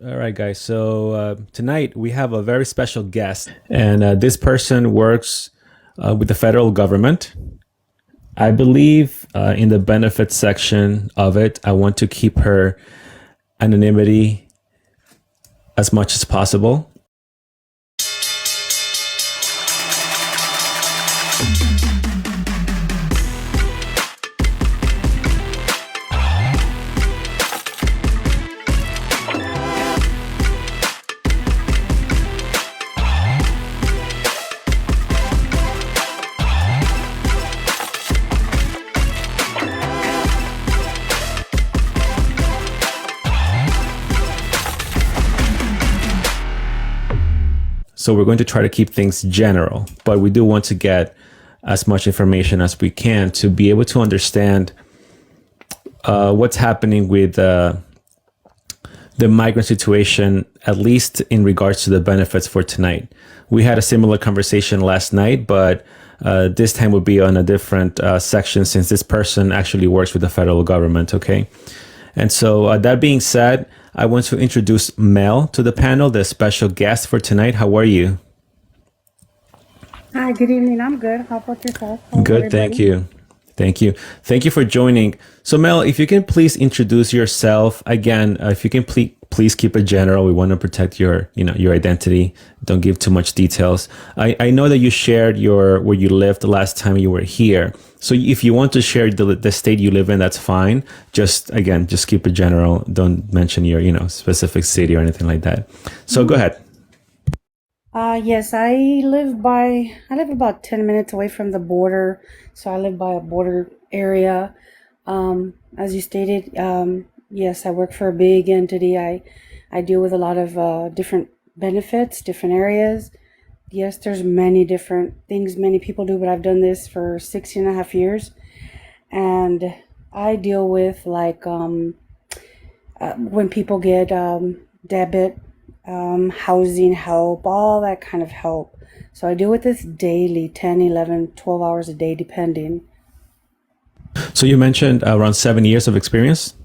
All right, guys. So tonight we have a very special guest, and this person works with the federal government. I believe in the benefits section of it, I want to keep her anonymity as much as possible. So we're going to try to keep things general, but we do want to get as much information as we can to be able to understand what's happening with the migrant situation, at least in regards to the benefits for tonight. We had a similar conversation last night, but this time will be on a different section since this person actually works with the federal government, okay? And so that being said, I want to introduce Mel to the panel, the special guest for tonight. How are you? Hi, good evening. I'm good. How about yourself? How's Good, everybody? thank you. Thank you. Thank you for joining. So Mel, if you can please introduce yourself again, if you can please keep it general. We want to protect your identity. Don't give too much details. I know that you shared where you lived the last time you were here. So if you want to share the state you live in, that's fine. Just keep it general. Don't mention your, specific city or anything like that. So go ahead. Yes, I live about 10 minutes away from the border, so I live by a border area. As you stated, yes, I work for a big entity. I deal with a lot of different benefits, different areas. Yes, there's many different things many people do, but I've done this for 16 and a half years. And I deal with when people get debit, housing help, all that kind of help. So I deal with this daily, 10, 11, 12 hours a day, depending. So you mentioned around 7 years of experience.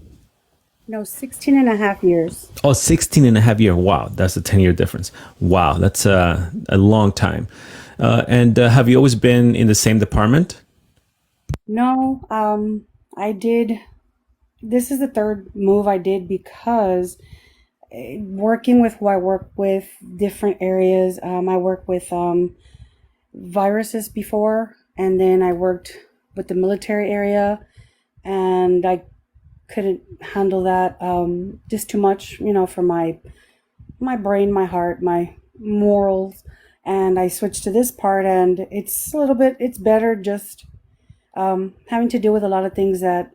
No, 16 and a half years. Oh, 16 and a half year. Wow. That's a 10-year difference. Wow. That's a long time. And have you always been in the same department? No, I did. This is the third move I did because working with who I work with, different areas. I worked with viruses before, and then I worked with the military area, and I couldn't handle that just too much, for my brain, my heart, my morals, and I switched to this part, and it's better just having to deal with a lot of things that,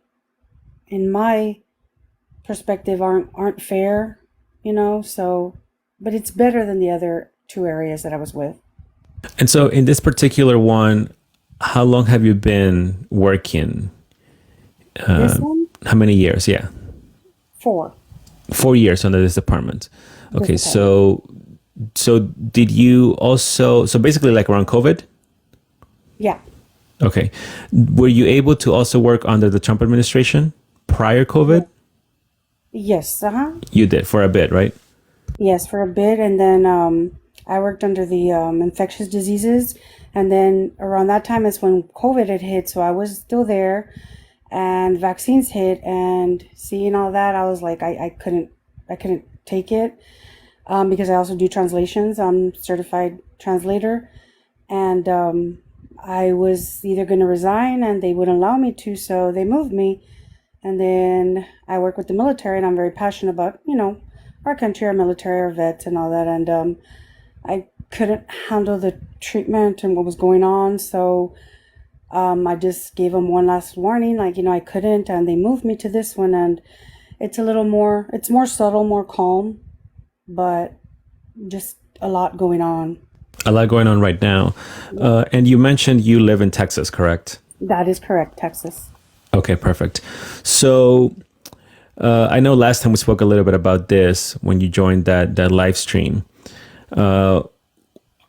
in my perspective, aren't fair, so, but it's better than the other two areas that I was with. And so in this particular one, how long have you been working? This one, How many years? Yeah. 4. 4 years under this department. This Okay. department. So did you also, so basically like around COVID? Yeah. Okay. Were you able to also work under the Trump administration prior Yeah. COVID? Yes. Uh-huh. You did for a bit, right? Yes, for a bit, and then I worked under the infectious diseases, and then around that time is when COVID had hit, so I was still there, and vaccines hit, and seeing all that, I was like, I couldn't take it, because I also do translations. I'm certified translator, and I was either going to resign, and they wouldn't allow me to, so they moved me. And then I work with the military, and I'm very passionate about, our country, our military, our vets, and all that. And I couldn't handle the treatment and what was going on, so I just gave them one last warning, like, I couldn't, and they moved me to this one, and it's more subtle, more calm, but just a lot going on. A lot going on right now. And you mentioned you live in Texas, correct? That is correct, Texas. Okay, perfect. So I know last time we spoke a little bit about this when you joined that live stream.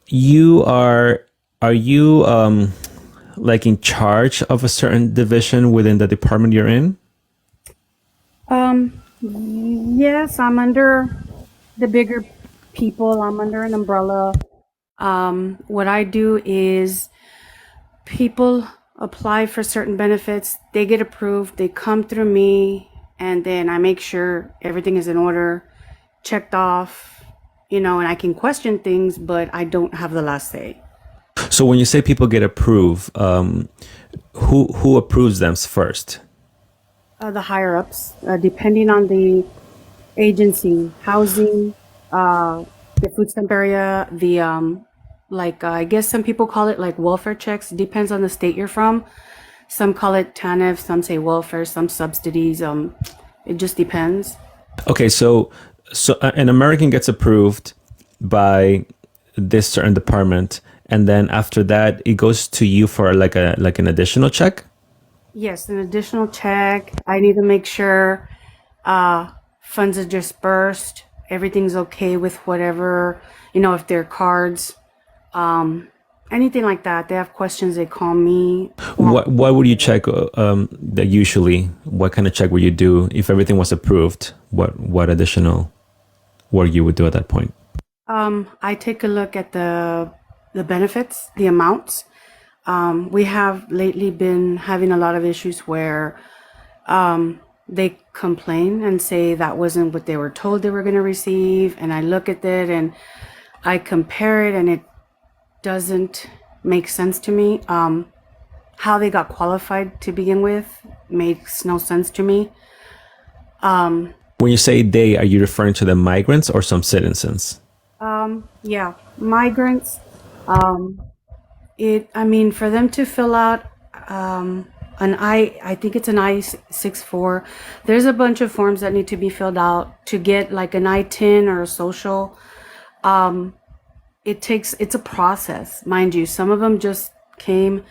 You are you like in charge of a certain division within the department you're in? Yes, I'm under. the bigger people. I'm under an umbrella. What I do is people apply for certain benefits, they get approved, they come through me, and then I make sure everything is in order, checked off, and I can question things, but I don't have the last say. So when you say people get approved, who approves them first? The higher ups, depending on the agency, housing, the food stamp area, the like I guess some people call it like welfare checks. Depends on the state you're from. Some call it TANF, some say welfare, some subsidies. It just depends. Okay, so an American gets approved by this certain department, and then after that, it goes to you for like an additional check. Yes, an additional check. I need to make sure funds are dispersed. Everything's okay with whatever, if they're cards, anything like that. They have questions, they call me. What would you check? That usually, what kind of check would you do if everything was approved? What additional work you would do at that point? I take a look at the benefits, the amounts. We have lately been having a lot of issues where they complain and say that wasn't what they were told they were going to receive. And I look at it and I compare it, and it doesn't make sense to me. How they got qualified to begin with makes no sense to me. When you say they, are you referring to the migrants or some citizens? Yeah, migrants. I mean, for them to fill out I think it's an I-64. There's a bunch of forms that need to be filled out to get like an ITIN or a social. It's a process, mind you. Some of them just came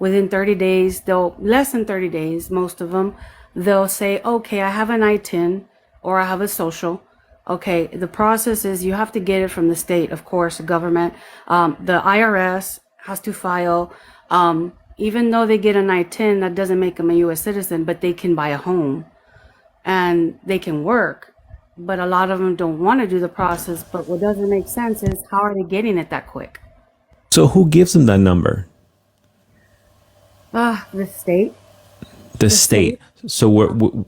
within 30 days. They'll less than 30 days, most of them. They'll say, okay, I have an ITIN or I have a social. Okay, the process is you have to get it from the state, of course, the government. The IRS has to file. Even though they get an I-10, that doesn't make them a U.S. citizen, but they can buy a home and they can work. But a lot of them don't want to do the process. But what doesn't make sense is how are they getting it that quick? So who gives them that number? The state. The The state. state. So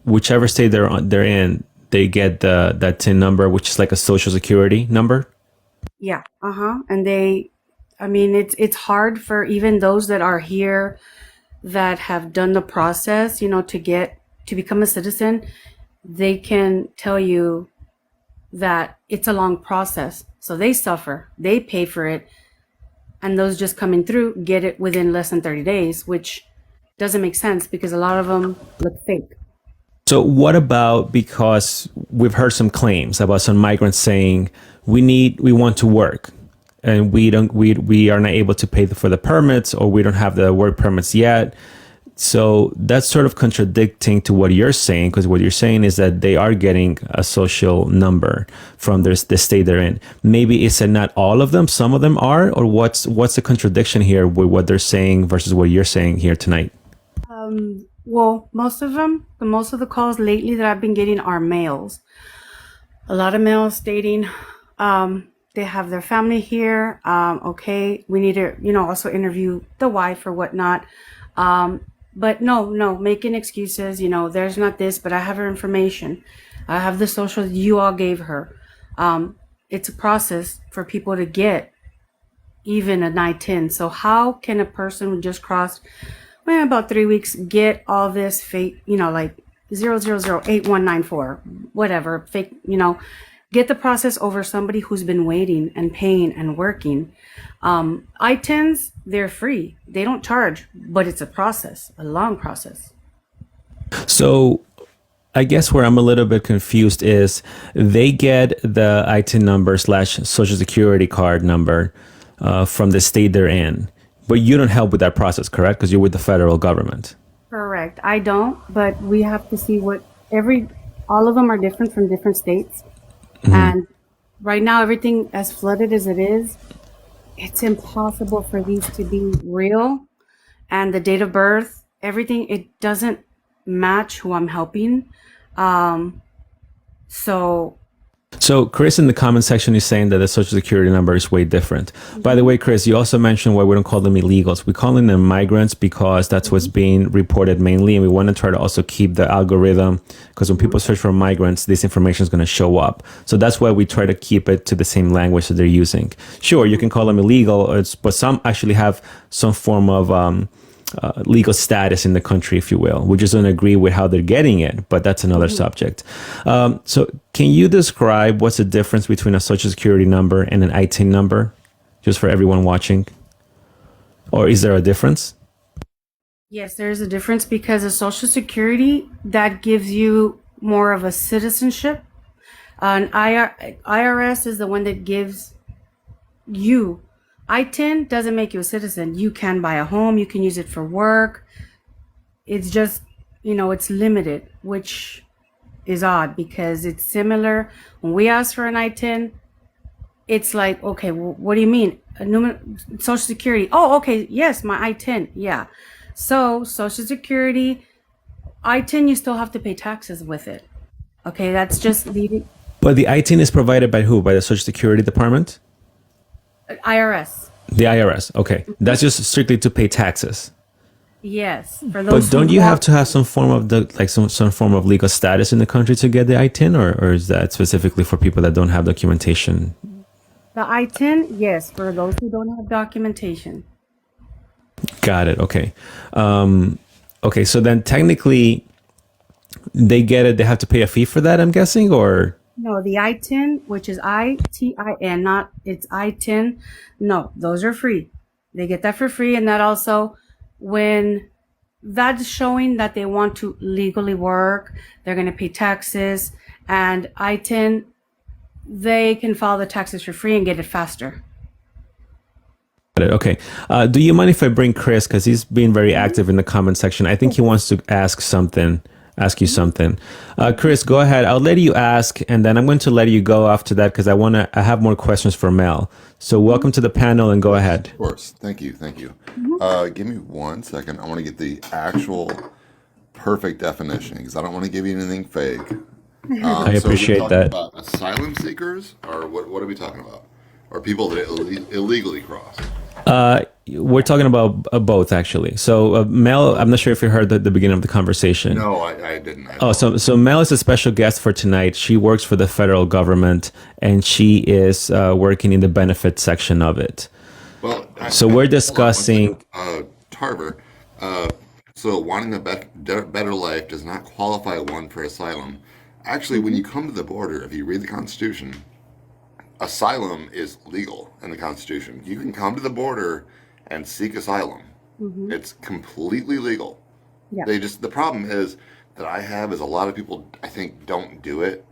whichever state they're in, they get that TIN number, which is like a social security number. Yeah. And I mean, it's hard for even those that are here that have done the process, to become a citizen. They can tell you that it's a long process. So they suffer, they pay for it, and those just coming through get it within less than 30 days, which doesn't make sense because a lot of them look fake. So what about, because we've heard some claims about some migrants saying we want to work and we are not able to pay for the permits, or we don't have the work permits yet. So that's sort of contradicting to what you're saying, because what you're saying is that they are getting a social number from the state they're in. Maybe it's not all of them, some of them are, or what's the contradiction here with what they're saying versus what you're saying here tonight? Well, most of the calls lately that I've been getting are males. A lot of males stating they have their family here. Okay, we need to, also interview the wife or whatnot. But no, making excuses. There's not this, but I have her information. I have the social you all gave her. It's a process for people to get even a I-10. So how can a person who just crossed about 3 weeks get all this fake, like 0008194, whatever, fake, get the process over somebody who's been waiting and paying and working. I-10s, they're free. They don't charge, but it's a process, a long process. So I guess where I'm a little bit confused is they get the ITIN number / social security card number from the state they're in, but you don't help with that process, correct? Because you're with the federal government. Correct. I don't, but we have to see all of them are different from different states. And right now, everything as flooded as it is, it's impossible for these to be real. And the date of birth, everything, it doesn't match who I'm helping. So So Chris in the comment section is saying that the social security number is way different. By the way, Chris, you also mentioned why we don't call them illegals. We call them migrants because that's what's being reported mainly. And we want to try to also keep the algorithm, because when people search for migrants, this information is going to show up. So that's why we try to keep it to the same language that they're using. Sure, you can call them illegal, but some actually have some form of legal status in the country, if you will. We just don't agree with how they're getting it, but that's another subject. So can you describe what's the difference between a social security number and an ITIN number, just for everyone watching? Or is there a difference? Yes, there is a difference because a social security, that gives you more of a citizenship. An IRS is the one that gives you. ITIN doesn't make you a citizen. You can buy a home, you can use it for work. It's just, it's limited, which is odd because it's similar. When we ask for an ITIN, it's like, okay, well, what do you mean? Social Security. Oh, okay, yes, my ITIN. Yeah. So Social Security, ITIN, you still have to pay taxes with it. Okay, that's just leaving. But the ITIN is provided by who? By the Social Security Department? IRS. The IRS. Okay. That's just strictly to pay taxes. Yes. For those But don't you have to have some form of some form of legal status in the country to get the ITIN, or is that specifically for people that don't have documentation? The ITIN, yes, for those who don't have documentation. Got it. Okay. Okay. So then technically they get it. They have to pay a fee for that, I'm guessing, or? No, the ITIN, which is ITIN, not it's ITIN. No, those are free. They get that for free. And that also, when that's showing that they want to legally work, they're going to pay taxes. And ITIN, they can file the taxes for free and get it faster. Got it. Okay. Do you mind if I bring Chris? Because he's been very active in the comment section. I think he wants to ask you something. Chris, go ahead. I'll let you ask, and then I'm going to let you go after that because I have more questions for Mel. So welcome to the panel, and go ahead. Of course. Thank you. Give me 1 second. I want to get the actual perfect definition because I don't want to give you anything fake. I appreciate that. About asylum seekers, or what are we talking about? Or people that illegally cross? We're talking about both, actually. So Mel, I'm not sure if you heard the beginning of the conversation. No, I didn't. So Mel is a special guest for tonight. She works for the federal government, and she is working in the benefits section of it. Well, we're discussing. Tarver. So wanting a better life does not qualify one for asylum. Actually, when you come to the border, if you read the Constitution, asylum is legal in the Constitution. You can come to the border and seek asylum. Mm-hmm. It's completely legal. Yeah. The problem is that I have is a lot of people, I think, don't do it,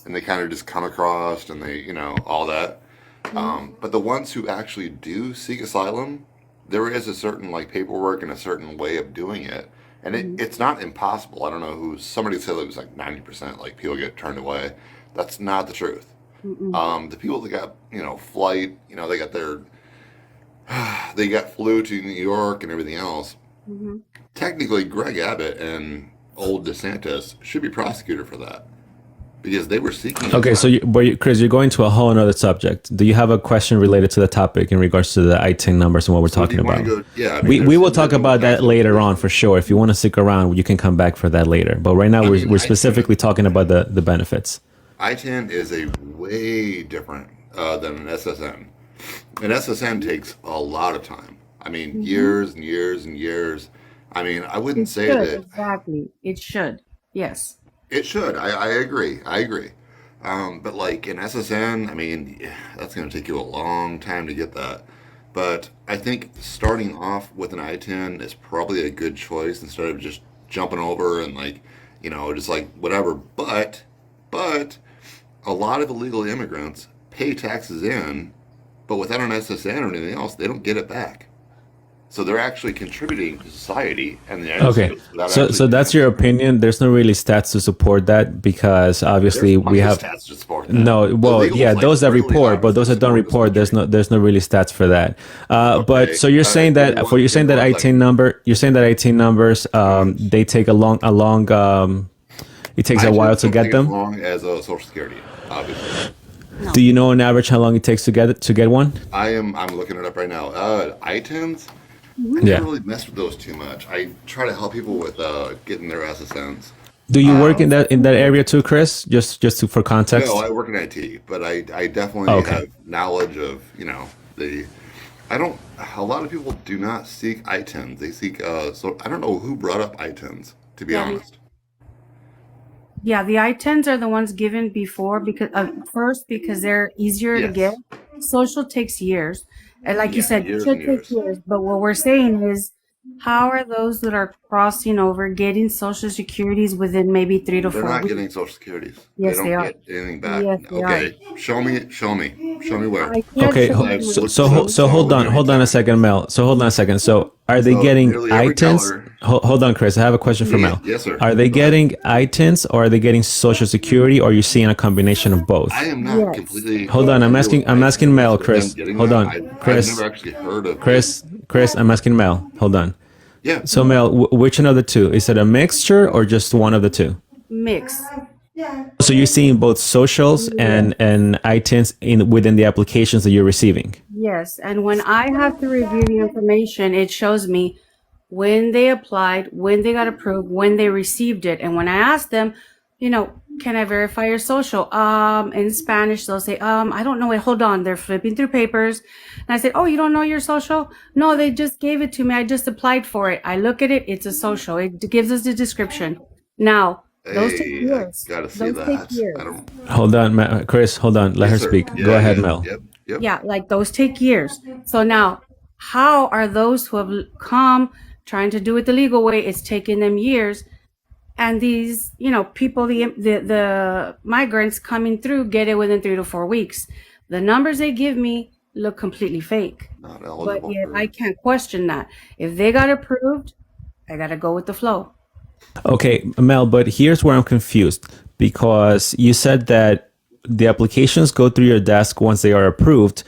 and they kind of just come across and they, all that. Mm-hmm. But the ones who actually do seek asylum, there is a certain paperwork and a certain way of doing it. And it's not impossible. I don't know somebody said it was 90%, people get turned away. That's not the truth. The people that got, flight, they got flew to New York and everything else. Mm-hmm. Technically, Greg Abbott and old DeSantis should be prosecuted for that because they were seeking. Okay, Chris, you're going to a whole other subject. Do you have a question related to the topic in regards to the ITIN numbers and what we're talking about? We will talk about that later on for sure. If you want to stick around, you can come back for that later. But right now, we're specifically talking about the benefits. ITIN is a way different than an SSN. An SSN takes a lot of time. Years and years and years. I wouldn't say that. Exactly. It should. Yes. It should. I agree. But in SSN, that's going to take you a long time to get that. But I think starting off with an ITIN is probably a good choice instead of just jumping over and whatever. But a lot of illegal immigrants pay taxes in, but without an SSN or anything else, they don't get it back. So they're actually contributing to society and the United States. So that's your opinion. There's no really stats to support that because obviously we have stats to support that. No. Well, yeah, those that report, but those that don't report, there's no really stats for that. But so you're saying that ITIN number, ITIN numbers, they take a long. It takes a while to get them. As long as a Social Security. obviously. No. Do you know on average how long it takes to get one? I'm looking it up right now. ITINs. I Yeah. never really mess with those too much. I try to help people with getting their SSNs. Do you work in that area too, Chris? For context. No, I work in IT, but I definitely Oh, okay. have knowledge of, the I don't a lot of people do not seek ITINs. They seek so I don't know who brought up ITINs, to be Yeah, honest. the I-10s are the ones given before because first because they're easier to get. Yes. Social takes years, and like you Yeah, said, years should and take years. years. But what we're saying is, how are those that are crossing over getting Social Securities within maybe 3 to They're 4 not weeks? getting Social Securities. They Yes, they don't are. get anything back. Yes, they are. Okay, show me where. I can't Okay, show Because you I've my looked this up screen. so before hold with on, my hold on a tax. second, Mel. So hold on a second. So are they So getting nearly every ITINs? teller. Hold on, Chris. I have a question for Mel. Yes, sir. Are they Go ahead. getting ITINs or are they getting Social Security, or are you seeing a combination of both? I am not Yes. completely Hold on, familiar with I'm asking Mel, ITINs, them Chris. getting Hold that. on, I've Chris. never actually heard of it. Chris, I'm asking Mel. Hold on. Yeah. So Mel, which one of the two? Is it a mixture or just one of the two? Mix. So you're seeing both socials and ITINs within the applications that you're receiving. Yes, and when I have to review the information, it shows me when they applied, when they got approved, when they received it. And when I ask them, can I verify your social? In Spanish, they'll say, I don't know it. Hold on. They're flipping through papers. And I said, oh, you don't know your social? No, they just gave it to me. I just applied for it. I look at it. It's a social. It gives us the description. Now, those take Hey, I years. gotta see Those take that. years. I don't. Hold on, Chris. Hold on. Let her Yes, sir. speak. Go Yeah, ahead, yeah. Mel. Yep. Yeah, like those take years. So now, how are those who have come trying to do it the legal way? It's taking them years, and these, people, the migrants coming through get it within 3 to 4 weeks. The numbers they give me look completely fake, Not but eligible yet I for. can't question that. If they got approved, I gotta go with the flow. Okay, Mel, but here's where I'm confused because you said that the applications go through your desk once they are approved.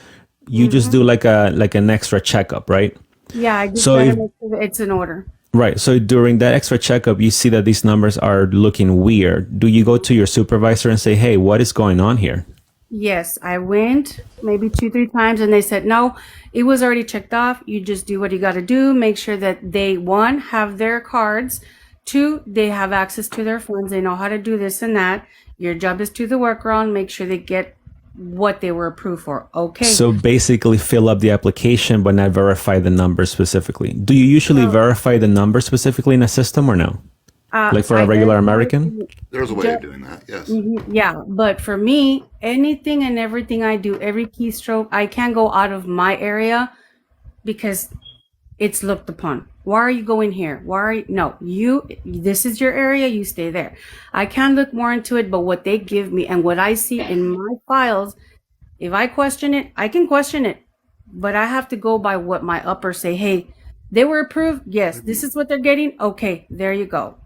You just do like an extra checkup, right? Yeah, I just So gotta if make sure that it's in order. right, so during that extra checkup, you see that these numbers are looking weird. Do you go to your supervisor and say, "Hey, what is going on here?" Yes, I went maybe 2, 3 times and they said, no, it was already checked off. You just do what you got to do. Make sure that they, one, have their cards. Two, they have access to their funds. They know how to do this and that. Your job is to the workaround. Make sure they get what they were approved for. Okay. So basically, fill up the application, but not verify the numbers specifically. Do you usually verify the numbers specifically in a system or no? Like for a I regular verify American? There's a way of doing that. Yes. Yeah, but for me, anything and everything I do, every keystroke, I can't go out of my area because it's looked upon. Why are you going here? Why are you? No, this is your area, you stay there. I can look more into it, but what they give me and what I see in my files, if I question it, I can question it, but I have to go by what my uppers say. Hey, they were approved. Yes, this is what they're getting. Okay, there you go.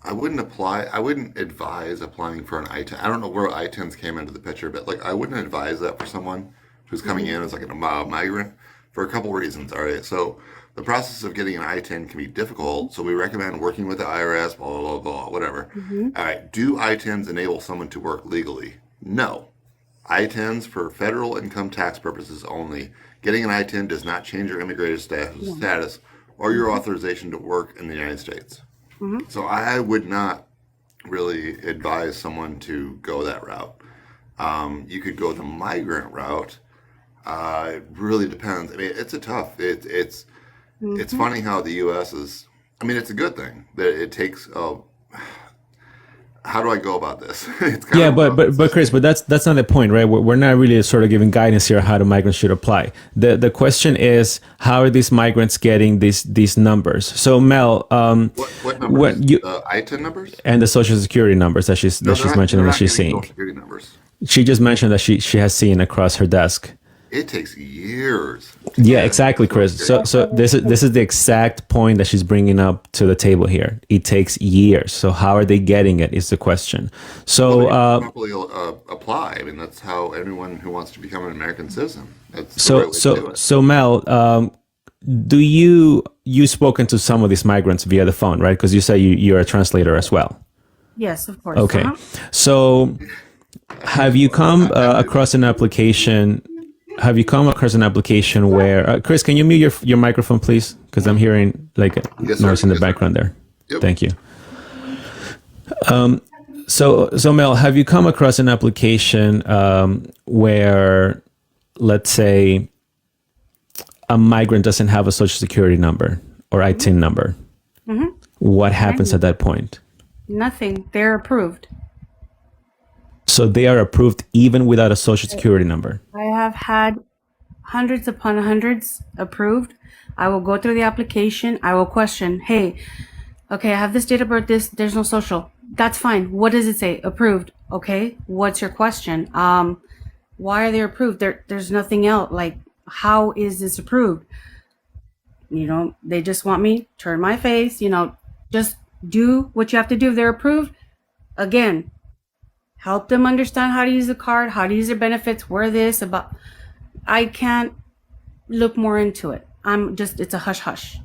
I wouldn't advise applying for an ITIN. I don't know where ITINs came into the picture, but like I wouldn't advise that for someone who's coming in as like a migrant for a couple reasons. All right. So the process of getting an ITIN can be difficult. So we recommend working with the IRS, blah, blah, blah, blah, whatever. All right. Do ITINs enable someone to work legally? No. ITINs for federal income tax purposes only. Getting an ITIN does not change your immigration status or your authorization to work in the United States. So I would not really advise someone to go that route. You could go the migrant route. It really depends. I mean, it's a tough. It's funny how the U.S. is. I mean, it's a good thing that it takes. How do I go about this? It's kind Yeah, of but Chris, but that's not the point, right? We're not really sort of giving guidance here on how the migrants should apply. The question is, how are these migrants getting these numbers? So Mel, what numbers? ITIN numbers? and the Social Security numbers that she's mentioning that she's seeing. Social Security numbers. She just mentioned that she has seen across her desk. It takes years. Yeah, exactly, Chris. So this is the exact point that she's bringing up to the table here. It takes years. So how are they getting it is the question. So Properly apply. I mean, that's how anyone who wants to become an American citizen. That's the right way to do it. so Mel, do you've spoken to some of these migrants via the phone, right? Because you say you're a translator as well. Yes, of course. Okay. So Have you come across an application? Have you come across an application where Chris, can you mute your microphone, please? Because I'm hearing like a Yes, sir. noise in the Yes, sir. background there. Yep. Thank you. So Mel, have you come across an application where, let's say, a migrant doesn't have a social security number or ITIN number? What happens at that point? Nothing. They're approved. So they are approved even without a social security number. I have had hundreds upon hundreds approved. I will go through the application. I will question, hey, okay, I have this date of birth, there's no social. That's fine. What does it say? Approved. Okay, what's your question? Why are they approved? There's nothing else. Like, how is this approved? They just want me, turn my face, just do what you have to do if they're approved. Again, help them understand how to use the card, how to use their benefits, where this about. I can't look more into it. It's a hush hush.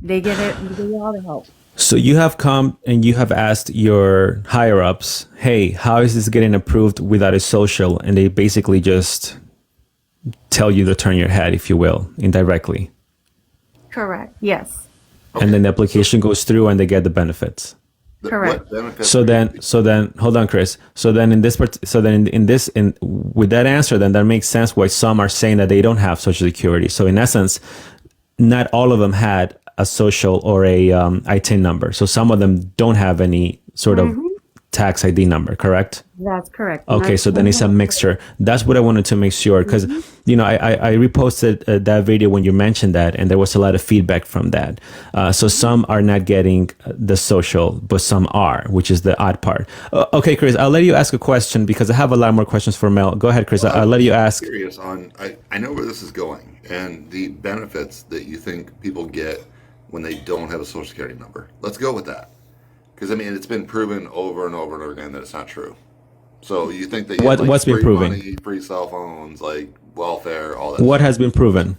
They get it. They get all the help. So you have come and you have asked your higher ups, hey, how is this getting approved without a social? And they basically just tell you to turn your head, if you will, indirectly. Correct. Yes. And then the application goes through and they get the benefits. Correct. What benefits So then, hold on, Chris. So then in with that answer, then that makes sense why some are saying that they don't have Social Security. So in essence, not all of them had a social or a ITIN number. So some of them don't have any sort of tax ID number, correct? That's correct. Okay, so then it's a mixture. That's what I wanted to make sure, because I reposted that video when you mentioned that, and there was a lot of feedback from that. So some are not getting the social, but some are, which is the odd part. Okay, Chris, I'll let you ask a question because I have a lot more questions for Mel. Go ahead, Chris. I'll let you ask. I'm curious on, I know where this is going and the benefits that you think people get when they don't have a social security number. Let's go with that. Because, it's been proven over and over and over again that it's not true. So you think that you have, What's been free proven? money, free cell phones, like welfare, all that What stuff, has been proven?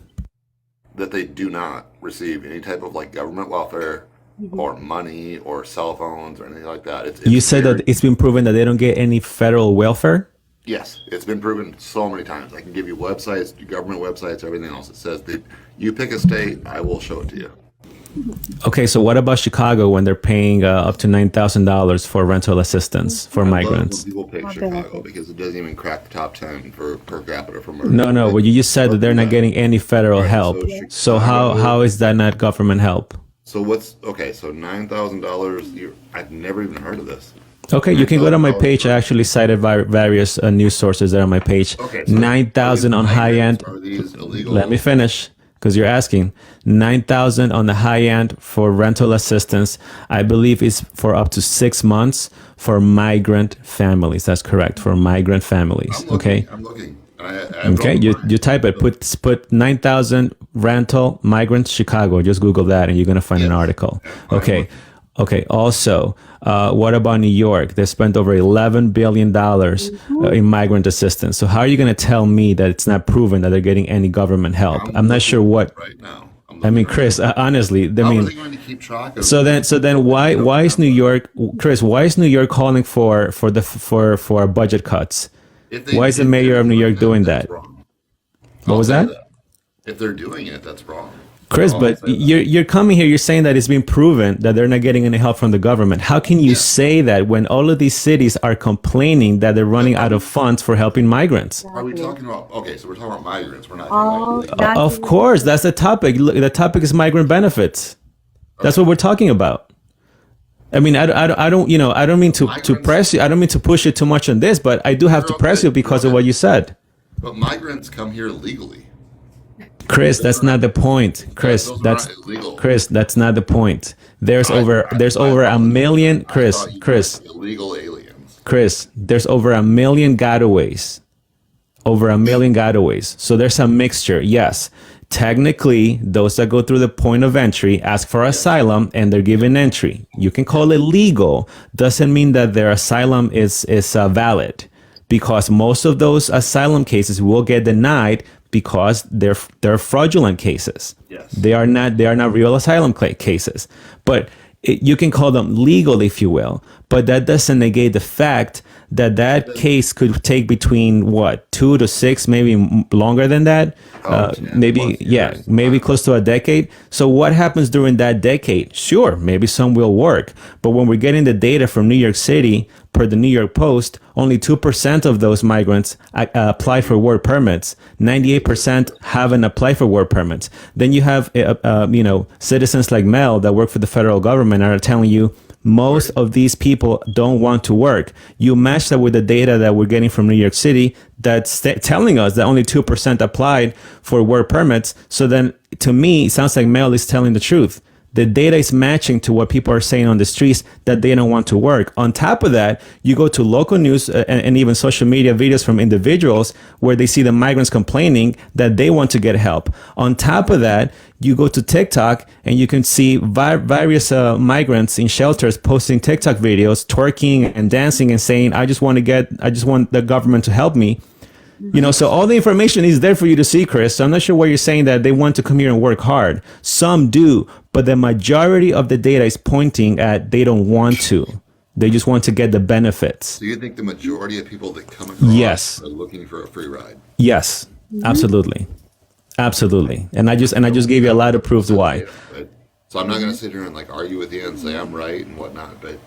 that they do not receive any type of government welfare or money or cell phones or anything like that. It's You said that it's been proven that they don't get any federal welfare? Yes, it's been proven so many times. I can give you websites, government websites, everything else. It says that you pick a state, I will show it to you. Okay, so what about Chicago when they're paying up to $9,000 for rental assistance for migrants? People pick Chicago because it doesn't even crack the top 10 for per capita for murder. No, but you just said that they're not getting any federal help. So how is that not government help? So so $9,000, I've never even heard of this. Okay, you can go to my page. I actually cited various news sources that are on my page. Okay, so 9,000 on high end. Are these illegal? Let me finish, because you're asking. 9,000 on the high end for rental assistance. I believe is for up to 6 months for migrant families. That's correct, for migrant families. Okay. I'm looking. Okay, you type it. Put 9,000 rental migrants Chicago. Just Google that, and you're gonna find an article. Okay. Also, what about New York? They spent over $11 billion in migrant assistance. So how are you going to tell me that it's not proven that they're getting any government help? I'm not sure what. Right now. Chris, honestly, How are they going to keep track of? So then why is New York, Chris? Why is New York calling for budget cuts? Why is the mayor of New York doing that? What was that? If they're doing it, that's wrong. Chris, but you're coming here, you're saying that it's been proven that they're not getting any help from the government. How can you say that when all of these cities are complaining that they're running out of funds for helping migrants? Are we talking about, so we're talking about migrants. We're not talking about Of course, that's the topic. Look, the topic is migrant benefits. That's what we're talking about. I don't mean to press you. I don't mean to push you too much on this, but I do have to press you because of what you said. But migrants come here legally. Chris, that's not the point. Chris, that's not the point. There's over a million. Chris, illegal aliens. Chris, there's over a million gotaways. Over a million gotaways. So there's a mixture. Yes, technically, those that go through the point of entry ask for asylum and they're given entry. You can call it legal. Doesn't mean that their asylum is valid, because most of those asylum cases will get denied because they're fraudulent cases. Yes. They are not real asylum cases. But you can call them legal, if you will, but that doesn't negate the fact that case could take between what 2 to 6, maybe longer than that. Maybe maybe close to a decade. So what happens during that decade? Sure, maybe some will work, but when we're getting the data from New York City, per the New York Post, only 2% of those migrants apply for work permits. 98% haven't applied for work permits. Then you have citizens like Mel that work for the federal government are telling you most of these people don't want to work. You match that with the data that we're getting from New York City that's telling us that only 2% applied for work permits. So then to me, it sounds like Mel is telling the truth. The data is matching to what people are saying on the streets that they don't want to work. On top of that, you go to local news and even social media videos from individuals where they see the migrants complaining that they want to get help. On top of that, you go to TikTok and you can see various migrants in shelters posting TikTok videos, twerking and dancing and saying, I just want the government to help me. So all the information is there for you to see, Chris. So I'm not sure why you're saying that they want to come here and work hard. Some do, but the majority of the data is pointing at they don't want to. They just want to get the benefits. So you think the majority of people that come across are looking for a free ride? Yes, absolutely. Absolutely. And I just gave you a lot of proofs why. So I'm not going to sit here and argue with you and say I'm right and whatnot, but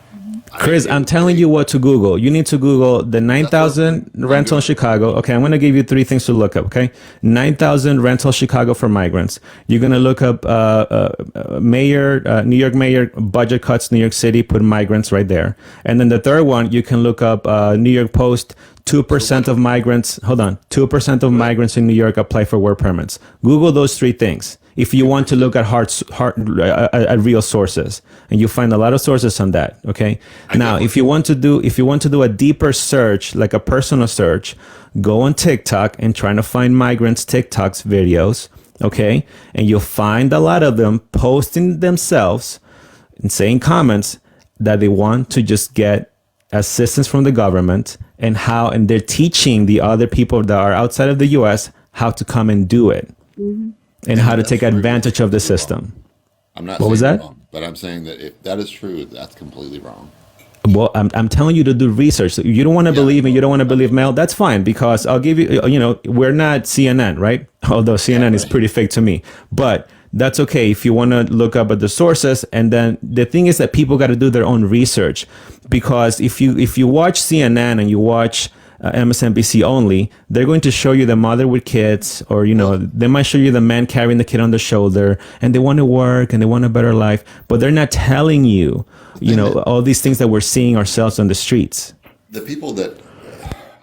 Chris, I'm telling you what to Google. You need to Google the 9,000 rental in Chicago. Okay, I'm going to give you 3 things to look up. Okay, 9,000 rental Chicago for migrants. You're going to look up New York mayor budget cuts New York City. Put migrants right there. And then the third one, you can look up New York Post. 2% of migrants. Hold on. 2% of migrants in New York apply for work permits. Google those 3 things if you want to look at at real sources, and you find a lot of sources on that. Okay. Now, if you want to do a deeper search, like a personal search, go on TikTok and try to find migrants TikToks videos. Okay, and you'll find a lot of them posting themselves and saying comments that they want to just get assistance from the government and they're teaching the other people that are outside of the U.S. how to come and do it and how to take advantage of the system. I'm not. What was that? Wrong, but I'm saying that if that is true, that's completely wrong. Well, I'm telling you to do research. So you don't want to believe and you don't want to believe Mel. That's fine, because I'll give you. We're not CNN, right? Although CNN is pretty fake to me, but that's okay if you want to look up at the sources. And then the thing is that people got to do their own research, because if you watch CNN and you watch MSNBC only, they're going to show you the mother with kids, or they might show you the man carrying the kid on the shoulder, and they want to work and they want a better life, but they're not telling you, all these things that we're seeing ourselves on the streets. The people that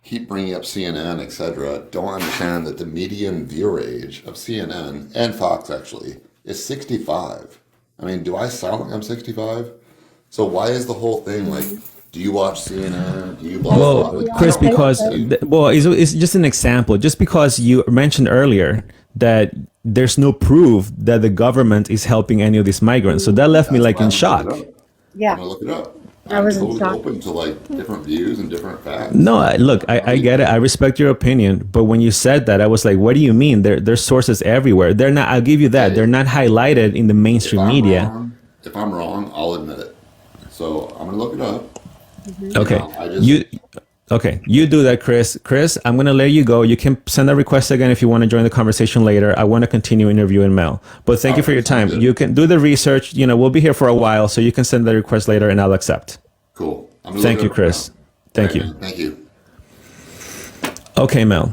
keep bringing up CNN, etc., don't understand that the median viewer age of CNN and Fox actually is 65. I mean, do I sound like I'm 65? So why is the whole thing do you watch CNN? Do you blah, blah, blah? Well, Chris, because it's just an example. Just because you mentioned earlier that there's no proof that the government is helping any of these migrants, so that left me in shock. Yeah. I'm gonna look it up. I was in totally shock. open to different views and different facts. No, I get it. I respect your opinion, but when you said that, I was like, "What do you mean? There's sources everywhere. They're not. I'll give you that. They're not highlighted in the mainstream media." If I'm wrong, I'll admit it. So I'm gonna look it up. Okay, you do that, Chris. Chris, I'm gonna let you go. You can send a request again if you want to join the conversation later. I want to continue interviewing Mel, but thank you for your time. You can do the research. We'll be here for a while, so you can send the request later, and I'll accept. Cool. Thank you, Chris. Thank you. Thank you. Okay, Mel.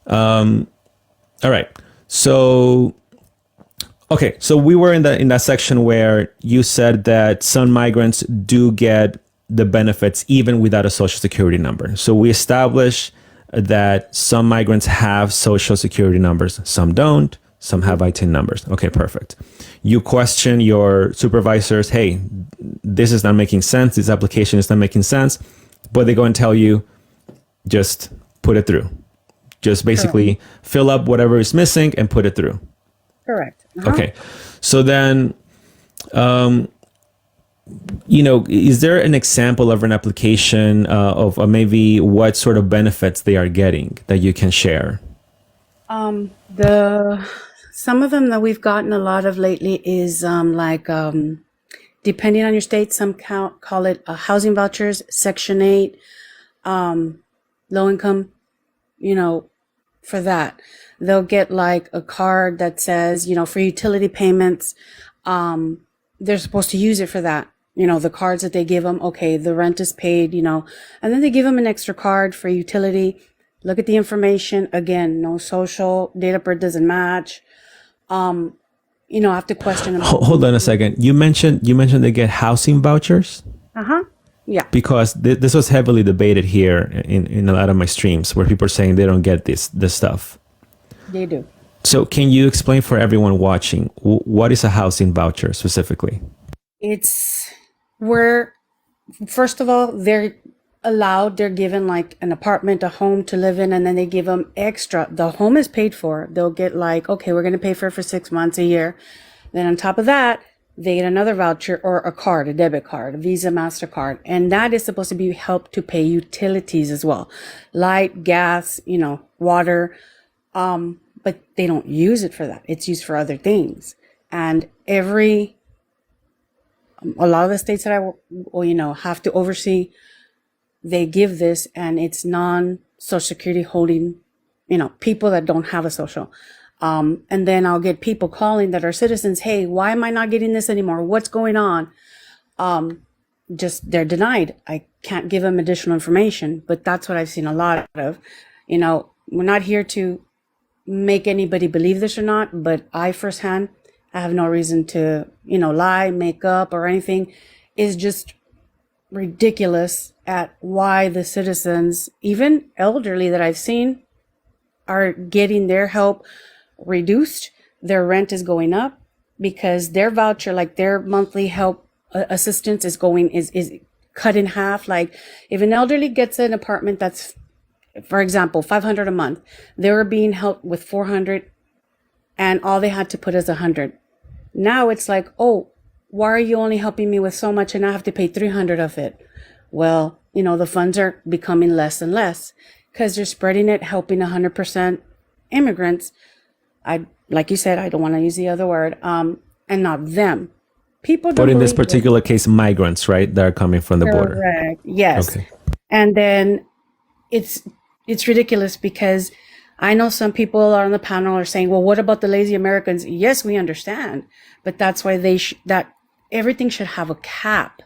All right. So we were in that section where you said that some migrants do get the benefits even without a social security number. So we established that some migrants have social security numbers, some don't, some have ITIN numbers. Okay, perfect. You question your supervisors, hey, this is not making sense, this application is not making sense, but they go and tell you, just put it through. Just basically fill up whatever is missing and put it through. Correct. Okay, so then, is there an example of an application of maybe what sort of benefits they are getting that you can share? Some of them that we've gotten a lot of lately is depending on your state, some call it housing vouchers, Section 8, low income, you know, for that. They'll get like a card that says, you know, for utility payments, they're supposed to use it for that. You know, the cards that they give them, okay, the rent is paid, you know, and then they give them an extra card for utility. Look at the information. Again, no social, date of birth doesn't match. You know, I have to question them. Hold on a second. You mentioned they get housing vouchers? Uh-huh. Yeah. Because this was heavily debated here in a lot of my streams where people are saying they don't get this stuff. They do. So can you explain for everyone watching what is a housing voucher specifically? It's where, first of all, they're given like an apartment, a home to live in, and then they give them extra. The home is paid for. They'll get like, okay, we're going to pay for it for 6 months, a year. Then on top of that, they get another voucher or a card, a debit card, a Visa, MasterCard. And that is supposed to be help to pay utilities as well. Light, gas, you know, water. But they don't use it for that. It's used for other things. And a lot of the states that have to oversee, they give this, and it's non-Social Security holding, you know, people that don't have a social. And then I'll get people calling that are citizens. Hey, why am I not getting this anymore? What's going on? Just they're denied. I can't give them additional information, but that's what I've seen a lot of. You know, we're not here to make anybody believe this or not, but I firsthand, I have no reason to, you know, lie, make up or anything. Is just ridiculous at why the citizens, even elderly that I've seen, are getting their help reduced. Their rent is going up because their voucher, like their monthly help assistance is cut in half. Like if an elderly gets an apartment that's, for example, $500 a month, they were being helped with $400 and all they had to put is $100. Now it's like, oh, why are you only helping me with so much and I have to pay $300 of it? Well, you know, the funds are becoming less and less because they're spreading it, helping 100% immigrants. Like you said, I don't want to use the other word, and not them. People don't. But in this particular case, migrants, right? That are coming from the border. Correct. Yes. Okay. And then it's ridiculous because I know some people on the panel are saying, well, what about the lazy Americans? Yes, we understand, but that's why that everything should have a cap.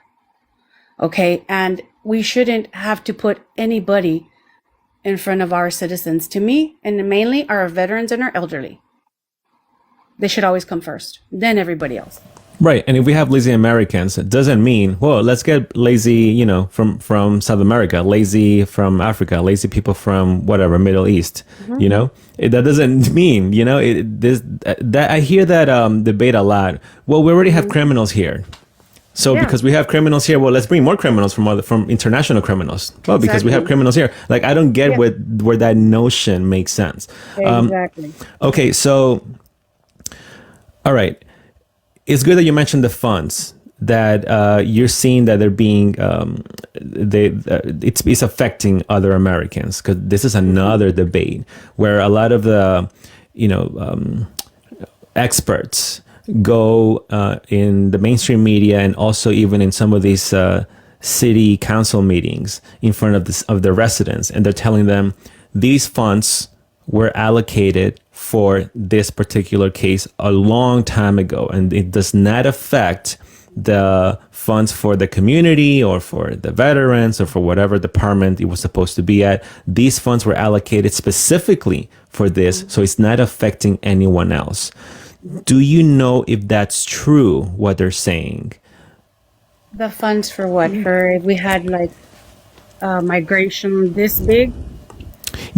Okay. And we shouldn't have to put anybody in front of our citizens. To me, and mainly our veterans and our elderly. They should always come first, then everybody else. Right. And if we have lazy Americans, it doesn't mean, well, let's get lazy, you know, from South America, lazy from Africa, lazy people from whatever, Middle East, you know, that doesn't mean, you know, that I hear that debate a lot. Well, we already have criminals here. So because we have criminals here, well, let's bring more criminals from international criminals. Well, because we have criminals here. Like, I don't get where that notion makes sense. Exactly. Okay. So, all right. It's good that you mentioned the funds that you're seeing that they're being it's affecting other Americans, because this is another debate where a lot of the experts go in the mainstream media and also even in some of these city council meetings in front of the residents, and they're telling them these funds were allocated for this particular case a long time ago, and it does not affect the funds for the community or for the veterans or for whatever department it was supposed to be at. These funds were allocated specifically for this, so it's not affecting anyone else. Do you know if that's true, what they're saying? The funds for what? For if we had like migration this big?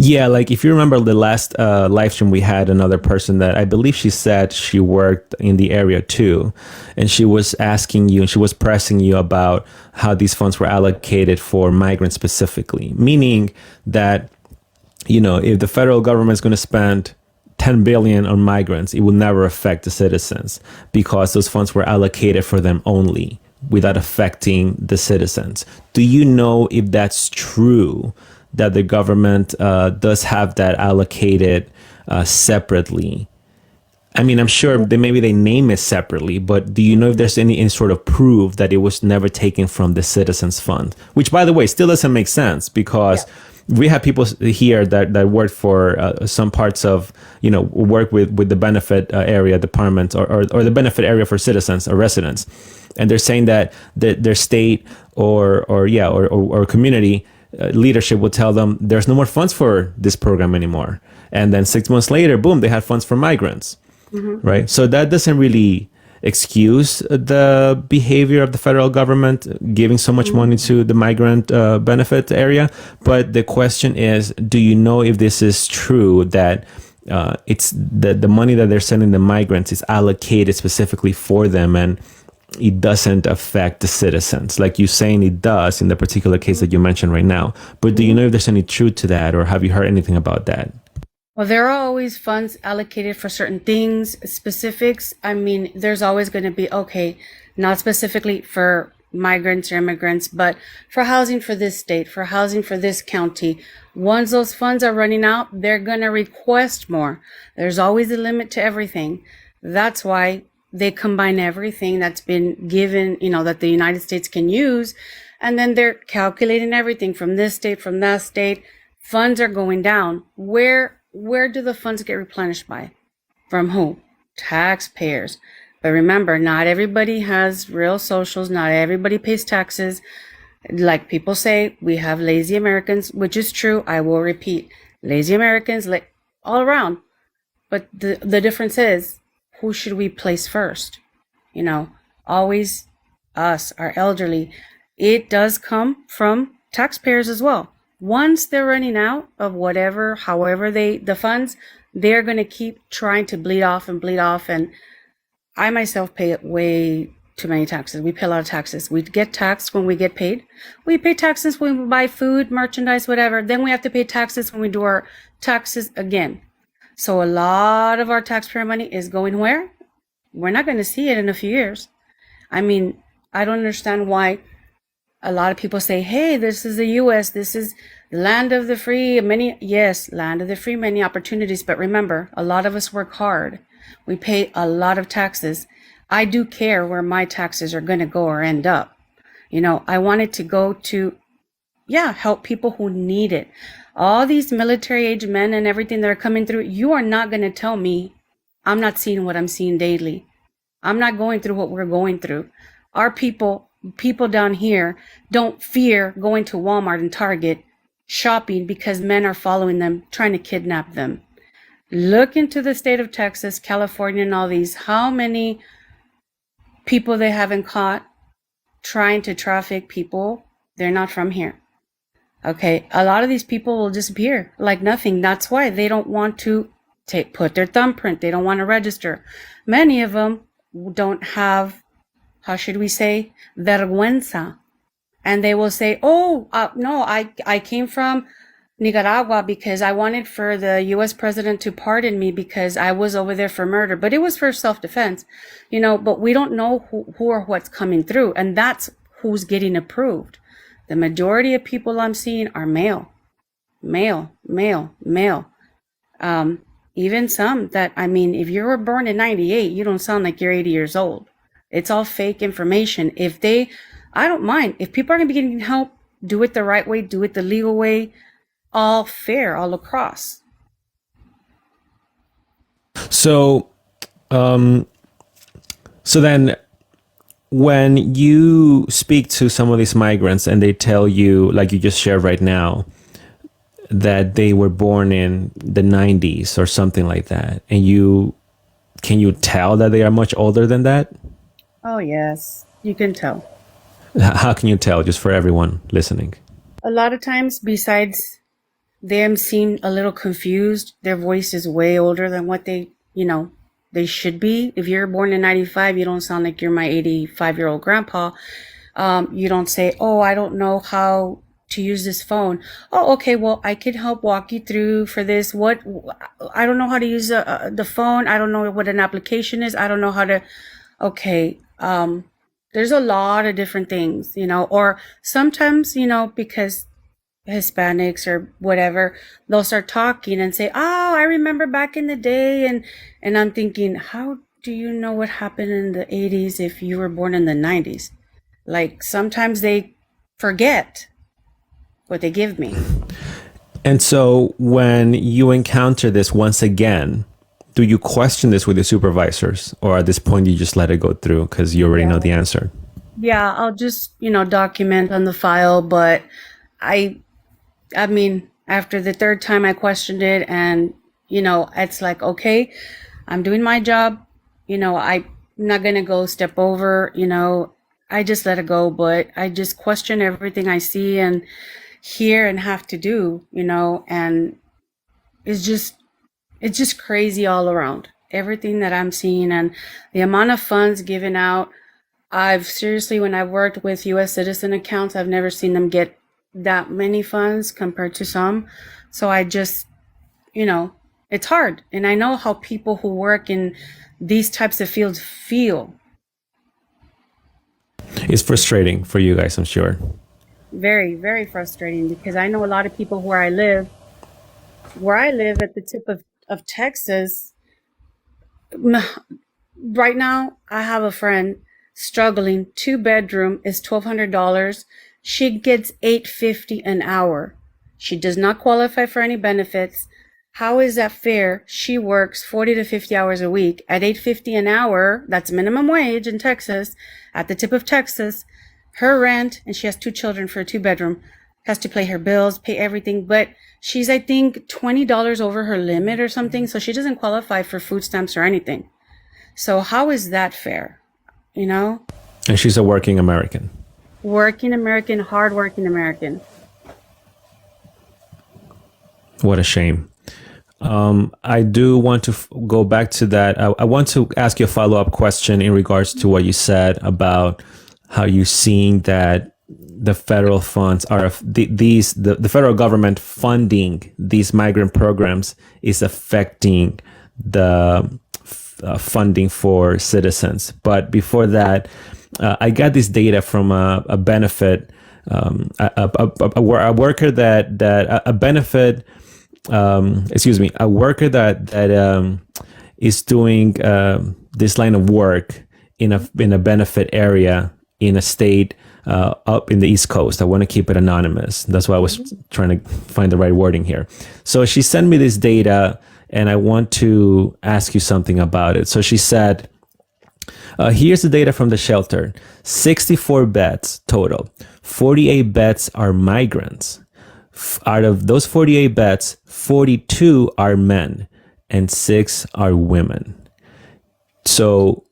Yeah, like if you remember the last live stream, we had another person that I believe she said she worked in the area too. And she was asking you and she was pressing you about how these funds were allocated for migrants specifically. Meaning that, you know, if the federal government is going to spend 10 billion on migrants, it will never affect the citizens because those funds were allocated for them only without affecting the citizens. Do you know if that's true, that the government does have that allocated separately I mean, I'm sure that maybe they name it separately, but do you know if there's any sort of proof that it was never taken from the Citizens Fund? Which, by the way, still doesn't make sense because we have people here that work for some parts of, work with the benefit area department or the benefit area for citizens or residents. And they're saying that their state or community leadership will tell them there's no more funds for this program anymore. And then 6 months later, boom, they had funds for migrants. Right. So that doesn't really excuse the behavior of the federal government giving so much money to the migrant benefit area. But the question is, do you know if this is true that it's the money that they're sending the migrants is allocated specifically for them and it doesn't affect the citizens, like you're saying it does in the particular case that you mentioned right now? But do you know if there's any truth to that, or have you heard anything about that? Well, there are always funds allocated for certain things, specifics. I mean, there's always going to be, okay, not specifically for migrants or immigrants, but for housing for this state, for housing for this county. Once those funds are running out, they're going to request more. There's always a limit to everything. That's why they combine everything that's been given, that the United States can use. And then they're calculating everything from this state, from that state. Funds are going down. Where do the funds get replenished by? From who? Taxpayers. But remember, not everybody has real socials. Not everybody pays taxes. Like people say, we have lazy Americans, which is true. I will repeat, lazy Americans, like all around. But the difference is, who should we place first? Always us, our elderly. It does come from taxpayers as well. Once they're running out of however the funds, they're going to keep trying to bleed off. And I myself pay way too many taxes. We pay a lot of taxes. We get taxed when we get paid. We pay taxes when we buy food, merchandise, whatever. Then we have to pay taxes when we do our taxes again. So a lot of our taxpayer money is going where? We're not going to see it in a few years. I mean, I don't understand why a lot of people say, hey, this is the U.S., this is land of the free, land of the free, many opportunities. But remember, a lot of us work hard. We pay a lot of taxes. I do care where my taxes are going to go or end up. I want it to go to, help people who need it. All these military age men and everything that are coming through, you are not going to tell me I'm not seeing what I'm seeing daily. I'm not going through what we're going through. Our people down here don't fear going to Walmart and Target shopping because men are following them, trying to kidnap them. Look into the state of Texas, California, and all these, how many people they haven't caught trying to traffic people. They're not from here. Okay, a lot of these people will disappear like nothing. That's why they don't want to put their thumbprint. They don't want to register. Many of them don't have, how should we say, vergüenza. And they will say, no, I came from Nicaragua because I wanted for the U.S. president to pardon me because I was over there for murder. But it was for self-defense, but we don't know who or what's coming through. And that's who's getting approved. The majority of people I'm seeing are male. Even some that, if you were born in 98, you don't sound like you're 80 years old. It's all fake information. I don't mind. If people are going to be getting help, do it the right way, do it the legal way, all fair, all across. So then when you speak to some of these migrants and they tell you, like you just shared right now, that they were born in the 90s or something like that, and can you tell that they are much older than that? Oh, yes, you can tell. How can you tell, just for everyone listening? A lot of times, besides them seem a little confused, their voice is way older than what they should be. If you're born in 95, you don't sound like you're my 85-year-old grandpa. You don't say, oh, I don't know how to use this phone. Oh, okay, well, I could help walk you through for this. I don't know how to use the phone. I don't know what an application is. I don't know how to, okay. There's a lot of different things, or sometimes, because Hispanics or whatever, they'll start talking and say, "Oh, I remember back in the day," and I'm thinking, how do you know what happened in the 80s if you were born in the 90s? Like sometimes they forget what they give me. And so when you encounter this once again, do you question this with your supervisors, or at this point you just let it go through because you already know the answer? Yeah, I'll just, document on the file, but I I mean, after the third time I questioned it and, it's like, okay, I'm doing my job. I'm not going to go step over, I just let it go, but I just question everything I see and hear and have to do, and it's just, it's just crazy all around. Everything that I'm seeing and the amount of funds given out. I've seriously, when I've worked with US citizen accounts, I've never seen them get that many funds compared to some. So I just, it's hard. And I know how people who work in these types of fields feel. It's frustrating for you guys, I'm sure. Very, very frustrating because I know a lot of people where I live at the tip of Texas. Right now, I have a friend struggling. 2 bedroom is $1,200. She gets $8.50 an hour. She does not qualify for any benefits. How is that fair? She works 40 to 50 hours a week at $8.50 an hour. That's minimum wage in Texas, at the tip of Texas. Her rent, and she has 2 children for a 2 bedroom, has to pay her bills, pay everything. But she's, I think, $20 over her limit or something. So she doesn't qualify for food stamps or anything. So how is that fair? And she's a working American. Working American, hardworking American. What a shame. I do want to go back to that. I want to ask you a follow-up question in regards to what you said about how you're seeing that the federal funds are the federal government funding these migrant programs is affecting the funding for citizens. But before that, I got this data from a benefit, a worker a benefit. A worker that is doing this line of work in a benefit area in a state up in the East Coast. I want to keep it anonymous. That's why I was trying to find the right wording here. So she sent me this data, and I want to ask you something about it. So she said, here's the data from the shelter. 64 beds total. 48 beds are migrants. Out of those 48 beds, 42 are men and 6 are women. So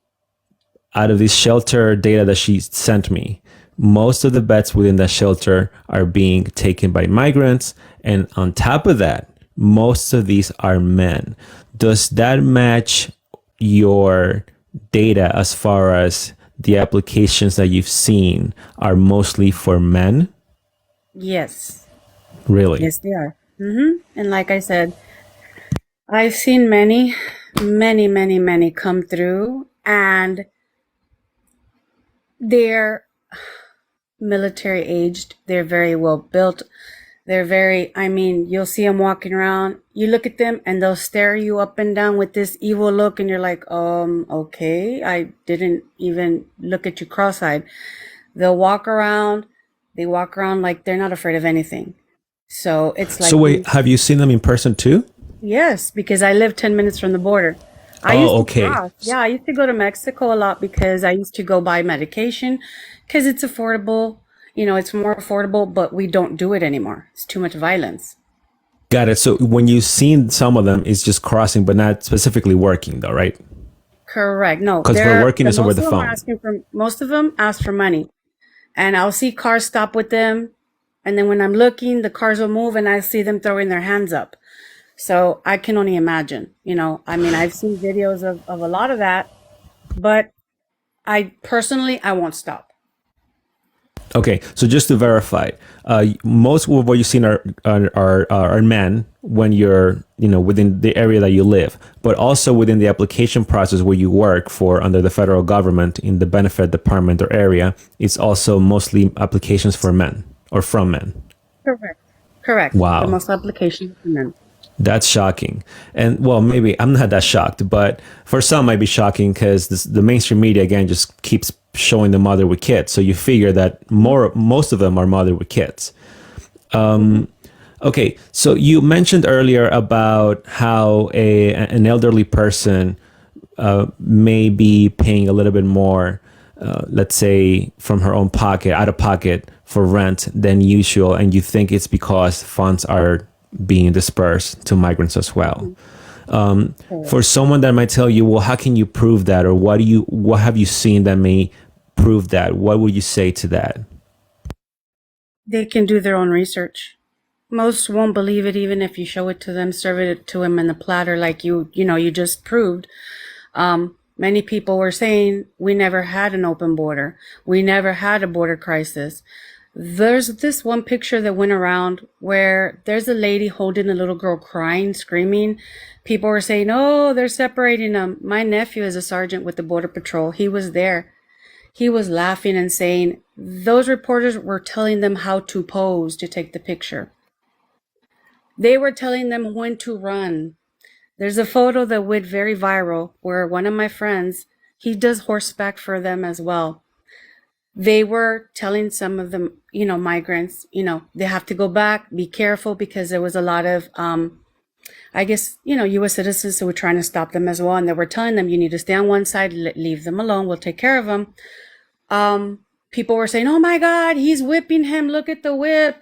out of this shelter data that she sent me, most of the beds within the shelter are being taken by migrants. And on top of that, most of these are men. Does that match your data as far as the applications that you've seen are mostly for men? Yes. Really? Yes, they are. And like I said, I've seen many, many, many, many come through, and they're military aged. They're very well built. You'll see them walking around. You look at them and they'll stare you up and down with this evil look, and you're like, okay, I didn't even look at you cross-eyed. They walk around like they're not afraid of anything. So it's like. So wait, have you seen them in person too? Yes, because I live 10 minutes from the border. I used to cross. Yeah, I used to go to Mexico a lot because I used to go buy medication because it's affordable. It's more affordable, but we don't do it anymore. It's too much violence. Got it. So when you've seen some of them, it's just crossing, but not specifically working though, right? Correct. No, because we're working is over the phone. Most of them ask for money, and I'll see cars stop with them. And then when I'm looking, the cars will move and I see them throwing their hands up. So I can only imagine, I've seen videos of a lot of that, but I won't stop. Okay. So just to verify, most of what you've seen are men when you're, within the area that you live, but also within the application process where you work for under the federal government in the benefit department or area, it's also mostly applications for men. Or from men. Correct. Correct. The Wow. most applications for men. That's shocking. And well, maybe I'm not that shocked, but for some might be shocking because the mainstream media again just keeps showing the mother with kids. So you figure that most of them are mother with kids. Okay, so you mentioned earlier about how an elderly person may be paying a little bit more, let's say from her own pocket, out of pocket for rent than usual, and you think it's because funds are being dispersed to migrants as well. For someone that might tell you, well, how can you prove that, or what have you seen that may prove that? What would you say to that? They can do their own research. Most won't believe it even if you show it to them, serve it to them in a platter like you just proved. Many people were saying we never had an open border. We never had a border crisis. There's this one picture that went around where there's a lady holding a little girl crying, screaming. People were saying, oh, they're separating them. My nephew is a sergeant with the Border Patrol. He was there. He was laughing and saying those reporters were telling them how to pose to take the picture. They were telling them when to run. There's a photo that went very viral where one of my friends, he does horseback for them as well. They were telling some of them, migrants, they have to go back, be careful, because there was a lot of, I guess, U.S. citizens who were trying to stop them as well. And they were telling them, you need to stay on one side, leave them alone, we'll take care of them. People were saying, oh my God, he's whipping him, look at the whip.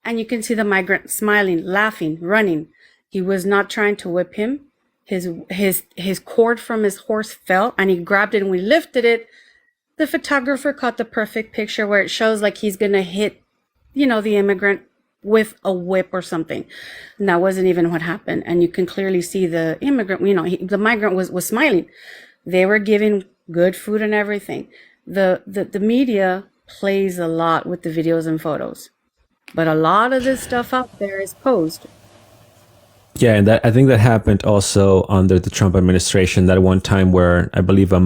And you can see the migrant smiling, laughing, running. He was not trying to whip him. His cord from his horse fell and he grabbed it, and we lifted it. The photographer caught the perfect picture where it shows like he's going to hit, the immigrant with a whip or something. And that wasn't even what happened. And you can clearly see the immigrant, the migrant was smiling. They were giving good food and everything. The media plays a lot with the videos and photos. But a lot of this stuff out there is posed. Yeah, and I think that happened also under the Trump administration. That one time where I believe a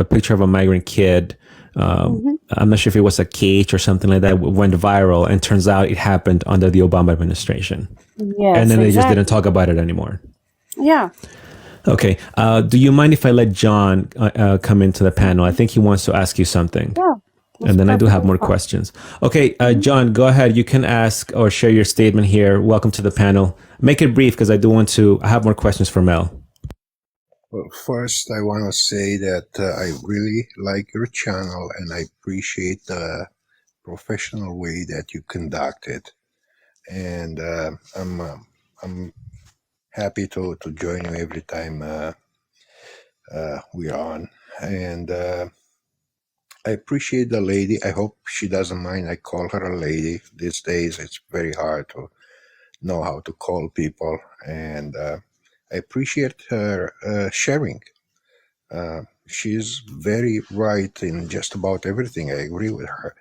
picture of a migrant kid, I'm not sure if it was a cage or something like that, went viral, and turns out it happened under the Obama administration. Yes, and then they just exactly. didn't talk about it anymore. Yeah. Okay. Do you mind if I let John come into the panel? I think he wants to ask you something. Yeah. And then I do have more questions. Okay, John, go ahead. You can ask or share your statement here. Welcome to the panel. Make it brief because I have more questions for Mel. Well, first, I want to say that I really like your channel and I appreciate the professional way that you conduct it. And I'm happy to join you every time we're on. And I appreciate the lady. I hope she doesn't mind I call her a lady. These days, it's very hard to know how to call people. And I appreciate her sharing. She's very right in just about everything. I agree with her.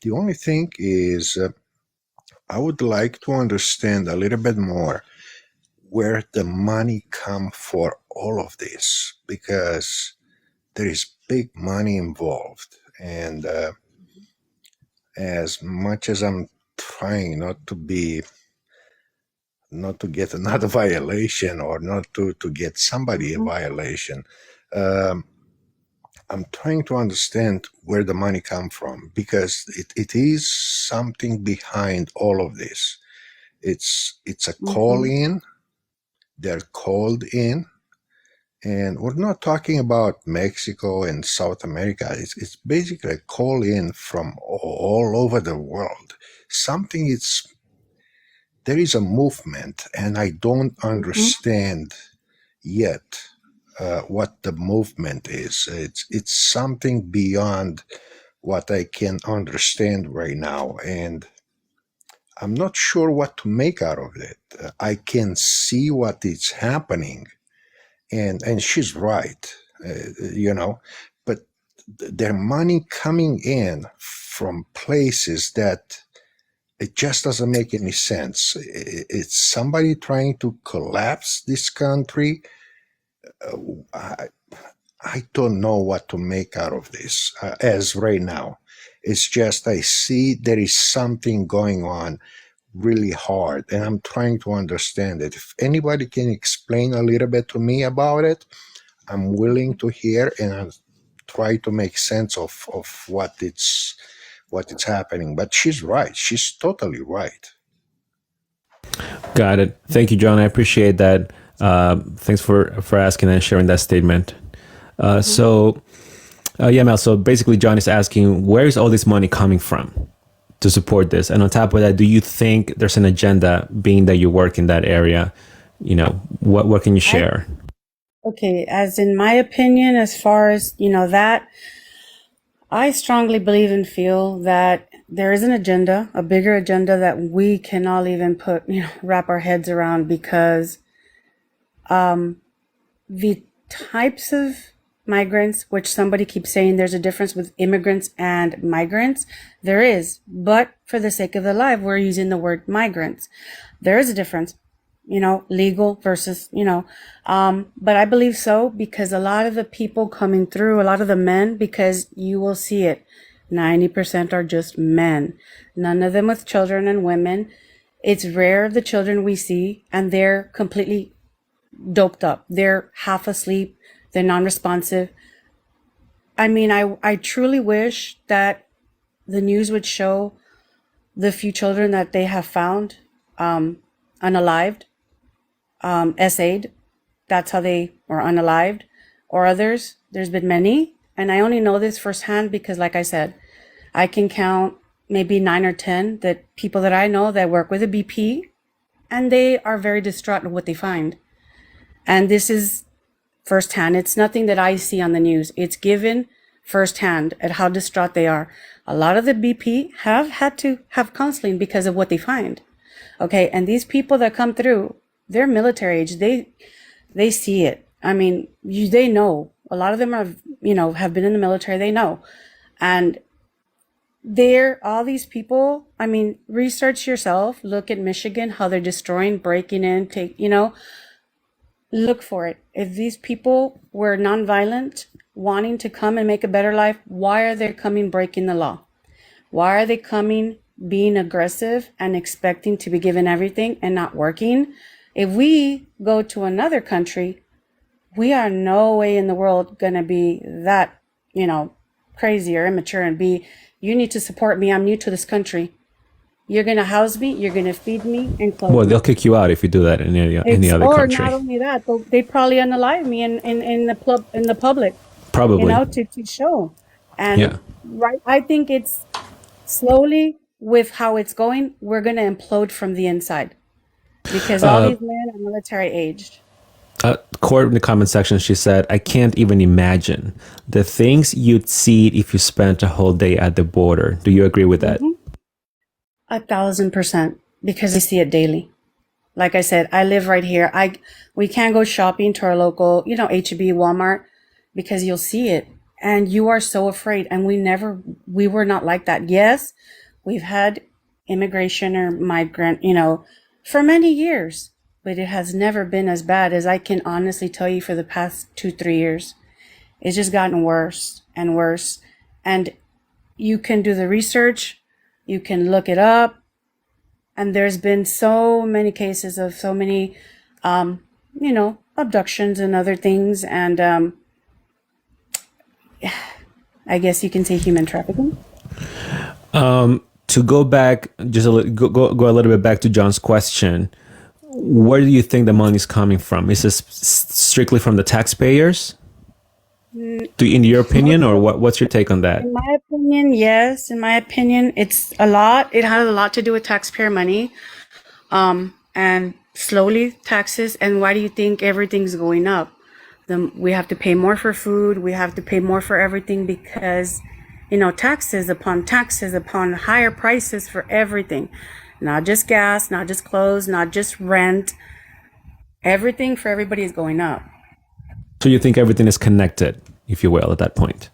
The only thing is I would like to understand a little bit more where the money come for all of this, because there is big money involved. And as much as I'm trying not to get another violation or not to get somebody a violation, I'm trying to understand where the money come from, because it is something behind all of this. It's a call in. They're called in. And we're not talking about Mexico and South America. It's basically a call in from all over the world. There is a movement, and I don't understand yet what the movement is. It's something beyond what I can understand right now, and I'm not sure what to make out of it. I can see what is happening, and she's right, but their money coming in from places that it just doesn't make any sense. It's somebody trying to collapse this country. I don't know what to make out of this as right now. It's just I see there is something going on. really hard, and I'm trying to understand it. If anybody can explain a little bit to me about it, I'm willing to hear, and I'll try to make sense of what it's happening. But she's right. She's totally right. Got it. Thank you, John. I appreciate that. Thanks for asking and sharing that statement. Yeah, Mel. So basically, John is asking, where is all this money coming from to support this? And on top of that, do you think there's an agenda, being that you work in that area? What can you share? Okay, as in my opinion, as far as, that, I strongly believe and feel that there is an agenda, a bigger agenda that we cannot even wrap our heads around, because the types of migrants, which somebody keeps saying there's a difference with immigrants and migrants, there is, but for the sake of the live, we're using the word migrants. There is a difference, legal versus, but I believe so, because a lot of the people coming through, a lot of the men, because you will see it, 90% are just men, none of them with children and women. It's rare the children we see, and they're completely doped up. They're half asleep. They're non-responsive. I mean, I truly wish that the news would show the few children that they have found unalived, SA'd. That's how they were unalived, or others. There's been many, and I only know this firsthand because, like I said, I can count maybe 9 or 10 that people that I know that work with a BP, and they are very distraught with what they find. And this is firsthand. It's nothing that I see on the news. It's given firsthand at how distraught they are. A lot of the BP have had to have counseling because of what they find. Okay, and these people that come through, they're military age. They see it. I mean, they know. A lot of them are, have been in the military. They know. And all these people, I mean, research yourself. Look at Michigan, how they're destroying, breaking in, look for it. If these people were nonviolent, wanting to come and make a better life, why are they coming breaking the law? Why are they coming being aggressive and expecting to be given everything and not working? If we go to another country, we are no way in the world going to be that, crazy or immature and you need to support me. I'm new to this country. You're going to house me, you're going to feed me and clothe Well, me. they'll kick you out if you do that in any other Or country. not only that, they probably unalive me in the public, Probably. to show. And Yeah. right, I think it's slowly, with how it's going, we're going to implode from the inside, because all these men are military aged. Court in the comment section, she said, I can't even imagine the things you'd see if you spent a whole day at the border. Do you agree with that? 1,000%, because I see it daily. Like I said, I live right here. We can't go shopping to our local, H-E-B, Walmart, because you'll see it and you are so afraid. And we were not like that. Yes, we've had immigration or migrant, for many years, but it has never been as bad as I can honestly tell you for the past 2-3 years. It's just gotten worse and worse. And you can do the research, you can look it up. And there's been so many cases of so many, abductions and other things. And I guess you can say human trafficking. To go back, just go a little bit back to John's question, where do you think the money is coming from? Is this strictly from the taxpayers? In your opinion, or what's your take on that? In my opinion, yes. In my opinion, it's a lot. It has a lot to do with taxpayer money, and slowly taxes. And why do you think everything's going up? We have to pay more for food. We have to pay more for everything because, taxes upon higher prices for everything, not just gas, not just clothes, not just rent. Everything for everybody is going up. So you think everything is connected, if you will, at that point?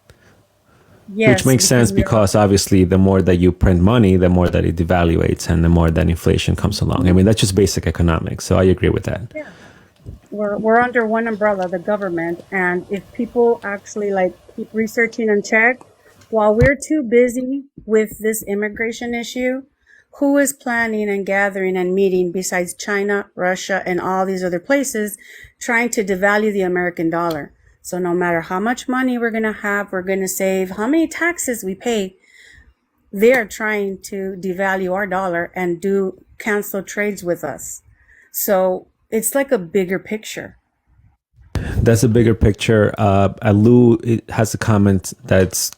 Yes, which makes sense because obviously the more that you print money, the more that it devaluates and the more that inflation comes along. I mean, that's just basic economics. So I agree with that. Yeah. We're under one umbrella, the government. And if people actually keep researching and check, while we're too busy with this immigration issue, who is planning and gathering and meeting besides China, Russia, and all these other places, trying to devalue the American dollar. So no matter how much money we're going to have, we're going to save, how many taxes we pay, they're trying to devalue our dollar and do cancel trades with us. So it's like a bigger picture. That's a bigger picture. Lou has a comment that's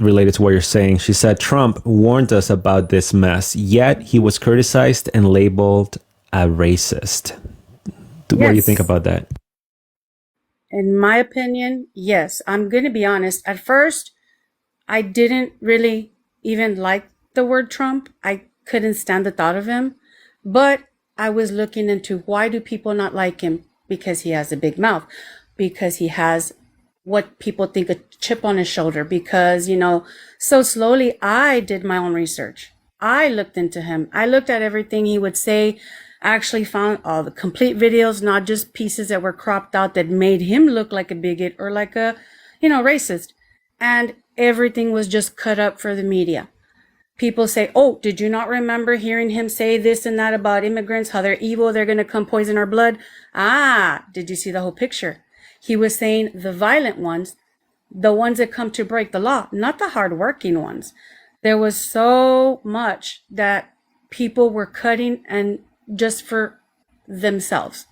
related to what you're saying. She said, Trump warned us about this mess, yet he was criticized and labeled a racist. What do you think about that? In my opinion, yes. I'm going to be honest. At first, I didn't really even like the word Trump. I couldn't stand the thought of him. But I was looking into, why do people not like him? Because he has a big mouth. Because he has what people think a chip on his shoulder. Because, so slowly I did my own research. I looked into him. I looked at everything he would say. I actually found all the complete videos, not just pieces that were cropped out that made him look like a bigot or like a, racist. And everything was just cut up for the media. People say, oh, did you not remember hearing him say this and that about immigrants, how they're evil, they're going to come poison our blood? Did you see the whole picture? He was saying the violent ones, the ones that come to break the law, not the hardworking ones. There was so much that people were cutting and just for themselves.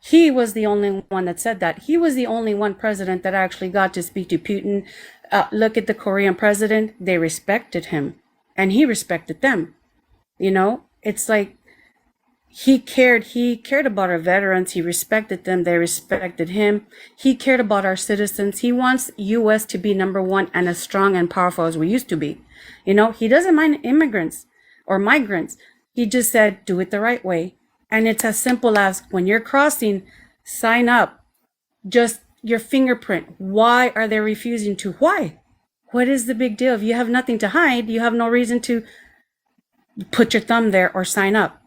He was the only one that said that. He was the only one president that actually got to speak to Putin. Look at the Korean president. They respected him and he respected them. It's like he cared about our veterans. He respected them. They respected him. He cared about our citizens. He wants U.S. to be number one and as strong and powerful as we used to be. He doesn't mind immigrants or migrants. He just said, do it the right way. And it's as simple as, when you're crossing, sign up. Just your fingerprint. Why are they refusing to? Why? What is the big deal? If you have nothing to hide, you have no reason to put your thumb there or sign up.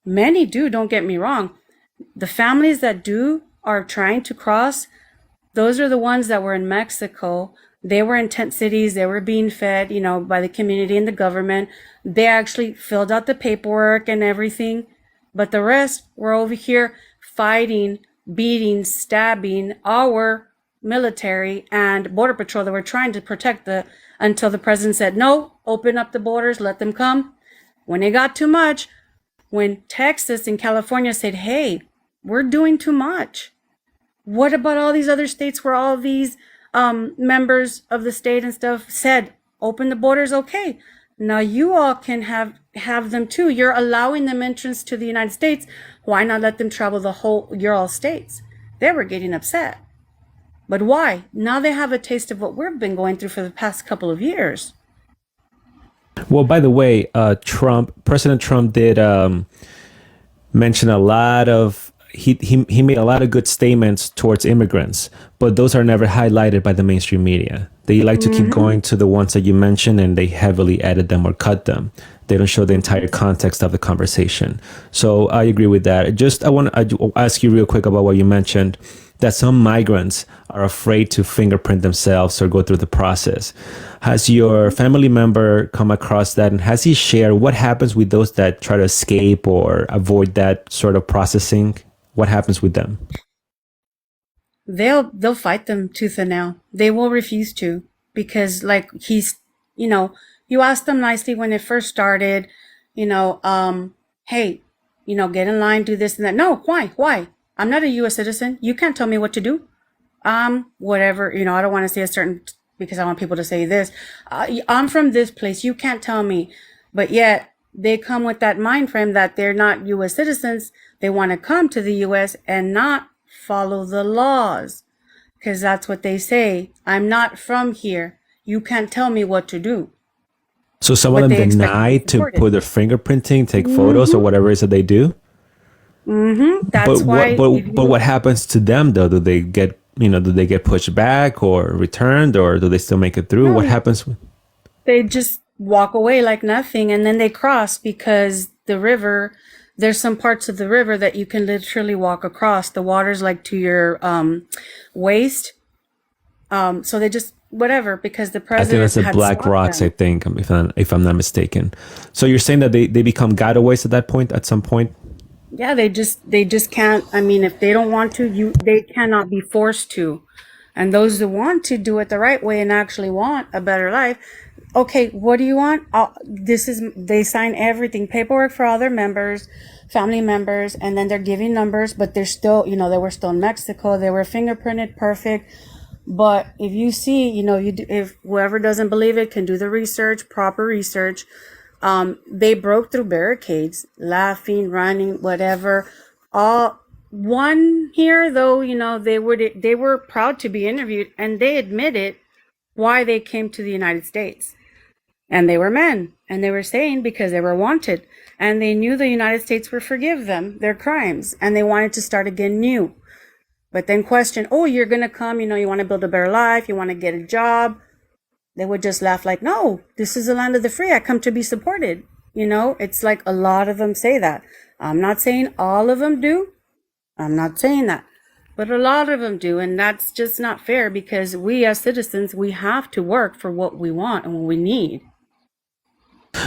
Many do, don't get me wrong. The families that do are trying to cross, those are the ones that were in Mexico. They were in tent cities. They were being fed, by the community and the government. They actually filled out the paperwork and everything. But the rest were over here fighting, beating, stabbing our military and border patrol that were trying to protect until the president said, no, open up the borders, let them come. When it got too much, when Texas and California said, hey, we're doing too much. What about all these other states where all these members of the state and stuff said, open the borders, okay. Now you all can have them too. You're allowing them entrance to the United States. Why not let them travel your all states? They were getting upset. But why? Now they have a taste of what we've been going through for the past couple of years. Well, by the way, President Trump did mention a lot of, he made a lot of good statements towards immigrants, but those are never highlighted by the mainstream media. They like to keep going to the ones that you mentioned, and they heavily edit them or cut them. They don't show the entire context of the conversation. So I agree with that. I want to ask you real quick about what you mentioned, that some migrants are afraid to fingerprint themselves or go through the process. Has your family member come across that, and has he shared what happens with those that try to escape or avoid that sort of processing? What happens with them? They'll fight them tooth and nail. They will refuse to, because you asked them nicely when it first started, hey, get in line, do this and that. No, why? I'm not a U.S. citizen. You can't tell me what to do. Whatever, I don't want to say a certain, because I want people to say this. I'm from this place. You can't tell me. But yet they come with that mind frame that they're not U.S. citizens. They want to come to the U.S. and not follow the laws, because that's what they say. I'm not from here. You can't tell me what to do. So some of them deny to put their fingerprinting, take photos or whatever it is that they do? That's why. But what happens to them though? Do they get pushed back or returned, or do they still make it through? What happens? They just walk away like nothing, and then they cross, because the river, there's some parts of the river that you can literally walk across. The water's like to your waist. So they just whatever, because the I think president that's the had Black stopped Rocks, I them. think, if I'm not mistaken. So you're saying that they become gotaways at that point, at some point? Yeah, they just can't. I mean, if they don't want to, they cannot be forced to. And those that want to do it the right way and actually want a better life, okay, what do you want? They sign everything, paperwork for all their members, family members, and then they're giving numbers, but they're still, they were still in Mexico, they were fingerprinted perfect. But if you see, if whoever doesn't believe it can do the research, proper research. They broke through barricades, laughing, running, whatever. All one here, though, they were proud to be interviewed, and they admitted why they came to the United States. And they were men, and they were saying because they were wanted, and they knew the United States would forgive them their crimes, and they wanted to start again new. But then question, oh, you're gonna come, you want to build a better life, you want to get a job. They would just laugh like, no, this is the land of the free. I come to be supported. It's like a lot of them say that. I'm not saying all of them do. I'm not saying that. But a lot of them do. And that's just not fair, because we as citizens, we have to work for what we want and what we need.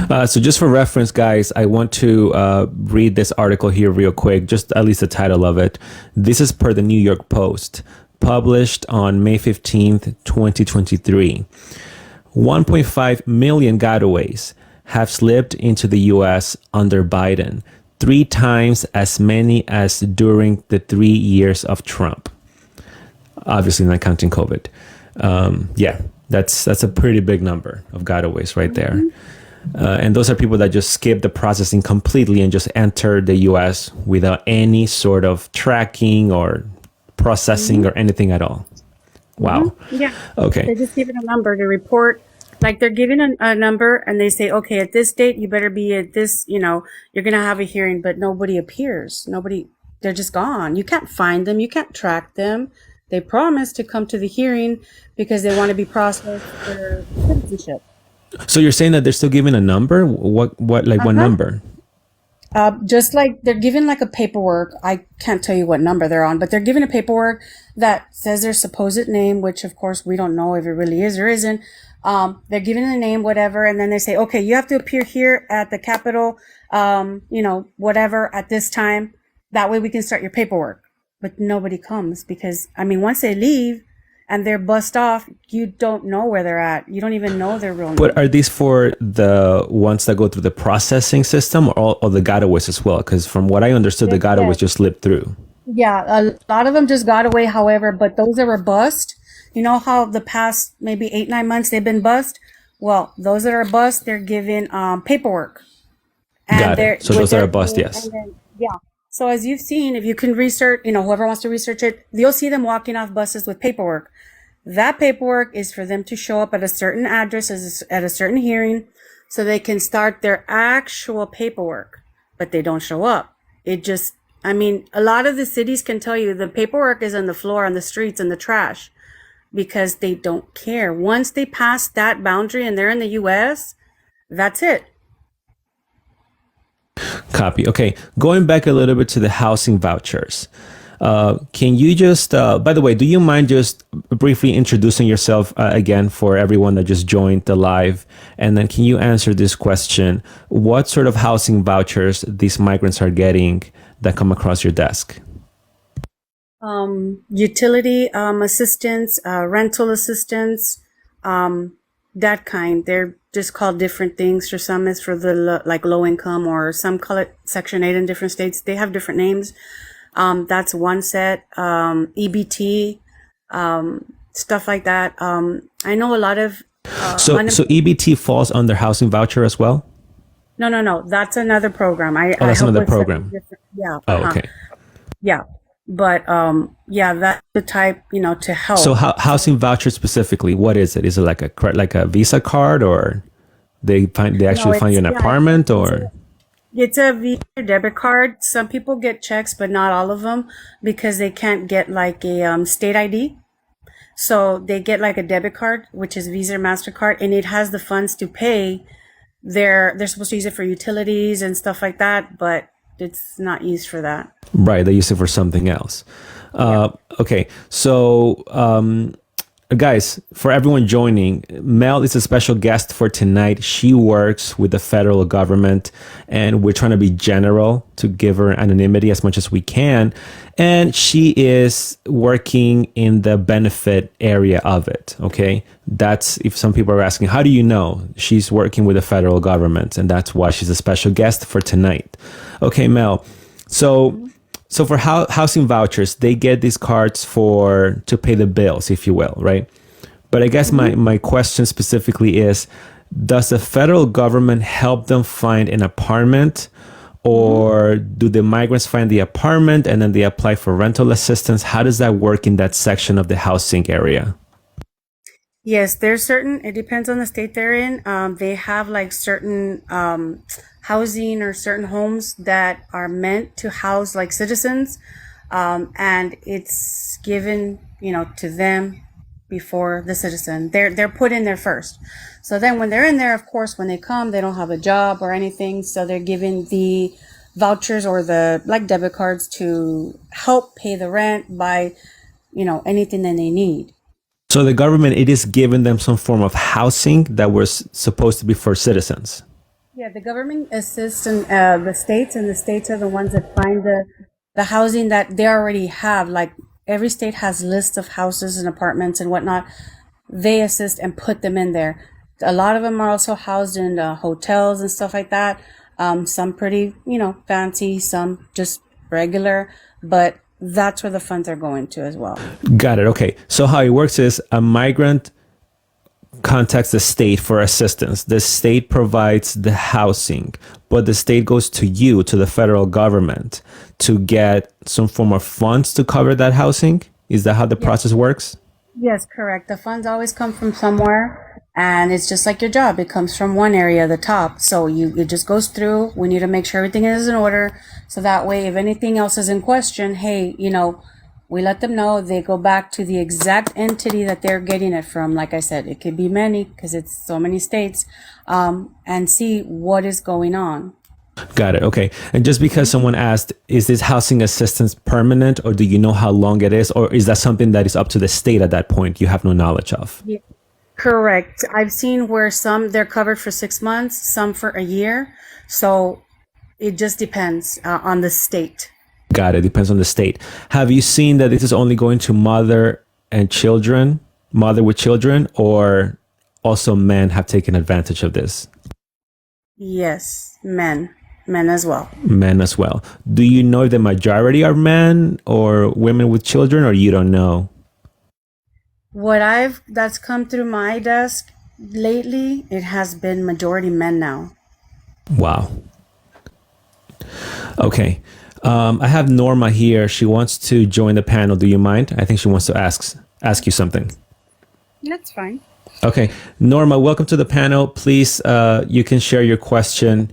So just for reference, guys, I want to read this article here real quick, just at least the title of it. This is per the New York Post, published on May 15th, 2023. 1.5 million gotaways have slipped into the U.S. under Biden, 3 times as many as during the 3 years of Trump. Obviously not counting COVID. Yeah, that's a pretty big number of gotaways right there. And those are people that just skip the processing completely and just enter the U.S. without any sort of tracking or processing or anything at all. Wow. Yeah. Okay. They just give it a number to report. Like they're given a number, and they say, okay, at this date, you better be at this, you're going to have a hearing, but nobody appears. They're just gone. You can't find them. You can't track them. They promise to come to the hearing because they want to be processed for citizenship. So you're saying that they're still giving a number? What number? Just like they're given like a paperwork. I can't tell you what number they're on, but they're given a paperwork that says their supposed name, which of course we don't know if it really is or isn't. They're given a name, whatever, and then they say, okay, you have to appear here at the Capitol, whatever, at this time. That way we can start your paperwork. But nobody comes because, once they leave and they're bussed off, you don't know where they're at. You don't even know their real name. But are these for the ones that go through the processing system or the gotaways as well? Because from what I understood, the gotaways just slipped through. Yeah, a lot of them just got away, however, but those that were bussed, you know how the past maybe 8-9 months they've been bussed? Well, those that are bussed, they're given paperwork. And Got it. So those that are bussed, yes. Yeah. So as you've seen, if you can research, whoever wants to research it, you'll see them walking off buses with paperwork. That paperwork is for them to show up at a certain address at a certain hearing so they can start their actual paperwork, but they don't show up. It just, a lot of the cities can tell you the paperwork is on the floor, on the streets, in the trash, because they don't care. Once they pass that boundary and they're in the U.S., that's it. Copy. Okay. Going back a little bit to the housing vouchers. Can you just, by the way, do you mind just briefly introducing yourself again for everyone that just joined the live? And then can you answer this question? What sort of housing vouchers these migrants are getting that come across your desk? Utility assistance, rental assistance, that kind. They're just called different things. For some, it's for the low income, or some call it Section 8 in different states. They have different names. That's one set. EBT, stuff like that. I know a lot of. So EBT falls under housing voucher as well? No. That's another program. That's another program. Yeah. Oh, okay. Yeah. But that's the type, to help. So housing voucher specifically, what is it? Is it like a Visa card, or they actually find you an apartment, or? It's a Visa debit card. Some people get checks, but not all of them, because they can't get like a state ID. So they get like a debit card, which is Visa or MasterCard, and it has the funds to pay. They're supposed to use it for utilities and stuff like that, but it's not used for that. Right. They use it for something else. Okay. So guys, for everyone joining, Mel is a special guest for tonight. She works with the federal government, and we're trying to be general to give her anonymity as much as we can. And she is working in the benefit area of it. Okay. That's, if some people are asking, how do you know? She's working with the federal government, and that's why she's a special guest for tonight. Okay, Mel. So for housing vouchers, they get these cards to pay the bills, if you will, right? But I guess my question specifically is, does the federal government help them find an apartment, or do the migrants find the apartment and then they apply for rental assistance? How does that work in that section of the housing area? Yes, there's certain, it depends on the state they're in. They have like certain housing or certain homes that are meant to house like citizens. And it's given, to them before the citizen. They're put in there first. So then when they're in there, of course, when they come, they don't have a job or anything. So they're given the vouchers or the like debit cards to help pay the rent, buy, anything that they need. So the government, it is giving them some form of housing that was supposed to be for citizens. Yeah, the government assists in, the states, and the states are the ones that find the housing that they already have. Like every state has lists of houses and apartments and whatnot. They assist and put them in there. A lot of them are also housed in hotels and stuff like that. Some pretty, fancy, some just regular, but that's where the funds are going to as well. Got it. Okay. So how it works is a migrant contacts the state for assistance. The state provides the housing, but the state goes to you, to the federal government, to get some form of funds to cover that housing. Is that how the process works? Yes, correct. The funds always come from somewhere, and it's just like your job. It comes from one area, the top. So it just goes through. We need to make sure everything is in order. So that way, if anything else is in question, hey, we let them know. They go back to the exact entity that they're getting it from. Like I said, it could be many because it's so many states, and see what is going on. Got it. Okay. And just because someone asked, is this housing assistance permanent, or do you know how long it is? Or is that something that is up to the state at that point? You have no knowledge of. Yeah. Correct. I've seen where some they're covered for 6 months, some for a year. So it just depends on the state. Got it. Depends on the state. Have you seen that this is only going to mother with children, or also men have taken advantage of this? Yes, men as well. Men as well. Do you know if the majority are men or women with children, or you don't know? That's come through my desk lately, it has been majority men now. Wow. Okay. I have Norma here. She wants to join the panel. Do you mind? I think she wants to ask you something. That's fine. Okay. Norma, welcome to the panel. Please, you can share your question.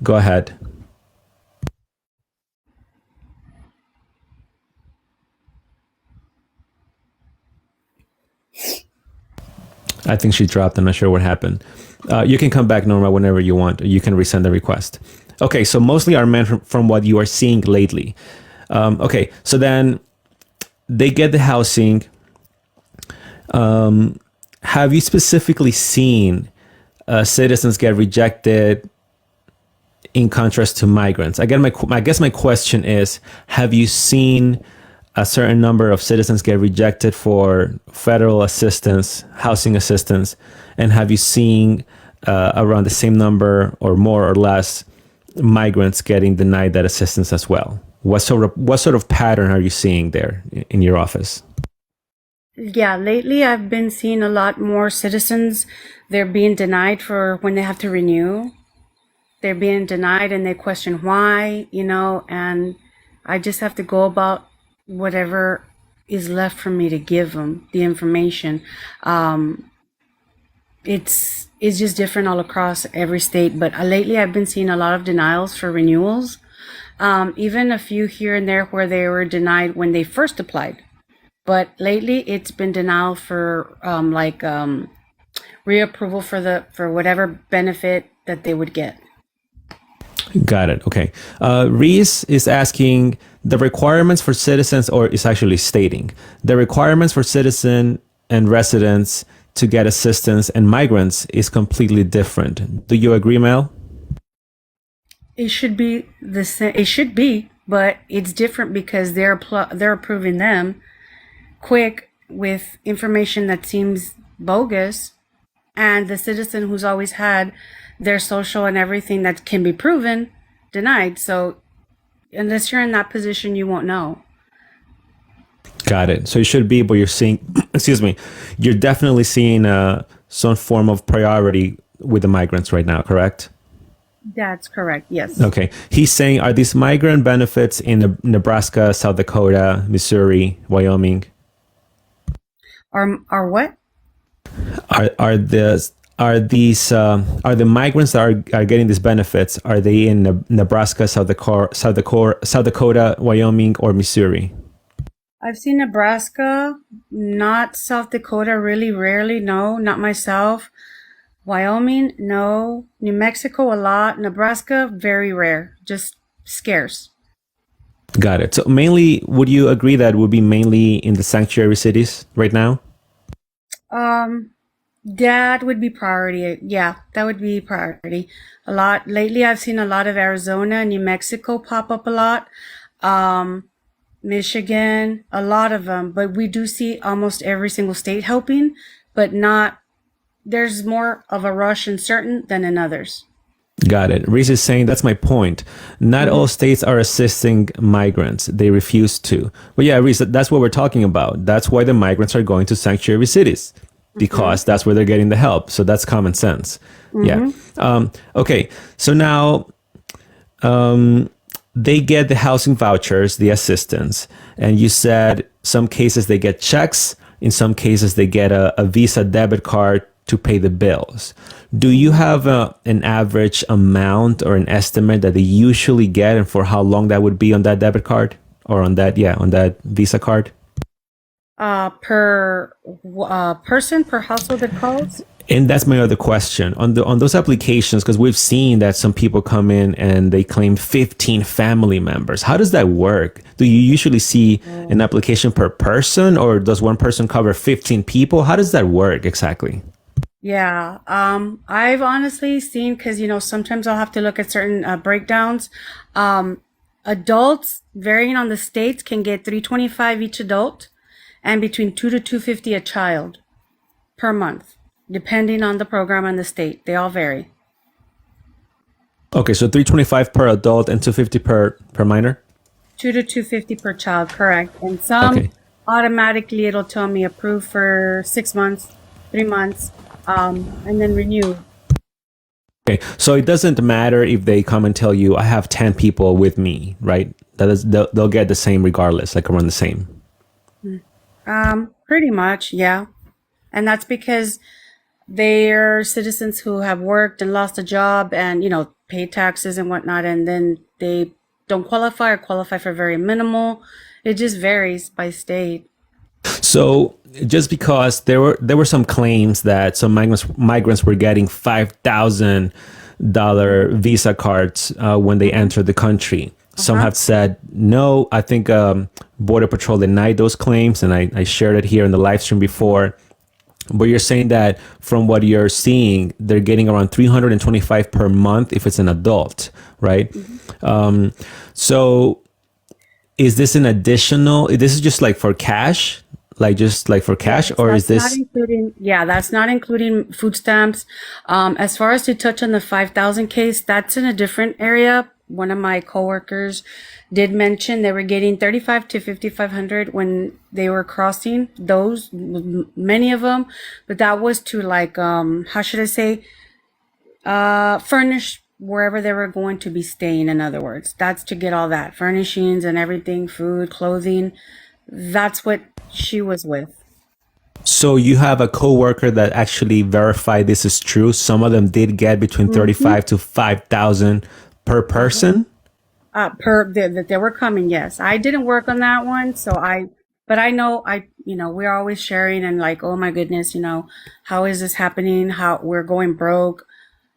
Go ahead. I think she dropped. I'm not sure what happened. You can come back, Norma, whenever you want. You can resend the request. Okay, so mostly are men from what you are seeing lately. Okay, so then they get the housing. Have you specifically seen citizens get rejected in contrast to migrants? Again, I guess my question is, have you seen a certain number of citizens get rejected for federal assistance, housing assistance, and have you seen around the same number or more or less migrants getting denied that assistance as well? What sort of pattern are you seeing there in your office? Yeah, lately I've been seeing a lot more citizens. They're being denied for when they have to renew. They're being denied and they question why, and I just have to go about whatever is left for me to give them the information. It's just different all across every state, but lately I've been seeing a lot of denials for renewals. Even a few here and there where they were denied when they first applied. But lately it's been denial for reapproval for whatever benefit that they would get. Got it. Okay. Reese is asking the requirements for citizens, or is actually stating the requirements for citizen and residents to get assistance and migrants is completely different. Do you agree, Mel? It should be the same. It should be, but it's different because they're approving them quick with information that seems bogus, and the citizen who's always had their social and everything that can be proven denied. So unless you're in that position, you won't know. Got it. So you should be, but you're seeing, excuse me, you're definitely seeing some form of priority with the migrants right now, correct? That's correct. Yes. Okay. He's saying, are these migrant benefits in Nebraska, South Dakota, Missouri, Wyoming? Are what? Are these are the migrants that are getting these benefits? Are they in Nebraska, South Dakota, Wyoming, or Missouri? I've seen Nebraska, not South Dakota, really rarely. No, not myself. Wyoming, no. New Mexico, a lot. Nebraska, very rare, just scarce. Got it. So mainly, would you agree that would be mainly in the sanctuary cities right now? That would be priority. Yeah, that would be priority. A lot. Lately, I've seen a lot of Arizona, New Mexico pop up a lot. Michigan, a lot of them. But we do see almost every single state helping, but not, there's more of a rush in certain than in others. Got it. Reese is saying that's my point. Not all states are assisting migrants. They refuse to. But yeah, Reese, that's what we're talking about. That's why the migrants are going to sanctuary cities, because that's where they're getting the help. So that's common sense. Yeah. Okay. So now they get the housing vouchers, the assistance. And you said some cases they get checks. In some cases, they get a Visa debit card to pay the bills. Do you have an average amount or an estimate that they usually get, and for how long that would be on that debit card or on that Visa card? Per person, per household that calls? And that's my other question on those applications, because we've seen that some people come in and they claim 15 family members. How does that work? Do you usually see an application per person, or does one person cover 15 people? How does that work exactly? Yeah, I've honestly seen, because, sometimes I'll have to look at certain breakdowns. Adults, varying on the states, can get $325 each adult and between $2 to $250 a child per month, depending on the program and the state. They all vary. Okay, so $325 per adult and $250 per minor? $2 to $250 per child, correct. And some automatically it'll tell me approved for 6 months, 3 months. And then renew. Okay, so it doesn't matter if they come and tell you, I have 10 people with me, right? They'll get the same regardless, like around the same. Pretty much, yeah. And that's because they're citizens who have worked and lost a job and, paid taxes and whatnot, and then they don't qualify or qualify for very minimal. It just varies by state. So just because there were some claims that some migrants were getting $5,000 Visa cards when they entered the country. Some have said no. I think Border Patrol denied those claims, and I shared it here in the live stream before. But you're saying that from what you're seeing, they're getting around $325 per month if it's an adult, right? So is this an additional? This is just like for cash? For cash, or is this? That's not including food stamps. As far as to touch on the 5,000 case, that's in a different area. One of my coworkers did mention they were getting 3,500 to 5,500 when they were crossing those, many of them, but that was to how should I say, furnish wherever they were going to be staying. In other words, that's to get all that furnishings and everything, food, clothing. That's what she was with. So you have a coworker that actually verified this is true. Some of them did get between 35 to 5,000 per person. That they were coming. Yes, I didn't work on that one, but I know we're always sharing and oh my goodness, how is this happening? How we're going broke.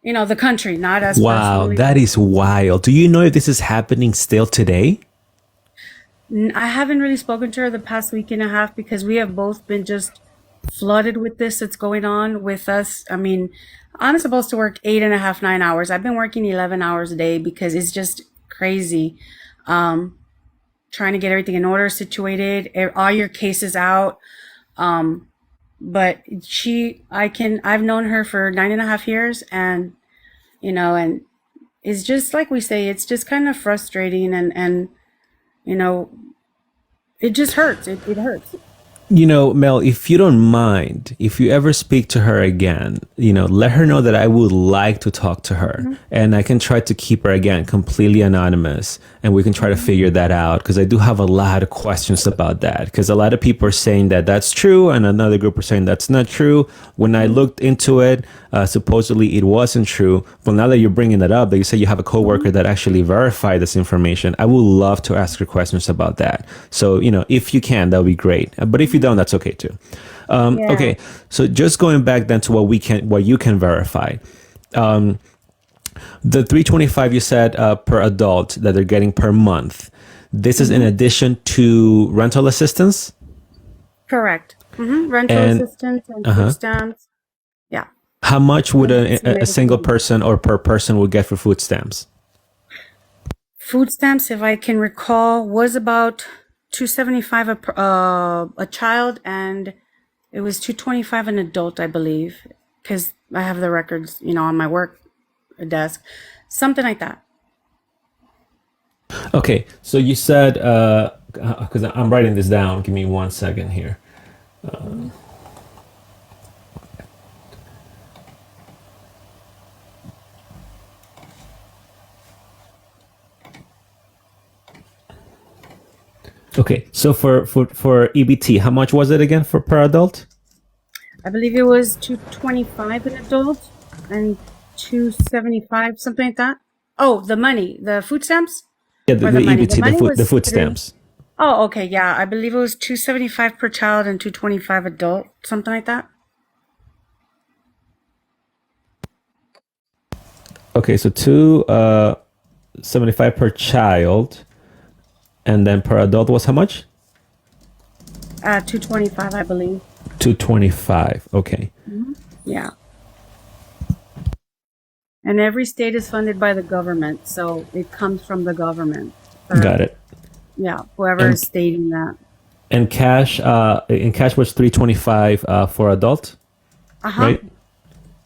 The country, not us. Wow, personally. That is wild. Do you know if this is happening still today? I haven't really spoken to her the past week and a half because we have both been just flooded with this that's going on with us. I mean, I'm supposed to work 8.5, 9 hours. I've been working 11 hours a day because it's just crazy. Trying to get everything in order, situated, all your cases out. But I've known her for 9.5 years, and, and it's just like we say, it's just kind of frustrating, and, it just hurts. It hurts. Mel, if you don't mind, if you ever speak to her again, let her know that I would like to talk to her, and I can try to keep her again completely anonymous, and we can try to figure that out, because I do have a lot of questions about that, because a lot of people are saying that that's true, and another group are saying that's not true. When I looked into it, supposedly it wasn't true. But now that you're bringing that up, that you say you have a coworker that actually verified this information, I would love to ask her questions about that. So, if you can, that would be great. But if you don't, that's okay too. Yeah. Okay, so just going back then to what you can verify. The $325 you said per adult that they're getting per month. This is in addition to rental assistance? Correct. Rental assistance and food stamps. Yeah. How much would a single person or per person would get for food stamps? Food stamps, if I can recall, was about $275 a child, and it was $225 an adult, I believe, because I have the records, on my work desk, something like that. Okay, so you said, because I'm writing this down. Give me 1 second here. Okay, so for EBT, how much was it again for per adult? I believe it was $225 an adult and $275, something like that. Oh, the money, the food stamps? Yeah, the Or the money? EBT, money was the food three- stamps. Oh, okay, yeah. I believe it was $275 per child and $225 adult, something like that. Okay, so $275 per child, and then per adult was how much? $225, I believe. $225. Okay. Yeah. And every state is funded by the government, so it comes from the government. Got it. Yeah, whoever And- is stating that. And cash was $325 for adult, right?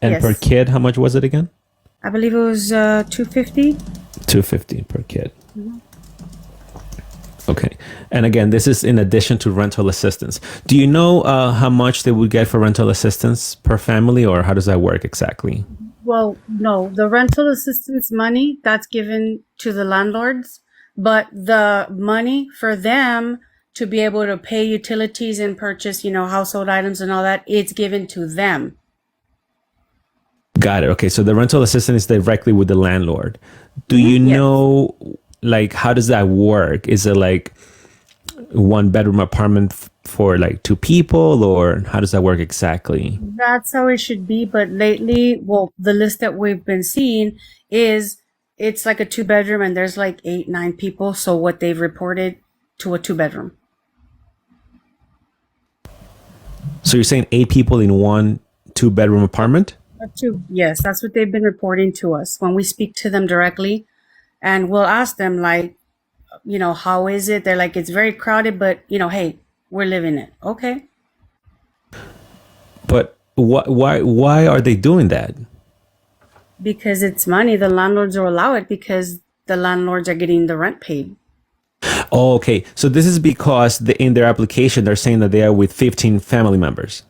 And Yes. per kid, how much was it again? I believe it was $250. $250 per kid. Okay. And again, this is in addition to rental assistance. Do you know how much they would get for rental assistance per family, or how does that work exactly? Well, no, the rental assistance money, that's given to the landlords, but the money for them to be able to pay utilities and purchase, household items and all that, it's given to them. Got it. Okay. So the rental assistance is directly with the landlord. Do you Yes. know, like, how does that work? Is it like 1-bedroom apartment for like 2 people, or how does that work exactly? That's how it should be, but lately, well, the list that we've been seeing is it's like a 2-bedroom and there's like 8, 9 people. So what they've reported to a 2-bedroom. So you're saying 8 people in 1 2-bedroom apartment? Yes, that's what they've been reporting to us when we speak to them directly. And we'll ask them, like, how is it? They're like, it's very crowded, but, hey, we're living it. Okay. But why are they doing that? Because it's money. The landlords will allow it because the landlords are getting the rent paid. Oh, okay. So this is because in their application, they're saying that they are with 15 family members.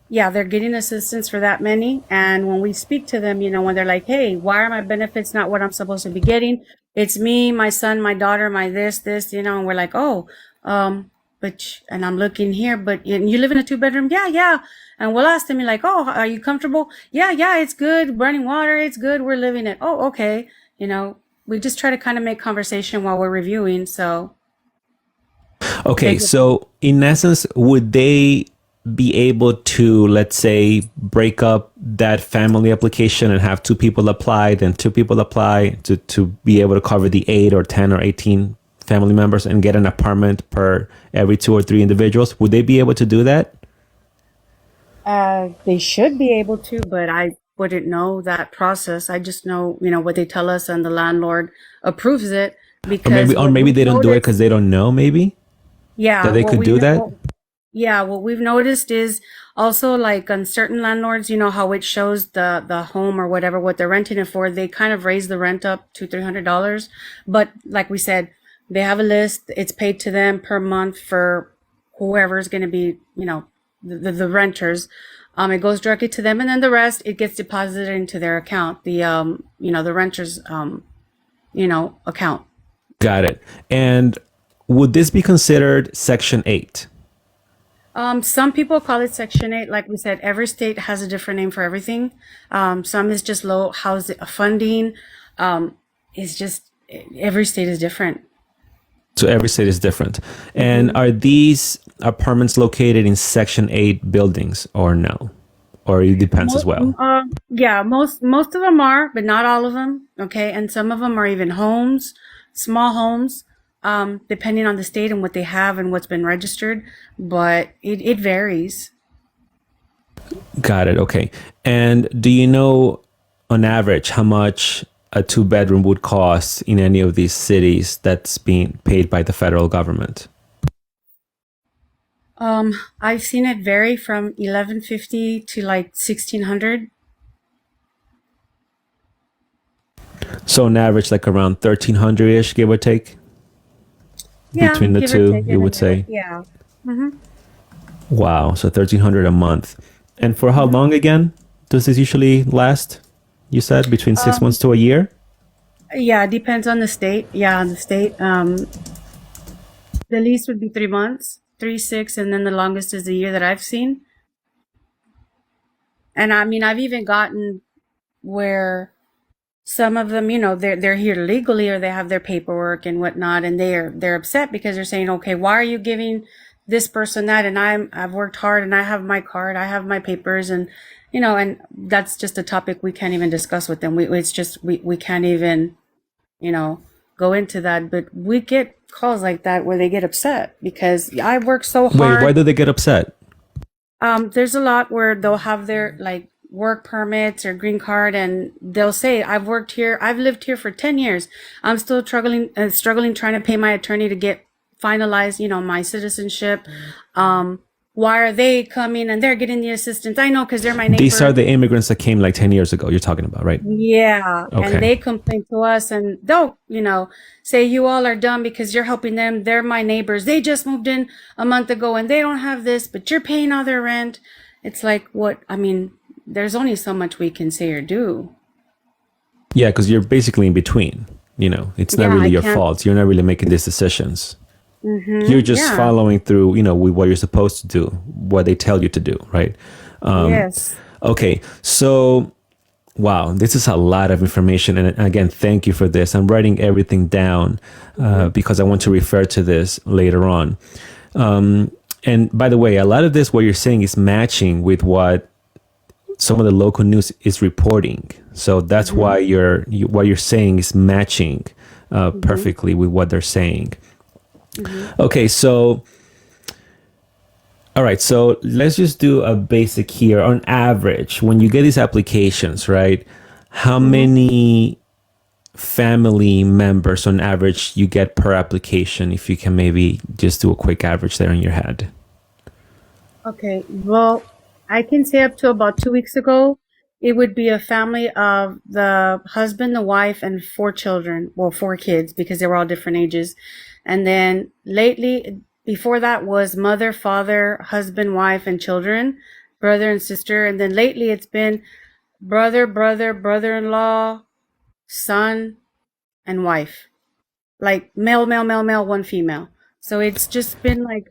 Yeah, they're getting assistance for that many. And when we speak to them, when they're like, hey, why are my benefits not what I'm supposed to be getting? It's me, my son, my daughter, my this, and we're like, oh, and I'm looking here, but you live in a 2-bedroom? Yeah. And we'll ask them, like, oh, are you comfortable? Yeah, it's good. Running water, it's good. We're living it. Oh, okay. We just try to kind of make conversation while we're reviewing. So. Okay. So in essence, would they be able to, let's say, break up that family application and have 2 people apply, then 2 people apply to be able to cover the 8 or 10 or 18 family members and get an apartment per every 2 or 3 individuals? Would they be able to do that? They should be able to, but I wouldn't know that process. I just know, what they tell us, and the landlord approves it because Or what maybe we've they don't do it noticed, because they don't know. Maybe yeah, that they could do that. what we've noticed is also like on certain landlords, how it shows the home or whatever what they're renting it for, they kind of raise the rent up to $300. But like we said, they have a list. It's paid to them per month for whoever's going to be, the renters. It goes directly to them, and then the rest it gets deposited into their account, the renters, account. Got it. And would this be considered Section 8? Some people call it Section 8. Like we said, every state has a different name for everything. Some is just low housing funding. It's just every state is different. So every state is different. And are these apartments located in Section 8 buildings or no? Or it depends as well? Yeah, most of them are, but not all of them. Okay, and some of them are even homes, small homes, depending on the state and what they have and what's been registered. But it varies. Got it. Okay. And do you know on average how much a 2-bedroom would cost in any of these cities that's being paid by the federal government? I've seen it vary from 1150 to like 1600. So on average, like around 1300-ish, give or take, Yeah, between the give or two, take you in a would say? day. Yeah. hmm Wow. So 1300 a month. And for how long again does this usually last? You said between 6 months to a year? Yeah, it depends on the state. Yeah, on the state. The least would be 3 months, 3, 6, and then the longest is a year that I've seen. And I mean, I've even gotten where some of them, they're here legally or they have their paperwork and whatnot, and they're upset because they're saying, okay, why are you giving this person that? And I've worked hard and I have my card, I have my papers, and and that's just a topic we can't even discuss with them. It's just we can't even go into that. But we get calls like that where they get upset because I work so Wait, why hard. do they get upset? There's a lot where they'll have their like work permits or green card, and they'll say, "I've worked here, I've lived here for 10 years. I'm still struggling trying to pay my attorney to get finalized, my citizenship. Why are they coming and they're getting the assistance? I know because they're my These are neighbor." the immigrants that came like 10 years ago, you're talking about, right? Yeah, Okay. and they complain to us, and they'll, say you all are dumb because you're helping them. They're my neighbors. They just moved in a month ago and they don't have this, but you're paying all their rent. It's like, what? I mean, there's only so much we can say or do. Yeah, because you're basically in between. It's not Yeah, really I your can't. fault. You're not really making these decisions. You're just Yeah. following through, with what you're supposed to do, what they tell you to do, right? Yes. Okay, so wow, this is a lot of information. And again, thank you for this. I'm writing everything down because I want to refer to this later on. And by the way, a lot of this, what you're saying, is matching with what some of the local news is reporting. So that's why what you're saying is matching perfectly with what they're saying. Okay, so all right, so let's just do a basic here. On average, when you get these applications, right, how many family members on average you get per application? If you can maybe just do a quick average there in your head. Okay. Well, I can say up to about 2 weeks ago, it would be a family of the husband, the wife, and 4 children. Well, 4 kids because they were all different ages. And then lately, before that was mother, father, husband, wife, and children, brother and sister. And then lately it's been brother, brother-in-law, son, and wife. Like male, male, male, male, one female. So it's just been like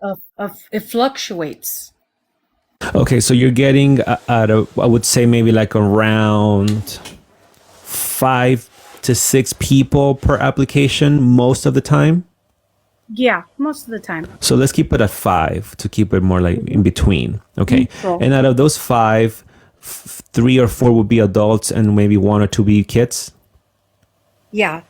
it fluctuates. Okay, so you're getting out of, I would say maybe like around 5 to 6 people per application most of the time. Yeah, most of the time. So let's keep it at 5 to keep it more like in between. Okay. Neutral. And out of those 5, 3 or 4 would be adults and maybe 1 or 2 be kids. Yeah,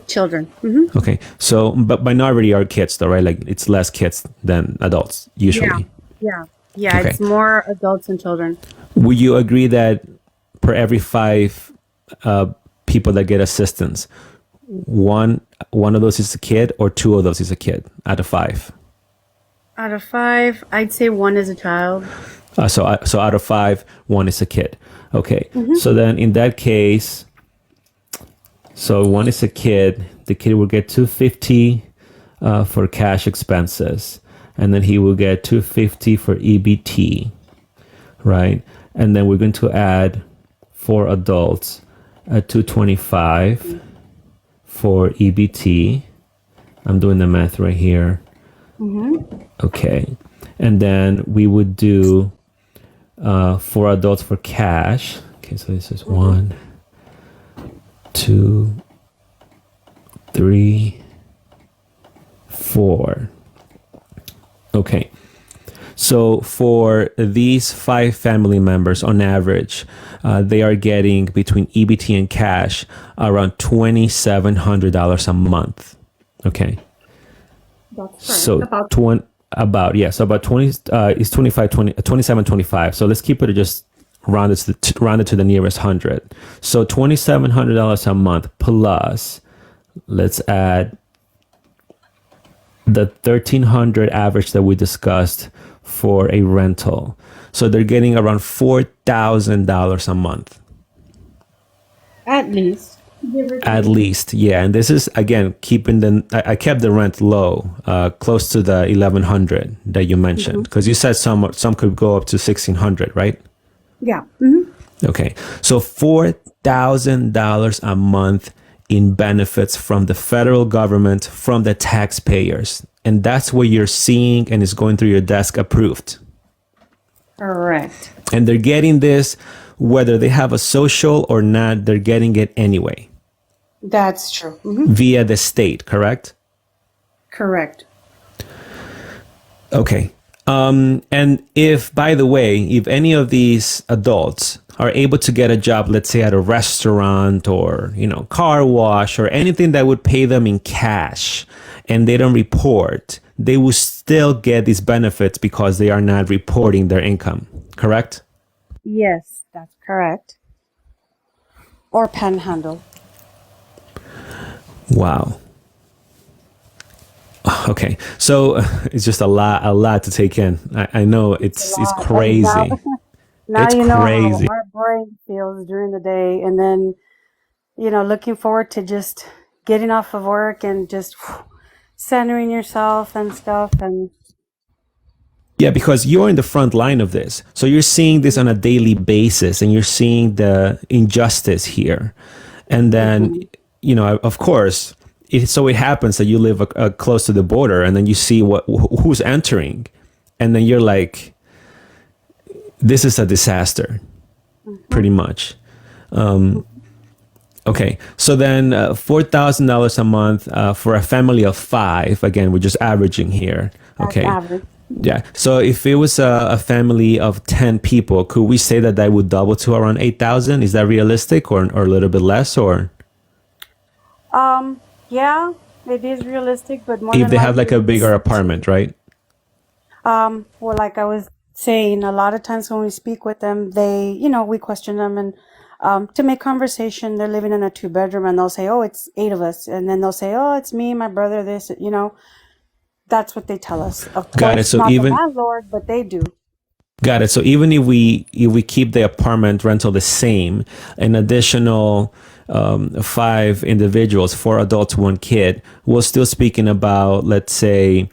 children. Okay. So, but minority are kids though, right? Like it's less kids than adults Yeah, usually. yeah. Yeah, Okay. it's more adults and children. Would you agree that per every five people that get assistance, one of those is a kid, or two of those is a kid out of five? Out of five, I'd say one is a child. So out of five, one is a kid. Okay. So then in that case, so one is a kid. The kid will get $250 for cash expenses, and then he will get $250 for EBT, right? And then we're going to add for adults at $225 for EBT. I'm doing the math right here. Okay. And then we would do for adults for cash. Okay, so this is 1, 2, 3, 4. Okay. So for these 5 family members, on average, they are getting between EBT and cash around $2,700 a month. Okay. That's correct. So so about 20 is 27.25. So let's keep it just rounded to the nearest hundred. So $2,700 a month plus, let's add the 1,300 average that we discussed for a rental. So they're getting around $4,000 a month. At least. At least, yeah. And this is, again, I kept the rent low, close to the 1,100 that you mentioned, because you said some could go up to 1,600, right? Yeah. Okay. So $4,000 a month in benefits from the federal government, from the taxpayers. And that's what you're seeing and is going through your desk approved. Correct. And they're getting this, whether they have a social or not, they're getting it anyway. That's true. Via the state, correct? Correct. Okay. And if, by the way, if any of these adults are able to get a job, let's say at a restaurant or, car wash or anything that would pay them in cash, and they don't report, they will still get these benefits because they are not reporting their income, correct? Yes, that's correct. Or panhandle. Wow. Okay. So it's just a lot to take in. I know it's crazy. Now It's you know crazy. how our brain feels during the day, and then looking forward to just getting off of work and just centering yourself and stuff. And Yeah, because you're in the front line of this. So you're seeing this on a daily basis and you're seeing the injustice here. And then, of course, it happens that you live close to the border and then you see who's entering. And then you're like, this is a disaster, pretty much. Okay, so then $4,000 a month for a family of 5. Again, we're just averaging here. Okay. average. Yeah. So if it was a family of 10 people, could we say that would double to around 8,000? Is that realistic or a little bit less? Or Yeah, it is realistic, but more if than they have like likely, a bigger apartment, right? well, like I was saying, a lot of times when we speak with them, they, we question them and to make conversation, they're living in a 2-bedroom and they'll say, oh, it's 8 of us. And then they'll say, oh, it's me, my brother, this, that's what they tell us. Of course, Got it. So not even the landlord, but they do. Got it. So even if we keep the apartment rental the same, an additional 5 individuals, 4 adults, 1 kid, we're still speaking about, let's say,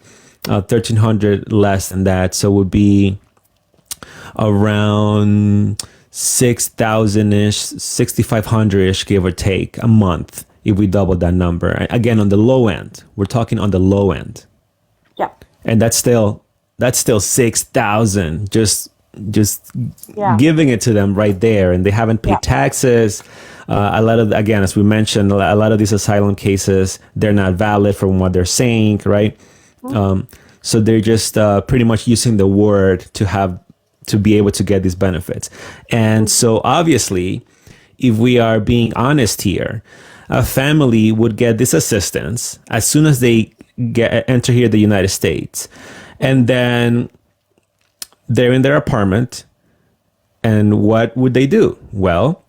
1,300 less than that. So it would be around 6,000-ish, 6,500-ish, give or take, a month if we double that number. Again, on the low end, we're talking on the low end. Yeah. And that's still 6,000 just Yeah. giving it to them right there, and they haven't paid Yeah. taxes. A lot of, again, as we mentioned, a lot of these asylum cases, they're not valid from what they're saying, right? So they're just pretty much using the word to be able to get these benefits. And so obviously, if we are being honest here, a family would get this assistance as soon as they enter here the United States. And then they're in their apartment, and what would they do? Well,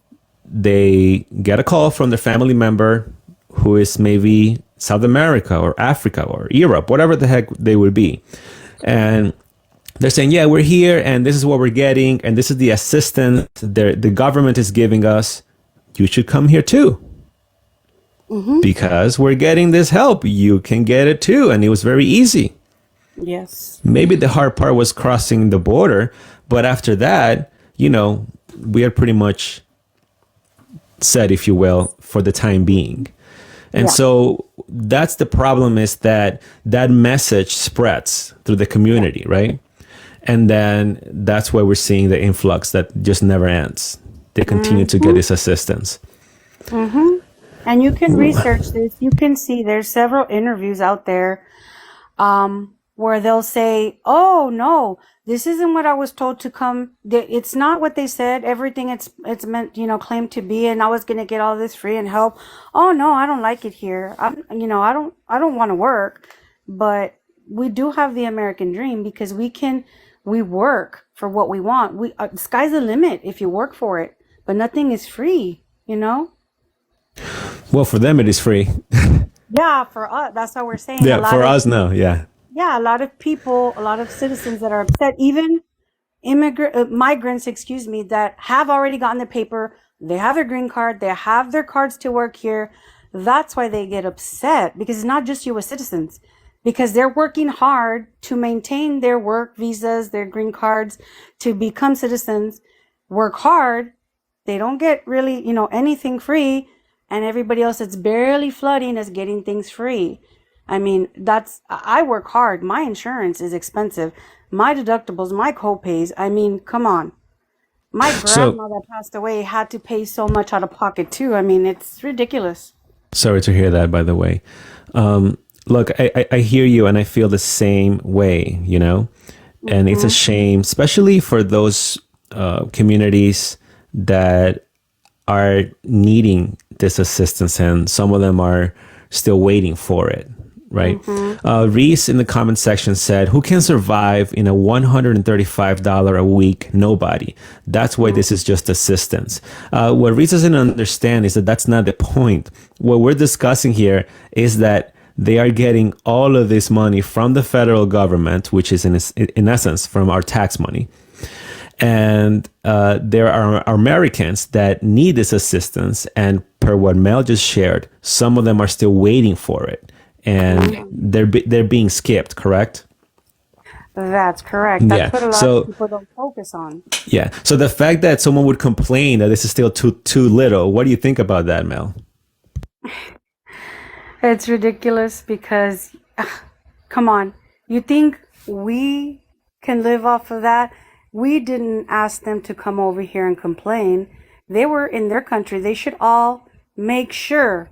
they get a call from their family member who is maybe South America or Africa or Europe, whatever the heck they would be. And they're saying, yeah, we're here and this is what we're getting. And this is the assistance the government is giving us. You should come here too. Because we're getting this help. You can get it too. And it was very easy. Yes. Maybe the hard part was crossing the border. But after that, we are pretty much set, if you will, for the time being. And so that's the problem, is that message spreads through the community, right? And then that's why we're seeing the influx that just never ends. They continue to get this assistance. And you can research this. You can see there's several interviews out there where they'll say, oh, no, this isn't what I was told to come. It's not what they said. Everything it's meant, claimed to be. And I was going to get all this free and help. Oh, no, I don't like it here. I don't want to work. But we do have the American dream because we work for what we want. The sky's the limit if you work for it. But nothing is free, Well, for them, it is free. Yeah, for us, that's what we're saying. Yeah, for us, no. Yeah. Yeah, a lot of people, a lot of citizens that are upset, even migrants, that have already gotten the paper, they have their green card, they have their cards to work here. That's why they get upset, because it's not just U.S. citizens, because they're working hard to maintain their work visas, their green cards, to become citizens, work hard. They don't get really, anything free, and everybody else that's barely flooding is getting things free. I mean, I work hard. My insurance is expensive. My deductibles, my co-pays. I mean, come on. My grandma that passed away had to pay so much out of pocket too. I mean, it's ridiculous. Sorry to hear that, by the way. Look, I hear you and I feel the same way, and it's a shame, especially for those communities that are needing this assistance, and some of them are still waiting for it. Right. Reese in the comment section said, who can survive in a $135 a week? Nobody. That's why this is just assistance. What Reese doesn't understand is that that's not the point. What we're discussing here is that they are getting all of this money from the federal government, which is in essence from our tax money. And there are Americans that need this assistance. And per what Mel just shared, some of them are still waiting for it. And they're being skipped, correct? That's correct. That's what a lot of people don't focus on. Yeah. So the fact that someone would complain that this is still too little, what do you think about that, Mel? It's ridiculous because, come on, you think we can live off of that? We didn't ask them to come over here and complain. They were in their country. They should all make sure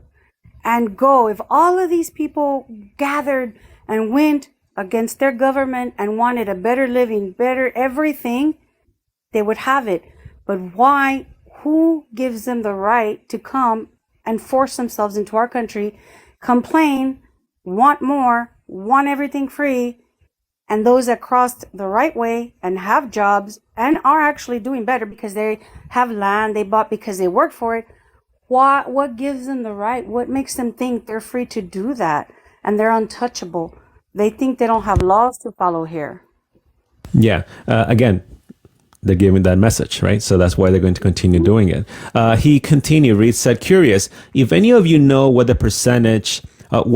and go. If all of these people gathered and went against their government and wanted a better living, better everything, they would have it. But why? Who gives them the right to come and force themselves into our country, complain, want more, want everything free, and those that crossed the right way and have jobs and are actually doing better because they have land they bought because they worked for it? What gives them the right? What makes them think they're free to do that and they're untouchable? They think they don't have laws to follow here. Yeah. Again, they're giving that message, right? So that's why they're going to continue doing it. He continued, Reed said, curious, if any of you know what percentage of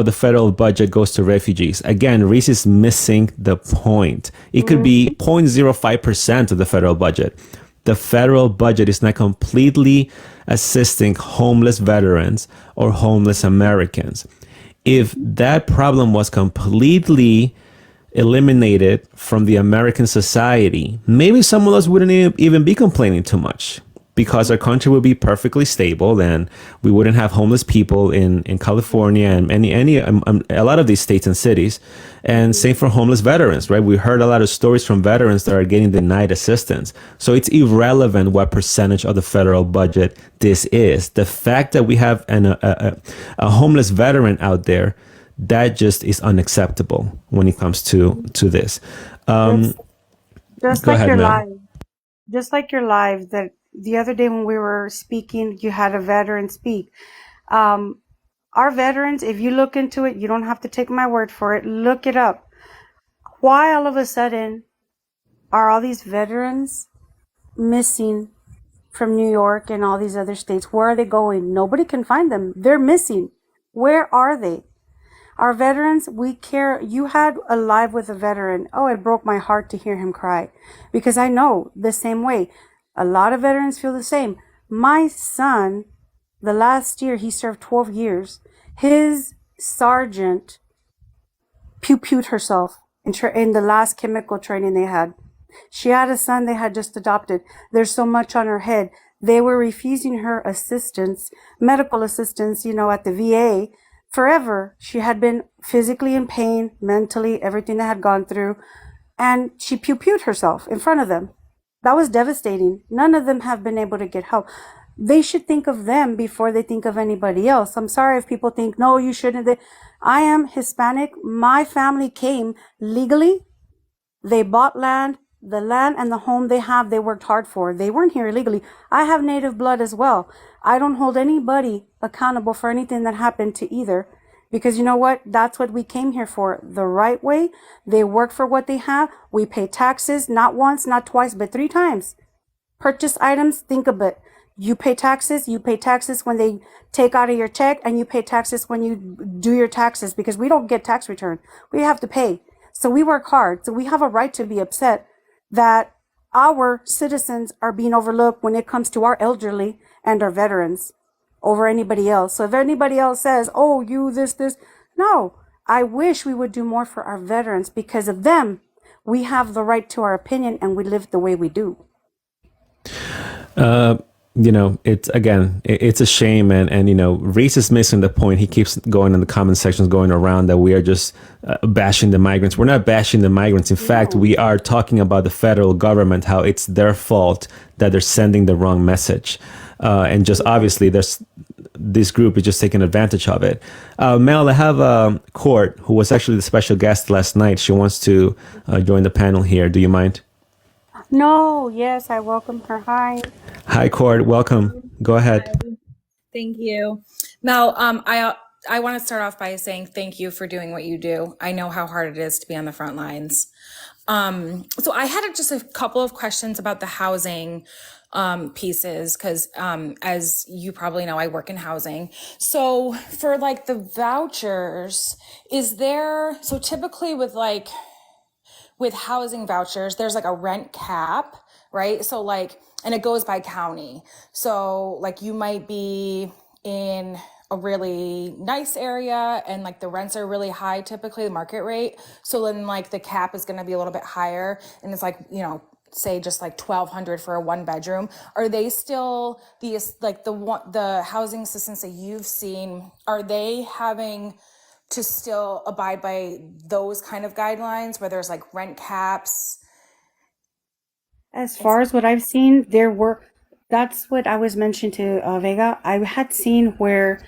the federal budget goes to refugees? Again, Reese is missing the point. It could be 0.05% of the federal budget. The federal budget is not completely assisting homeless veterans or homeless Americans. If that problem was completely eliminated from the American society, maybe some of us wouldn't even be complaining too much, because our country would be perfectly stable and we wouldn't have homeless people in California and a lot of these states and cities. And same for homeless veterans, right? We heard a lot of stories from veterans that are getting denied assistance. So it's irrelevant what percentage of the federal budget this is. The fact that we have a homeless veteran out there, that just is unacceptable when it comes to this. Just Go like ahead, your Mel. live, just like your live that the other day when we were speaking, you had a veteran speak. Um, our veterans, if you look into it, you don't have to take my word for it. Look it up. Why all of a sudden are all these veterans missing from New York and all these other states? Where are they going? Nobody can find them. They're missing. Where are they? Our veterans, we care. You had a live with a veteran. Oh, it broke my heart to hear him cry because I know the same way. A lot of veterans feel the same. My son, the last year he served 12 years, his sergeant pew-pewed herself in the last chemical training they had. She had a son they had just adopted. There's so much on her head. They were refusing her assistance, medical assistance, at the VA forever. She had been physically in pain, mentally, everything they had gone through. And she pew-pewed herself in front of them. That was devastating. None of them have been able to get help. They should think of them before they think of anybody else. I'm sorry if people think, no, you shouldn't. I am Hispanic. My family came legally. They bought land. The land and the home they have, they worked hard for. They weren't here illegally. I have native blood as well. I don't hold anybody accountable for anything that happened to either. Because you know what? That's what we came here for. The right way. They work for what they have. We pay taxes, not once, not twice, but 3 times. Purchase items, think of it. You pay taxes when they take out of your check, and you pay taxes when you do your taxes, because we don't get tax return. We have to pay. So we work hard. So we have a right to be upset that our citizens are being overlooked when it comes to our elderly and our veterans over anybody else. So if anybody else says, oh, you this, no, I wish we would do more for our veterans. Because of them, we have the right to our opinion and we live the way we do. It's again, it's a shame, and Reese is missing the point. He keeps going in the comment sections, going around that we are just bashing the migrants. We're not bashing the migrants. In fact, we are talking about the federal government, how it's their fault that they're sending the wrong message, and just obviously this group is just taking advantage of it. Mel, I have Court, who was actually the special guest last night. She wants to join the panel here. Do you mind? No, yes, I welcome her. Hi. Hi, Court. Welcome. Go ahead. Thank you. Mel, I want to start off by saying thank you for doing what you do. I know how hard it is to be on the front lines. So I had just a couple of questions about the housing pieces, because as you probably know, I work in housing. So for like the vouchers, so typically with housing vouchers, there's like a rent cap, right? So like, and it goes by county. So like you might be in a really nice area and like the rents are really high, typically the market rate. So then like the cap is going to be a little bit higher, and it's like, say just like $1,200 for a 1-bedroom. Are they still the housing assistance that you've seen, are they having to still abide by those kind of guidelines where there's like rent caps? As far as what I've seen, that's what I was mentioning to Vega. I had seen where,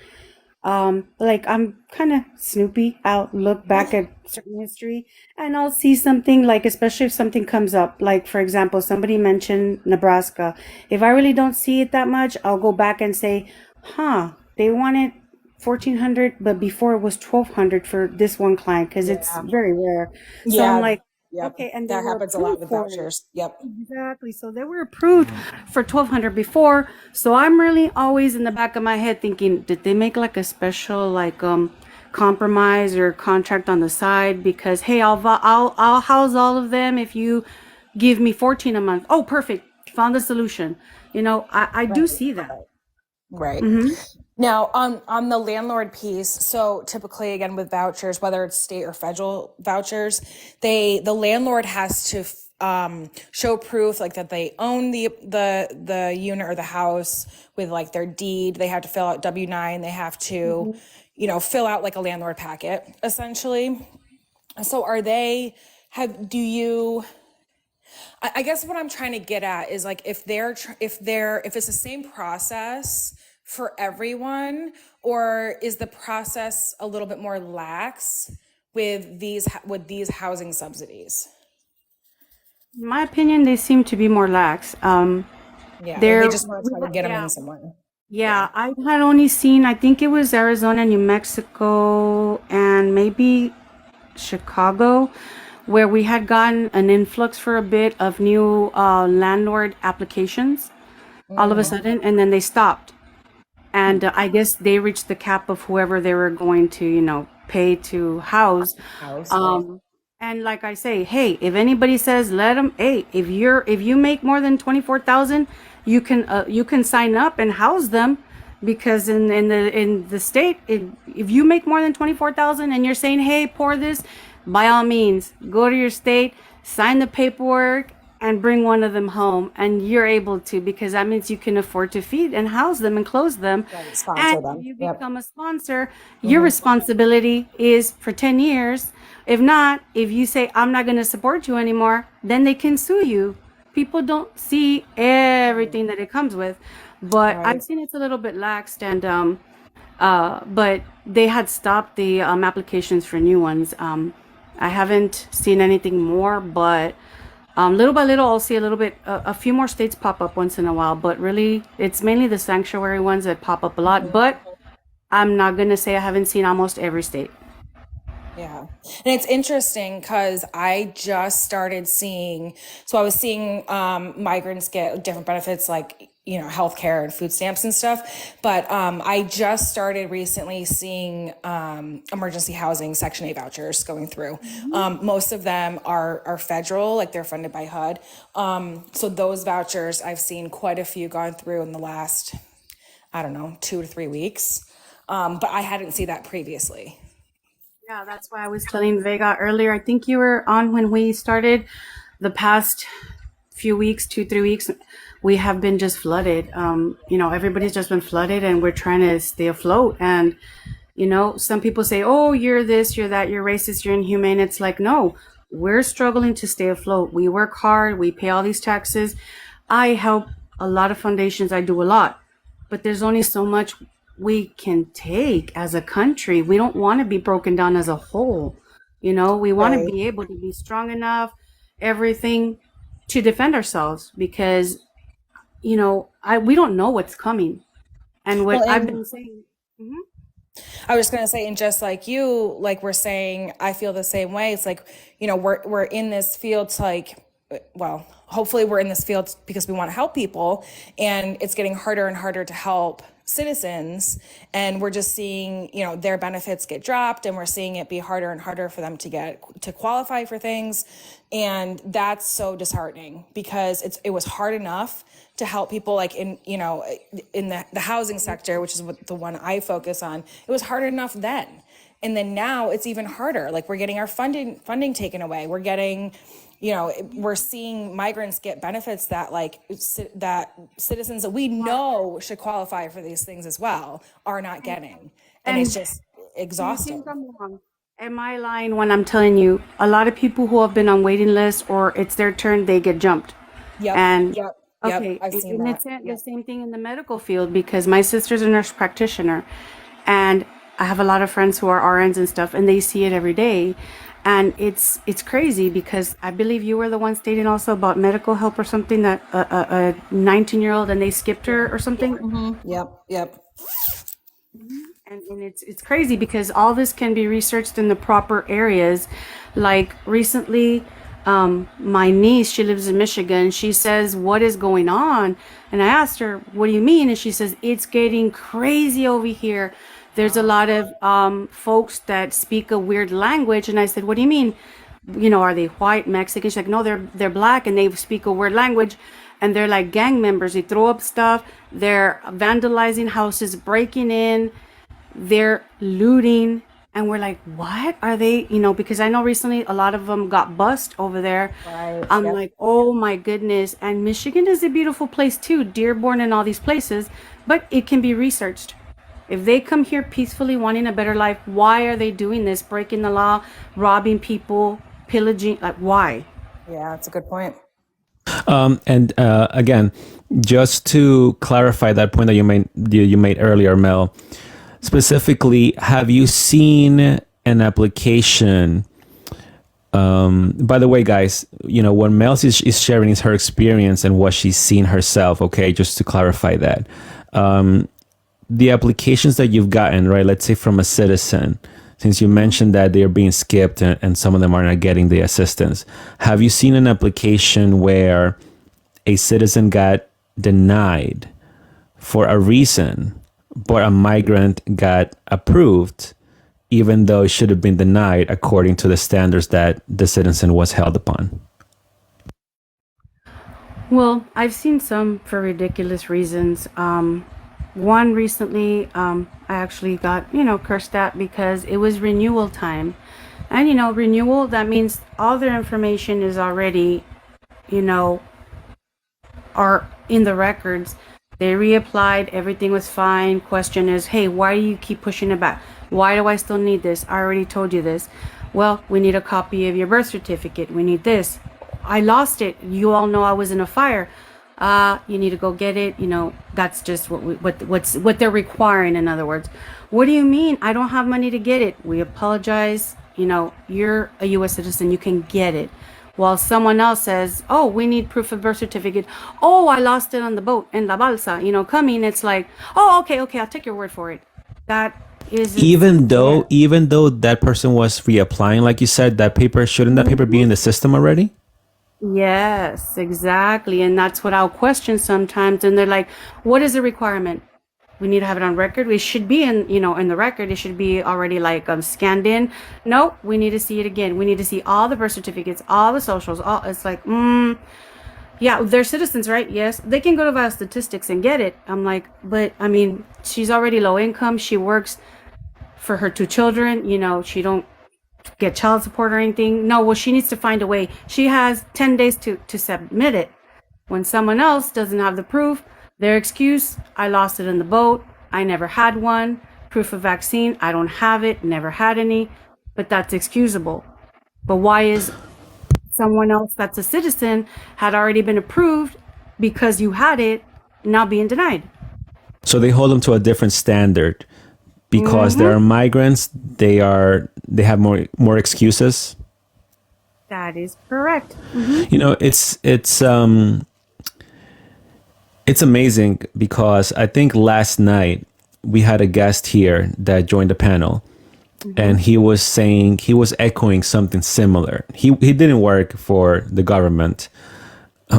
like I'm kind of snoopy. I'll look back at certain history and I'll see something, like, especially if something comes up, like for example, somebody mentioned Nebraska. If I really don't see it that much, I'll go back and say, they wanted 1,400, but before it was 1,200 for this one client, because it's very rare. So I'm like, Yep. okay, and they That were happens a lot approved with for it. vouchers. Yep. Exactly. So they were approved for 1,200 before. So I'm really always in the back of my head thinking, did they make like a special compromise or contract on the side? Because hey, I'll house all of them if you give me 14 a month. Oh, perfect. Found a solution. I do see that. Right. Now, on the landlord piece, so typically, again, with vouchers, whether it's state or federal vouchers, the landlord has to show proof like that they own the unit or the house with like their deed. They have to fill out W-9. They have to, fill out like a landlord packet, essentially. So I guess what I'm trying to get at is like if it's the same process for everyone, or is the process a little bit more lax with these housing subsidies? In my opinion, they seem to be more lax. Yeah, like they They're just want to try to get them in somewhere. yeah, Yeah. I had only seen, I think it was Arizona, New Mexico, and maybe Chicago, where we had gotten an influx for a bit of new landlord applications all of a Mm, sudden, and then they stopped. And I guess they reached the cap of whoever they were going to, pay to house. house, right? Um, and like I say, hey, if anybody says let them, hey, if you make more than 24,000, you can sign up and house them, because in the state, if you make more than 24,000 and you're saying, hey, pour this, by all means, go to your state, sign the paperwork, and bring one of them home, and you're able to, because that means you can afford to feed and house them and close them. Right, sponsor And if them. you Yep. become a sponsor, your Hmm. responsibility is for 10 years. If not, if you say, I'm not going to support you anymore, then they can sue you. People don't see everything that it comes with. But Right. I've seen it's a little bit laxed, and but they had stopped the applications for new ones. I haven't seen anything more, but little by little, I'll see a few more states pop up once in a while. But really, it's mainly the sanctuary ones that pop up a lot. But I'm not gonna say I haven't seen almost every state. Yeah. And it's interesting because I just started seeing, so I was seeing migrants get different benefits like, healthcare and food stamps and stuff. But I just started recently seeing emergency housing Section 8 vouchers going through. Most of them are federal, like they're funded by HUD. So those vouchers, I've seen quite a few gone through in the last, I don't know, 2 to 3 weeks. But I hadn't seen that previously. Yeah, that's why I was telling Vega earlier. I think you were on when we started. The past few weeks, 2, 3 weeks, we have been just flooded. Everybody's just been flooded, and we're trying to stay afloat. And some people say, "Oh, you're this, you're that, you're racist, you're inhumane." It's like, no, we're struggling to stay afloat. We work hard. We pay all these taxes. I help a lot of foundations. I do a lot, but there's only so much we can take as a country. We don't want to be broken down as a whole. We want to Right. be able to be strong enough, everything, to defend ourselves, because we don't know what's coming. And Well, what I've and been saying. Mhm. I was going to say, and just like you, like we're saying, I feel the same way. It's like, we're in this field to well, hopefully we're in this field because we want to help people, and it's getting harder and harder to help citizens, and we're just seeing, their benefits get dropped, and we're seeing it be harder and harder for them to qualify for things. And that's so disheartening because it was hard enough to help people like in the housing sector, which is what the one I focus on. It was hard enough then. And then now it's even harder. Like we're getting our funding taken away. We're getting, we're seeing migrants get benefits that that citizens that we know should qualify for these things as well are not getting. And it's And just do you think exhausting. I'm wrong? Am I lying when I'm telling you a lot of people who have been on waiting lists, or it's their turn, they get jumped? Yep. And Yep. Yep. okay, I've seen and that. it's the Yep. same thing in the medical field, because my sister's a nurse practitioner, and I have a lot of friends who are RNs and stuff, and they see it every day. And it's crazy, because I believe you were the one stating also about medical help or something, that a 19-year-old, and they skipped her or something. Yep. Yep. And it's crazy, because all this can be researched in the proper areas. Like recently, my niece, she lives in Michigan. She says, "What is going on?" And I asked her, "What do you mean?" And she says, "It's getting crazy over here. There's a lot of folks that speak a weird language." And I said, "What do you mean? Are they white, Mexican?" She's like, "No, they're black, and they speak a weird language, and they're like gang members. They throw up stuff. They're vandalizing houses, breaking in, they're looting." And we're like, "What are they?" Because I know recently a lot of them got bust over there. Right. I'm Yep. like, oh my goodness. And Michigan is a beautiful place too, Dearborn and all these places, but it can be researched. If they come here peacefully wanting a better life, why are they doing this, breaking the law, robbing people, pillaging? Like, why? Yeah, that's a good point. And again, just to clarify that point that you made earlier, Mel, specifically, have you seen an application By the way, guys, what Mel is sharing is her experience and what she's seen herself. Okay, just to clarify that. The applications that you've gotten, right? Let's say from a citizen, since you mentioned that they're being skipped and some of them are not getting the assistance. Have you seen an application where a citizen got denied for a reason, but a migrant got approved, even though it should have been denied according to the standards that the citizen was held upon? Well, I've seen some for ridiculous reasons. One recently, I actually got, cursed at because it was renewal time. And, renewal, that means all their information is already, are in the records. They reapplied, everything was fine. Question is, hey, why do you keep pushing it back? Why do I still need this? I already told you this. Well, we need a copy of your birth certificate. We need this. I lost it. You all know I was in a fire. You need to go get it. That's just what they're requiring. In other words, what do you mean? I don't have money to get it. We apologize. You're a U.S. citizen. You can get it. While someone else says, oh, we need proof of birth certificate. Oh, I lost it on the boat in La Balsa. Coming. It's like, oh, okay, I'll take your word for it. That is even though that person was reapplying, like you said, that paper shouldn't that paper be in the system already? Yes, exactly. And that's what I'll question sometimes. And they're like, what is the requirement? We need to have it on record. We should be in the record. It should be already scanned in. No, we need to see it again. We need to see all the birth certificates, all the socials. It's like, yeah, they're citizens, right? Yes, they can go to Vital Statistics and get it. I'm like, but I mean, she's already low income. She works for her 2 children. She don't get child support or anything. No, well, she needs to find a way. She has 10 days to submit it. When someone else doesn't have the proof, their excuse, I lost it in the boat. I never had one. Proof of vaccine, I don't have it. Never had any. But that's excusable. But why is someone else that's a citizen had already been approved because you had it now being denied? So they hold them to a different standard because there are migrants. They have more excuses. That is correct. It's amazing because I think last night we had a guest here that joined the panel, and he was echoing something similar. He didn't work for the government,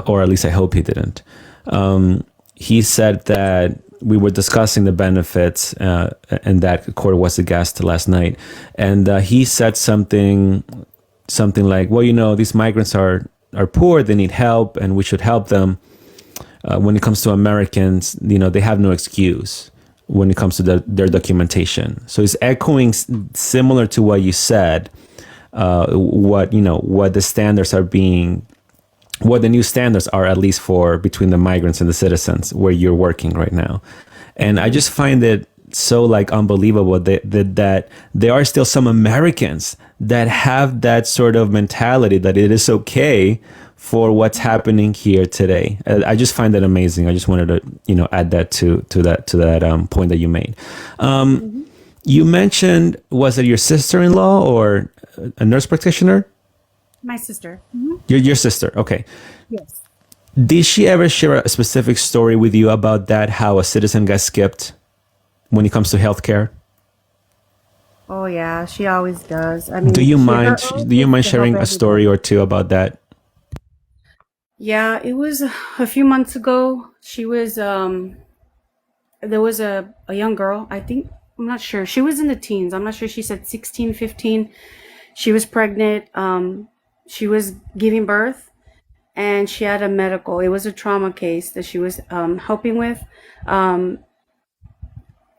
or at least I hope he didn't. He said that we were discussing the benefits, and that Court was a guest last night, and he said something like, well, these migrants are poor, they need help, and we should help them. When it comes to Americans, they have no excuse when it comes to their documentation. So it's echoing similar to what you said, what the standards are being, what the new standards are, at least for between the migrants and the citizens where you're working right now. And I just find it so unbelievable that there are still some Americans that have that sort of mentality that it is okay for what's happening here today. I just find that amazing. I just wanted to, add that to that point that you made. You mentioned, was it your sister-in-law or a nurse practitioner? My sister. Your sister. Okay. Yes. Did she ever share a specific story with you about that? How a citizen got skipped when it comes to healthcare? Oh yeah, she always does. I mean, do you mind to sharing help a story or two about that? Yeah, it was a few months ago. She was there was a young girl, I'm not sure. She was in the teens. I'm not sure. She said 16, 15. She was pregnant. She was giving birth, and she had it was a trauma case that she was helping with.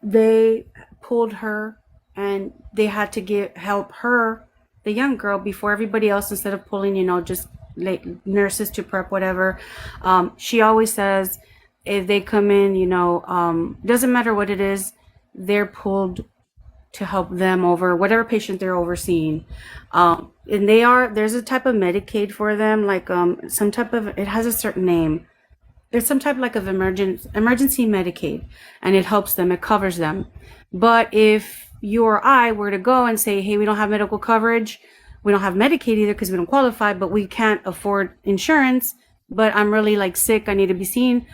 They pulled her, and they had to help her, the young girl, before everybody else, instead of pulling, just nurses to prep whatever. She always says if they come in, doesn't matter what it is, they're pulled to help them over whatever patient they're overseeing. And there's a type of Medicaid for them, some type of, it has a certain name. There's some type of emergency Medicaid, and it helps them, it covers them. But if you or I were to go and say, hey, we don't have medical coverage, we don't have Medicaid either because we don't qualify, but we can't afford insurance, but I'm really like sick, I need to be seen,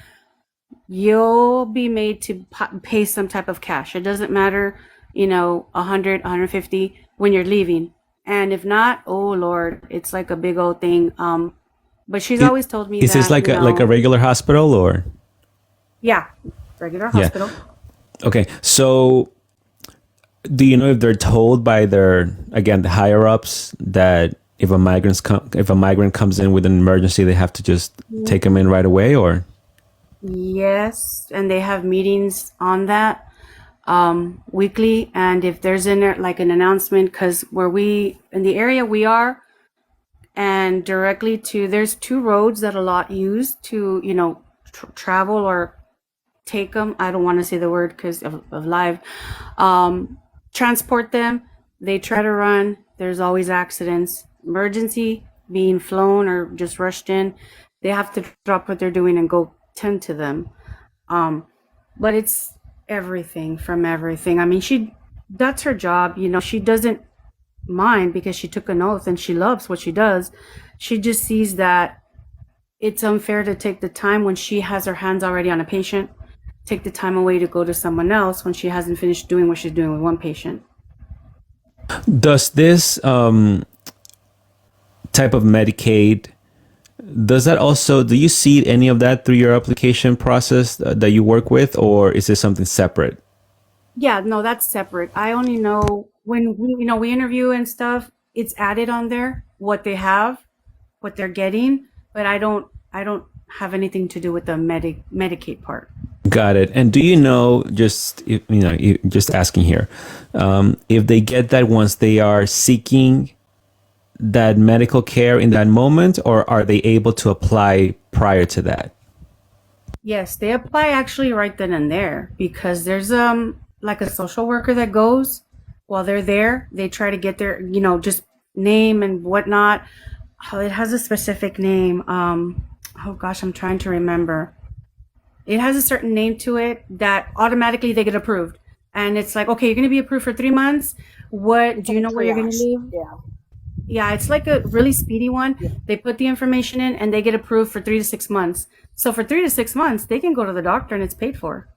you'll be made to pay some type of cash. It doesn't matter, 100, 150 when you're leaving. And if not, oh Lord, it's like a big old thing. But she's always told me is that, this like a regular hospital or? Yeah, regular hospital. Okay, so do you know if they're told by the higher ups that if a migrant comes in with an emergency, they have to just take them in right away, or? Yes, and they have meetings on that weekly. And if there's an announcement, because in the area we are, and directly to, there's two roads that a lot use to travel or take them. I don't want to say the word because of live. Transport them. They try to run. There's always accidents. Emergency, being flown or just rushed in. They have to drop what they're doing and go tend to them. But it's everything from everything. I mean, that's her job. She doesn't mind because she took an oath and she loves what she does. She just sees that it's unfair to take the time when she has her hands already on a patient, take the time away to go to someone else when she hasn't finished doing what she's doing with one patient. Does this type of Medicaid, do you see any of that through your application process that you work with, or is this something separate? Yeah, no, that's separate. I only know when we interview and stuff, it's added on there, what they have, what they're getting, but I don't have anything to do with the Medicaid part. Got it. And do you know, just asking here, if they get that once they are seeking that medical care in that moment, or are they able to apply prior to that? Yes, they apply actually right then and there, because there's like a social worker that goes while they're there. They try to get their just name and whatnot. Oh, it has a specific name. Oh gosh, I'm trying to remember. It has a certain name to it that automatically they get approved. And it's like, okay, you're going to be approved for 3 months. What do you know where you're going to live? Yeah, it's like a really speedy one. Yeah. They put the information in and they get approved for 3 to 6 months. So for 3 to 6 months, they can go to the doctor and it's paid for.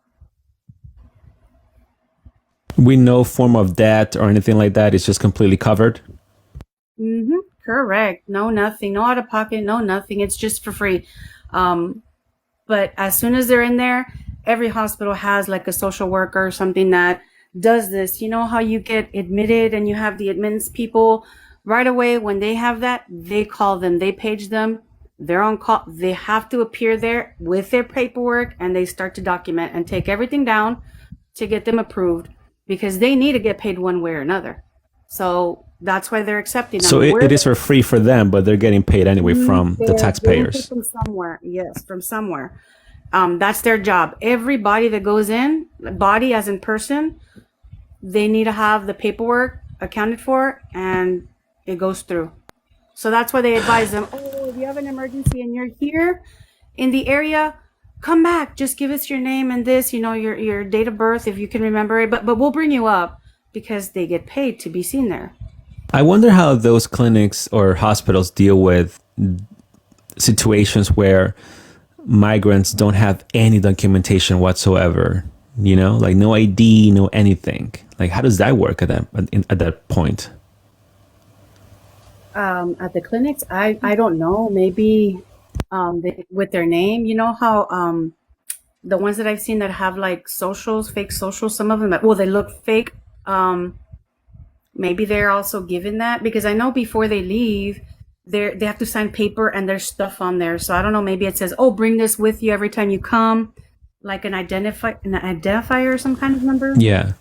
We no form of debt or anything like that. It's just completely covered. Mm-hmm. Correct. No, nothing. No out of pocket. No, nothing. It's just for free. But as soon as they're in there, every hospital has like a social worker or something that does this. You know how you get admitted and you have the admittance people right away when they have that, they call them, they page them, they're on call. They have to appear there with their paperwork and they start to document and take everything down to get them approved, because they need to get paid one way or another. So that's why they're accepting them. So it is for free for them, but they're getting paid anyway from the taxpayers. From somewhere. Yes, from somewhere. That's their job. Everybody that goes in, body as in person, they need to have the paperwork accounted for and it goes through. So that's why they advise them, oh, if you have an emergency and you're here in the area, come back. Just give us your name and this, your date of birth, if you can remember it. But we'll bring you up, because they get paid to be seen there. I wonder how those clinics or hospitals deal with situations where migrants don't have any documentation whatsoever, like no ID, no anything. Like, how does that work at that point? At the clinics, I don't know. Maybe with their name, how the ones that I've seen that have like socials, fake socials, some of them, they look fake. Maybe they're also given that, because I know before they leave, they have to sign paper and there's stuff on there. So I don't know, maybe it says, oh, bring this with you every time you come, like an identifier or some kind of number. Yeah.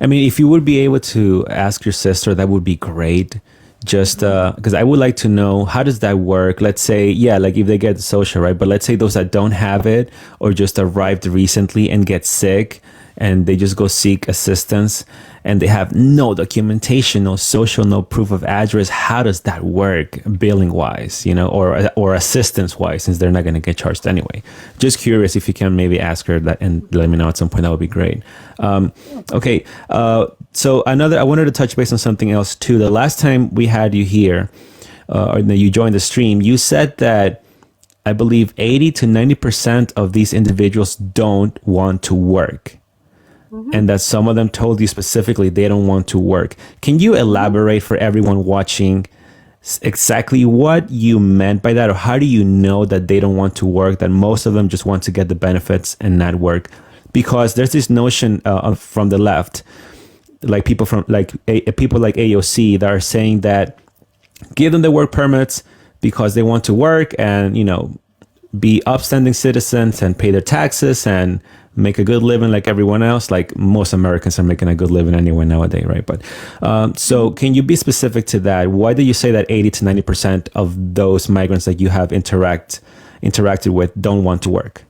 I mean, if you would be able to ask your sister, that would be great. Just because I would like to know, how does that work? Let's say, like if they get the social, right? But let's say those that don't have it or just arrived recently and get sick and they just go seek assistance and they have no documentation, no social, no proof of address. How does that work billing wise, or assistance wise, since they're not going to get charged anyway? Just curious if you can maybe ask her that and let me know at some point. That would be great. Okay. So I wanted to touch base on something else too. The last time we had you here, or you joined the stream, you said that I believe 80 to 90% of these individuals don't want to work. And that some of them told you specifically they don't want to work. Can you elaborate for everyone watching exactly what you meant by that? Or how do you know that they don't want to work, that most of them just want to get the benefits and not work? Because there's this notion from the left, like people people like AOC, that are saying that give them the work permits because they want to work and, be upstanding citizens and pay their taxes and make a good living like everyone else. Like most Americans are making a good living anyway nowadays, right? But so can you be specific to that? Why do you say that 80 to 90% of those migrants that you have interacted with don't want to work?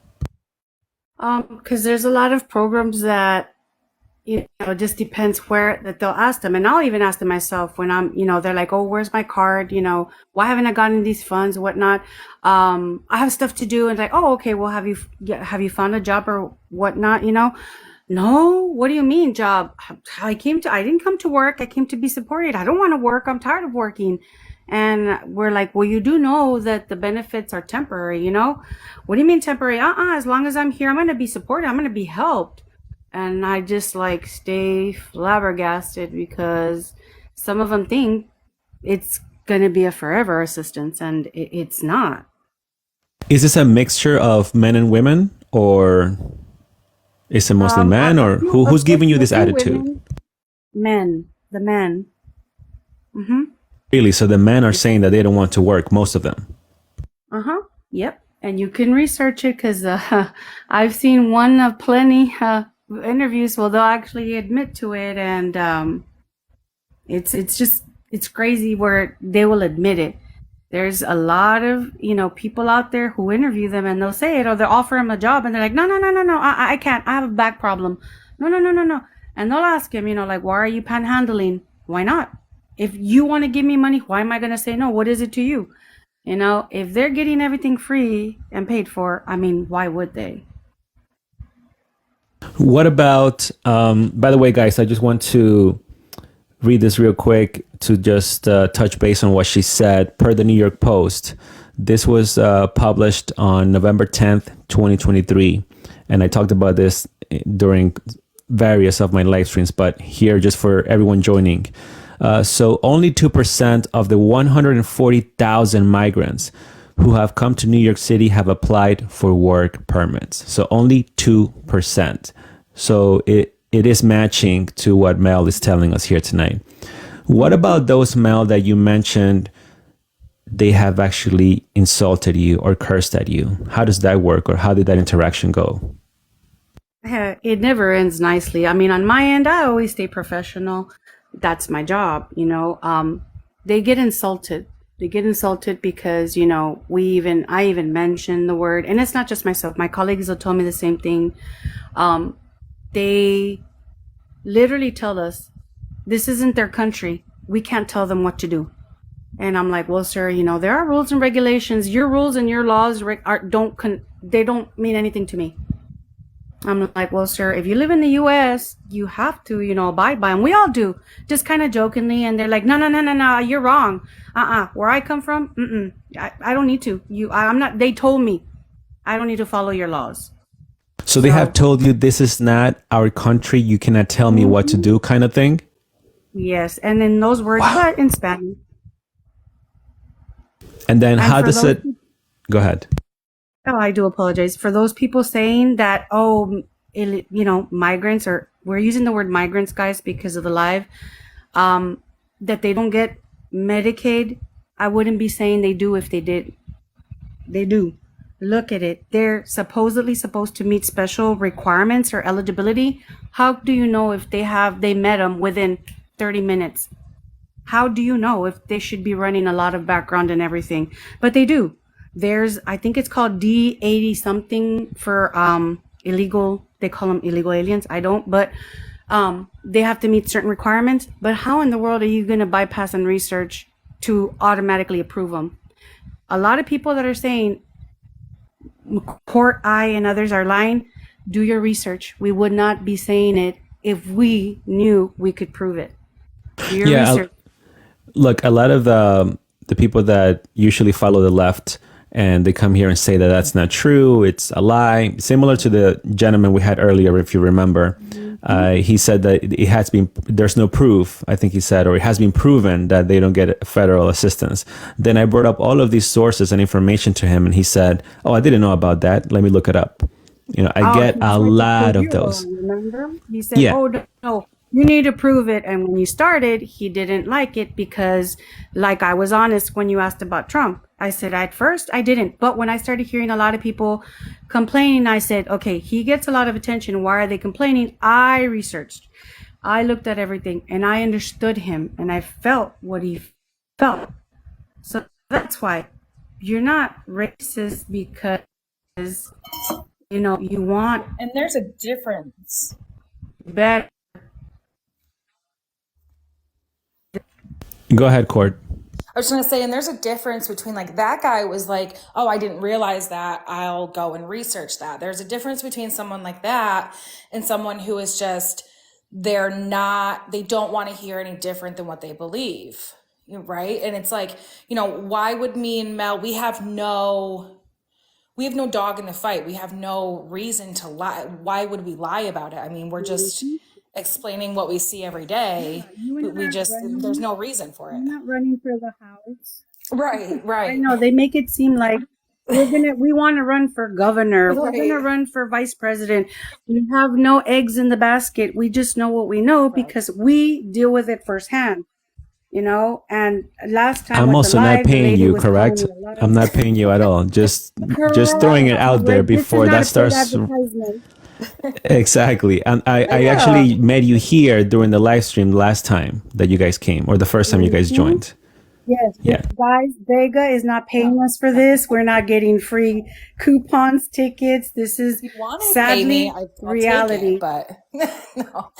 Because there's a lot of programs that, it just depends where that they'll ask them. And I'll even ask them myself when I'm, they're like, oh, where's my card? Why haven't I gotten these funds, whatnot? I have stuff to do. And like, oh, okay, well, have you found a job or whatnot? No, what do you mean job? I didn't come to work. I came to be supported. I don't want to work. I'm tired of working. And we're like, well, you do know that the benefits are temporary, What do you mean temporary? As long as I'm here, I'm going to be supported. I'm going to be helped. And I just stay flabbergasted because some of them think it's going to be a forever assistance, and it's not. Is this a mixture of men and women, or is it mostly men, or who's giving you this attitude? Men, the men. Mm-hmm. Really? So the men are saying that they don't want to work, most of them? Yep. And you can research it because I've seen one of plenty interviews. Well, they'll actually admit to it, and it's crazy where they will admit it. There's a lot of people out there who interview them, and they'll say it, or they'll offer them a job, and they're like, no, I can't, I have a back problem, no, and they'll ask him, like, why are you panhandling? Why not? If you want to give me money, why am I gonna say no? What is it to you? If they're getting everything free and paid for, why would they? What about, by the way, guys, I just want to read this real quick to just touch base on what she said per the New York Post. This was published on November 10th, 2023. And I talked about this during various of my live streams, but here just for everyone joining. So only 2% of the 140,000 migrants who have come to New York City have applied for work permits. So only 2%. So it is matching to what Mel is telling us here tonight. What about those, Mel, that you mentioned they have actually insulted you or cursed at you? How does that work, or how did that interaction go? It never ends nicely. On my end, I always stay professional. That's my job, They get insulted. They get insulted because, I even mentioned the word, and it's not just myself. My colleagues will tell me the same thing. They literally tell us, this isn't their country. We can't tell them what to do. And I'm like, well, sir, there are rules and regulations. Your rules and your laws they don't mean anything to me. I'm like, well, sir, if you live in the U.S., you have to, abide by them. We all do, just kind of jokingly. And they're like, no, you're wrong. Where I come from, I don't need to. I'm not. They told me I don't need to follow your laws. So they have told you this is not our country. You cannot tell me what to do, kind of thing. Yes, and in those words, but in Spanish. And then how does it? Go ahead. Oh, I do apologize for those people saying that, migrants, or we're using the word migrants, guys, because of the live, that they don't get Medicaid. I wouldn't be saying they do if they did. They do. Look at it. They're supposedly supposed to meet special requirements or eligibility. How do you know if they met them within 30 minutes? How do you know if they should be running a lot of background and everything? But they do. I think it's called D80 something for illegal They call them illegal aliens. I don't, but they have to meet certain requirements. But how in the world are you going to bypass and research to automatically approve them? A lot of people that are saying court, I, and others are lying. Do your research. We would not be saying it if we knew we could prove it. Do your research. Look, a lot of the people that usually follow the left and they come here and say that that's not true, it's a lie. Similar to the gentleman we had earlier, if you remember, he said that it has been, there's no proof, I think he said, or it has been proven that they don't get federal assistance. Then I brought up all of these sources and information to him, and he said, "Oh, I didn't know about that. Let me look it up." You know, I get a lot of those. Remember? He said, "Oh, no, you need to prove it." And when you started, he didn't like it because, like, I was honest when you asked about Trump. I said, at first, I didn't. But when I started hearing a lot of people complaining, I said, okay, he gets a lot of attention. Why are they complaining? I researched. I looked at everything, and I understood him, and I felt what he felt. So that's why you're not racist because, you know, you want. And there's a difference. Better. Go ahead, Cord. I was going to say, and there's a difference between, like, that guy was like, oh, I didn't realize that, I'll go and research that. There's a difference between someone like that and someone who is just, they don't want to hear any different than what they believe, right? And it's like, you know, why would me and Mel, we have no dog in the fight. We have no reason to lie. Why would we lie about it? I mean, we're just explaining what we see every day. There's no reason for it. I'm not running for the house. Right. I know they make it seem like we want to run for governor. We're going to run for vice president. We have no eggs in the basket. We just know what we know because we deal with it firsthand. You know, and last time I'm also not paying you, correct? I'm not paying you at all. Just throwing it out there before that starts. Exactly. And I actually met you here during the live stream last time that you guys came, or the first time you guys joined. Yes. Yeah. Guys, Vega is not paying us for this. We're not getting free coupons, tickets. This is sadly reality. But no.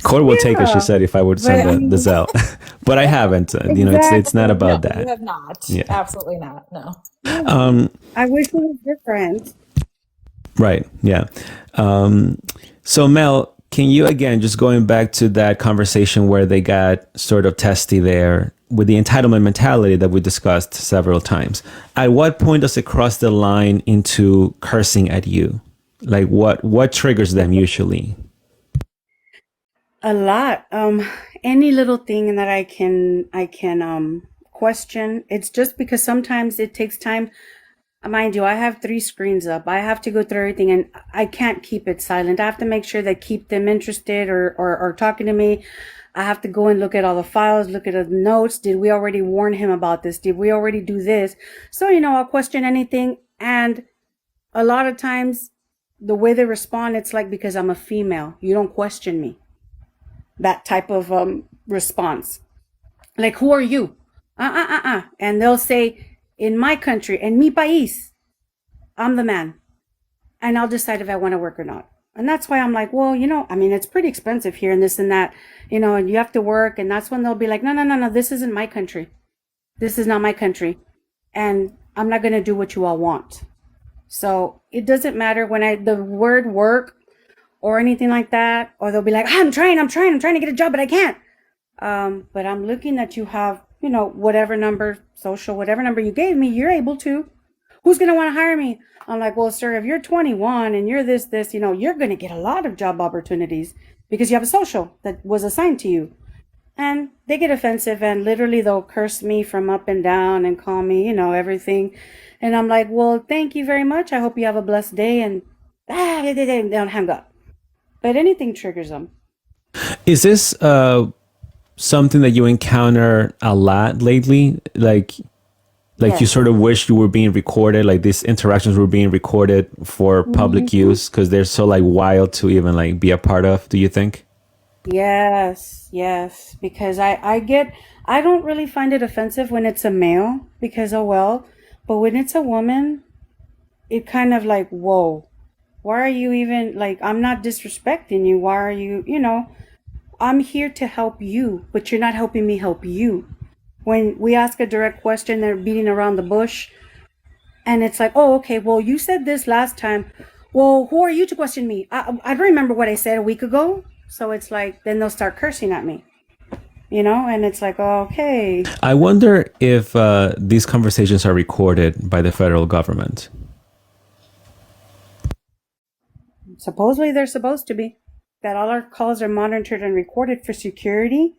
Cord will take it, she said, if I would send the Zelle. But I haven't. You know, it's not about that. You have not. Yeah. Absolutely not. No. I wish it was different. Right. Yeah. So Mel, can you, again, just going back to that conversation where they got sort of testy there with the entitlement mentality that we discussed several times. At what point does it cross the line into cursing at you? Like what triggers them usually? A lot. Any little thing that I can question. It's just because sometimes it takes time. Mind you, I have 3 screens up. I have to go through everything and I can't keep it silent. I have to make sure that keep them interested or talking to me. I have to go and look at all the files, look at the notes. Did we already warn him about this? Did we already do this? So, you know, I'll question anything. And a lot of times the way they respond, it's like, because I'm a female, you don't question me. That type of response. Like, who are you? And they'll say, in my country, en mi país, I'm the man. And I'll decide if I want to work or not. And that's why I'm like, well, you know, I mean, it's pretty expensive here and this and that, you know, and you have to work. And that's when they'll be like, no, this isn't my country. This is not my country. And I'm not going to do what you all want. So it doesn't matter when the word work or anything like that, or they'll be like, I'm trying to get a job, but I can't. But I'm looking that you have, you know, whatever number, social, whatever number you gave me, you're able to. Who's going to want to hire me? I'm like, well, sir, if you're 21 and you're this, you know, you're going to get a lot of job opportunities because you have a social that was assigned to you. And they get offensive and literally they'll curse me from up and down and call me, you know, everything. And I'm like, well, thank you very much. I hope you have a blessed day. And they don't hang up. But anything triggers them. Is this something that you encounter a lot lately? Like yes. You sort of wish you were being recorded, like these interactions were being recorded for public use because they're so like wild to even like be a part of, do you think? Yes, because I don't really find it offensive when it's a male because, oh well, but when it's a woman, it kind of like, whoa, Why are you even like, I'm not disrespecting you. Why are you, I'm here to help you, but you're not helping me help you. When we ask a direct question, they're beating around the bush. And it's like, oh, okay, well, you said this last time. Well, who are you to question me? I don't remember what I said a week ago. So it's like, then they'll start cursing at me, and it's like, okay. I wonder if these conversations are recorded by the federal government. Supposedly they're supposed to be. That all our calls are monitored and recorded for security.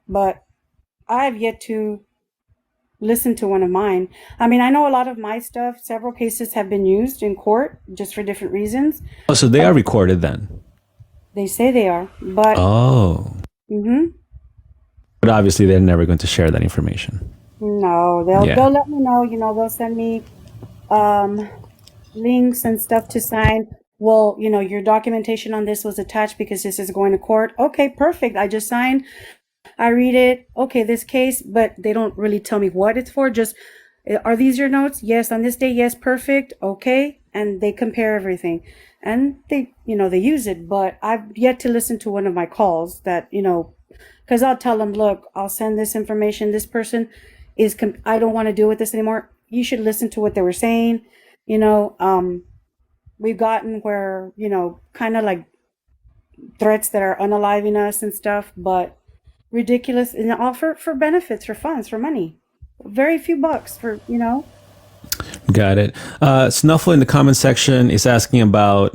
But I've yet to listen to one of mine. I mean, I know a lot of my stuff, several cases have been used in court just for different reasons. Oh, so they are recorded then? They say they are, but Oh. But obviously they're never going to share that information. no, they'll let me know, they'll send me links and stuff to sign. Well, your documentation on this was attached because this is going to court. Okay, perfect. I just signed. I read it. Okay, this case, but they don't really tell me what it's for. Just, are these your notes? Yes, on this day. Yes, perfect. Okay. And they compare everything and they use it, but I've yet to listen to one of my calls that, because I'll tell them, look, I'll send this information. This person I don't want to deal with this anymore. You should listen to what they were saying. We've gotten where, kind of like threats that are unaliving us and stuff, but ridiculous, and all for benefits, for funds, for money. Very few bucks for, Got it. Snuffle in the comment section is asking about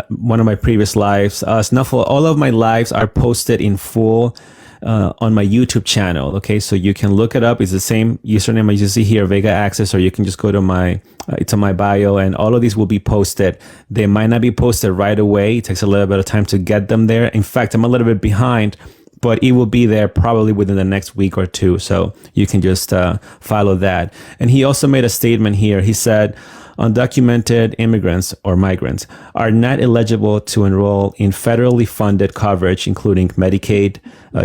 one of my previous lives. Snuffle, all of my lives are posted in full on my YouTube channel. Okay, so you can look it up. It's the same username as you see here, Vega Access, or you can just go to it's on my bio, and all of these will be posted. They might not be posted right away. It takes a little bit of time to get them there. In fact, I'm a little bit behind, but it will be there probably within the next week or two. So you can just follow that. And he also made a statement here. He said, undocumented immigrants or migrants are not eligible to enroll in federally funded coverage, including Medicaid,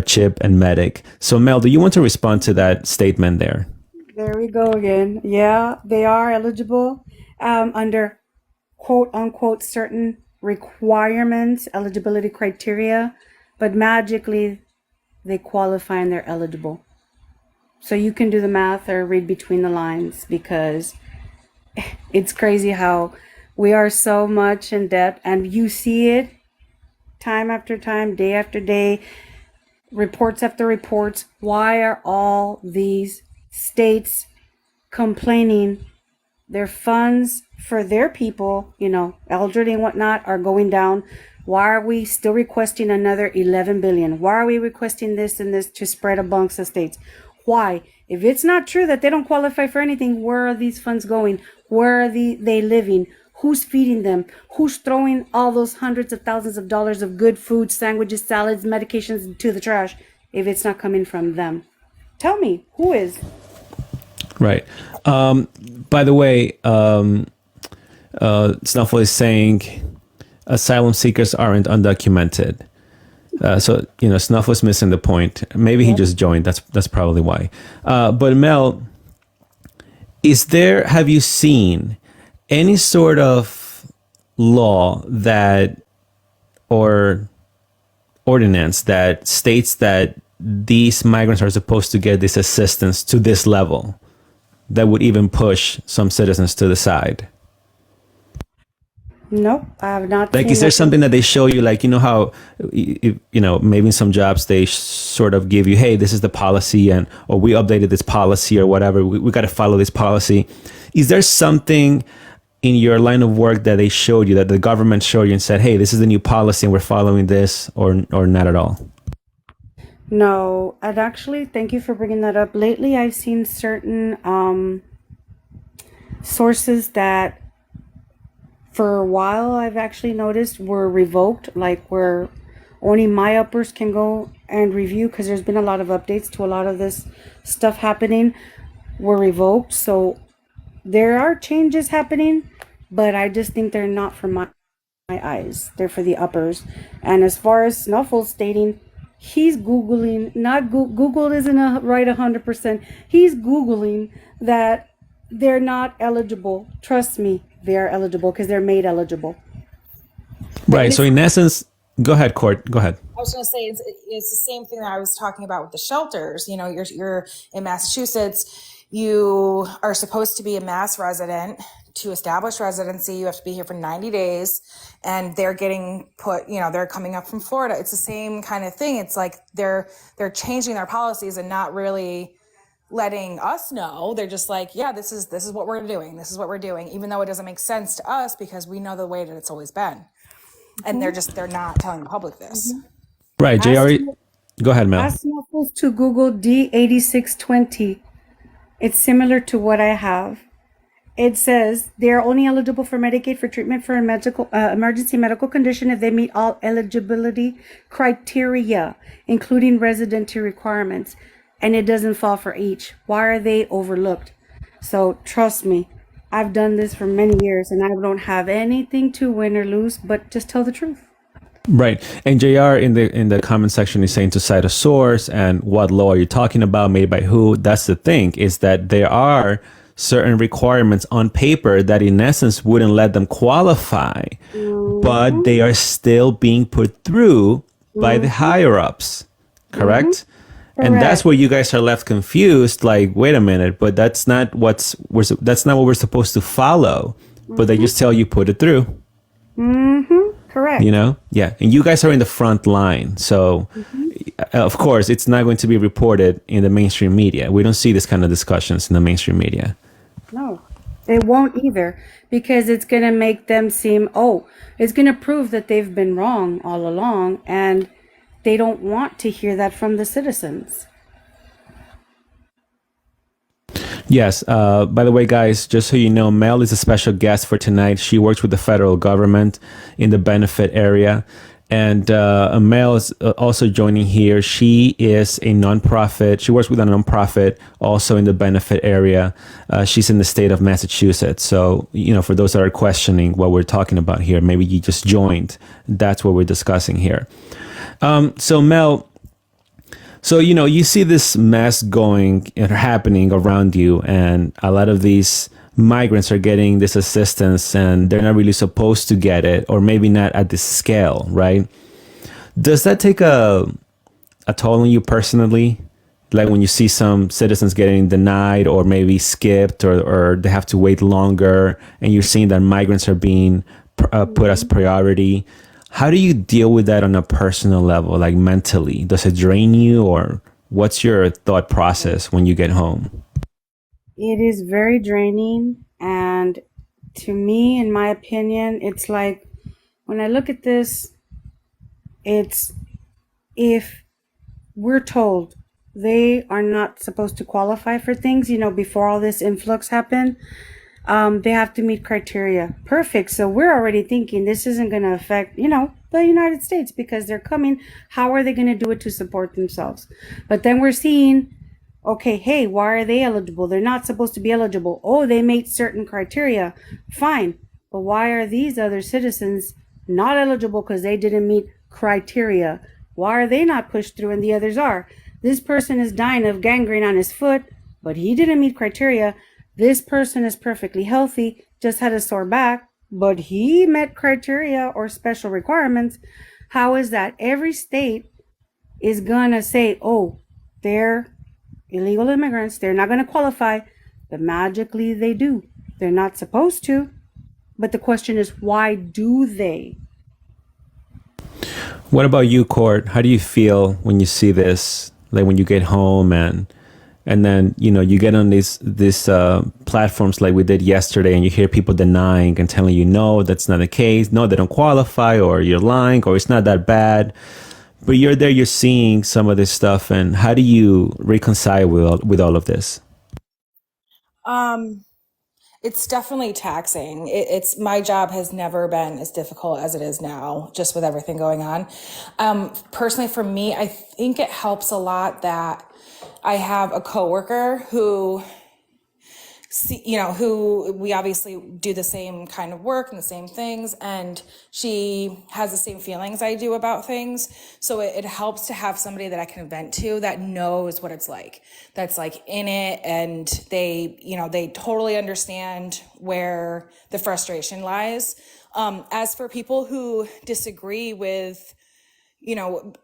CHIP, and Medic. So Mel, do you want to respond to that statement there? There we go again. Yeah, they are eligible under quote unquote certain requirements, eligibility criteria, but magically they qualify and they're eligible. So you can do the math or read between the lines, because it's crazy how we are so much in debt, and you see it time after time, day after day, reports after reports. Why are all these states complaining their funds for their people, elderly and whatnot, are going down? Why are we still requesting another 11 billion? Why are we requesting this and this to spread amongst the states? Why? If it's not true that they don't qualify for anything, where are these funds going? Where are they living? Who's feeding them? Who's throwing all those hundreds of thousands of dollars of good food, sandwiches, salads, medications to the trash if it's not coming from them? Tell me, who is? Right. By the way, Snuffle is saying asylum seekers aren't undocumented. So Snuffle's missing the point. Maybe he just joined. That's probably why. But Mel, have you seen any sort of law or ordinance that states that these migrants are supposed to get this assistance to this level that would even push some citizens to the side? Nope, I have not. Like, is there something that they show you, like, how, maybe in some jobs they sort of give you, hey, this is the policy, or we updated this policy or whatever, we got to follow this policy. Is there something in your line of work that they showed you, that the government showed you and said, hey, this is the new policy and we're following this, or not at all? No, and actually, thank you for bringing that up. Lately, I've seen certain sources that for a while I've actually noticed were revoked, like where only my uppers can go and review, because there's been a lot of updates to a lot of this stuff happening, were revoked. So there are changes happening, but I just think they're not for my eyes. They're for the uppers. And as far as Snuffle stating, he's Googling, not Google isn't right 100%. He's Googling that they're not eligible. Trust me, they're eligible because they're made eligible. Right. So in essence, go ahead, Court. Go ahead. I was going to say it's the same thing that I was talking about with the shelters. You know, you're in Massachusetts. You are supposed to be a Mass resident. To establish residency, you have to be here for 90 days, and they're getting put. You know, they're coming up from Florida. It's the same kind of thing. It's like they're changing their policies and not really letting us know. They're just like, yeah, this is what we're doing. This is what we're doing, even though it doesn't make sense to us because we know the way that it's always been. And they're not telling the public this. Right. JR, go ahead, Mel. Ask Snuffles to Google D8620. It's similar to what I have. It says they are only eligible for Medicaid for treatment for a medical emergency medical condition if they meet all eligibility criteria, including residency requirements, and it doesn't fall for each. Why are they overlooked? So trust me, I've done this for many years, and I don't have anything to win or lose, but just tell the truth. Right. And JR in the comment section is saying to cite a source and what law are you talking about, made by who. That's the thing, is that there are certain requirements on paper that in essence wouldn't let them qualify, but they are still being put through by the higher ups. Correct? And that's where you guys are left confused. Like, wait a minute, but that's not what we're supposed to follow. But they just tell you put it through. Correct. You know, yeah, and you guys are in the front line, so of course it's not going to be reported in the mainstream media. We don't see this kind of discussions in the mainstream media. No, it won't either, because it's going to make them seem, it's going to prove that they've been wrong all along, and they don't want to hear that from the citizens. Yes. By the way, guys, just so you know, Mel is a special guest for tonight. She works with the federal government in the benefit area. And Mel is also joining here. She is a nonprofit. She works with a nonprofit also in the benefit area. She's in the state of Massachusetts. So, you know, for those that are questioning what we're talking about here, maybe you just joined. That's what we're discussing here. So, Mel, so, you know, you see this mess going and happening around you, and a lot of these migrants are getting this assistance and they're not really supposed to get it, or maybe not at this scale, right? Does that take a toll on you personally? Like when you see some citizens getting denied or maybe skipped, or they have to wait longer, and you're seeing that migrants are being put as priority. How do you deal with that on a personal level, like mentally? Does it drain you, or what's your thought process when you get home? It is very draining, and to me, in my opinion, it's like, when I look at this, it's, if we're told they are not supposed to qualify for things, you know, before all this influx happened, they have to meet criteria. Perfect. So we're already thinking this isn't going to affect, you know, the United States, because they're coming. How are they going to do it to support themselves? But then we're seeing, okay, hey, why are they eligible? They're not supposed to be eligible. Oh, they meet certain criteria. Fine. But why are these other citizens not eligible because they didn't meet criteria? Why are they not pushed through and the others are? This person is dying of gangrene on his foot, but he didn't meet criteria. This person is perfectly healthy, just had a sore back, but he met criteria or special requirements. How is that? Every state is going to say, oh, they're illegal immigrants, they're not going to qualify, but magically they do. They're not supposed to. But the question is, why do they? What about you, Court? How do you feel when you see this? Like when you get home and then, you know, you get on these platforms like we did yesterday, and you hear people denying and telling you, no, that's not the case. No, they don't qualify, or you're lying, or it's not that bad. But you're there, you're seeing some of this stuff. And how do you reconcile with all of this? It's definitely taxing. It's my job has never been as difficult as it is now, just with everything going on. Personally, for me, I think it helps a lot that I have a coworker who who we obviously do the same kind of work and the same things, and she has the same feelings I do about things. So it helps to have somebody that I can vent to that knows what it's like, that's like in it, and they totally understand where the frustration lies. As for people who disagree with,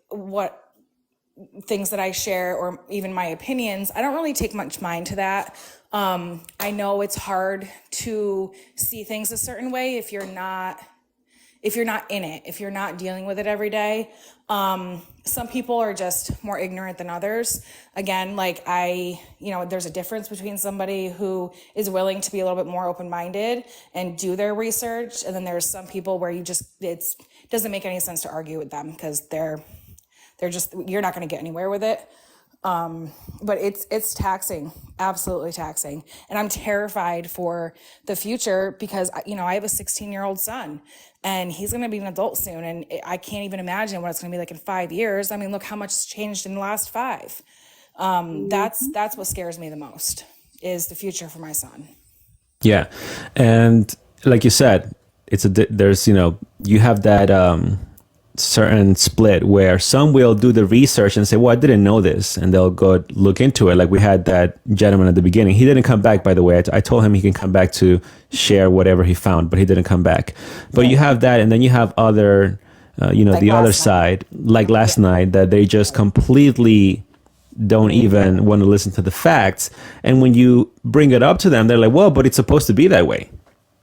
what things that I share or even my opinions, I don't really take much mind to that. I know it's hard to see things a certain way if you're not in it, if you're not dealing with it every day. Some people are just more ignorant than others. Again, there's a difference between somebody who is willing to be a little bit more open-minded and do their research. And then there's some people where it doesn't make any sense to argue with them because you're not going to get anywhere with it. But it's taxing, absolutely taxing. And I'm terrified for the future because, I have a 16-year-old son and he's going to be an adult soon. And I can't even imagine what it's going to be like in 5 years. I mean, look how much has changed in the last 5. That's what scares me the most is the future for my son. Yeah. And like you said, there's, you have that, certain split where some will do the research and say, well, I didn't know this, and they'll go look into it. Like we had that gentleman at the beginning. He didn't come back, by the way. I told him he can come back to share whatever he found, but he didn't come back. But you have that, and then you have other, the other side, like last night, that they just completely don't even want to listen to the facts. And when you bring it up to them, they're like, well, but it's supposed to be that way.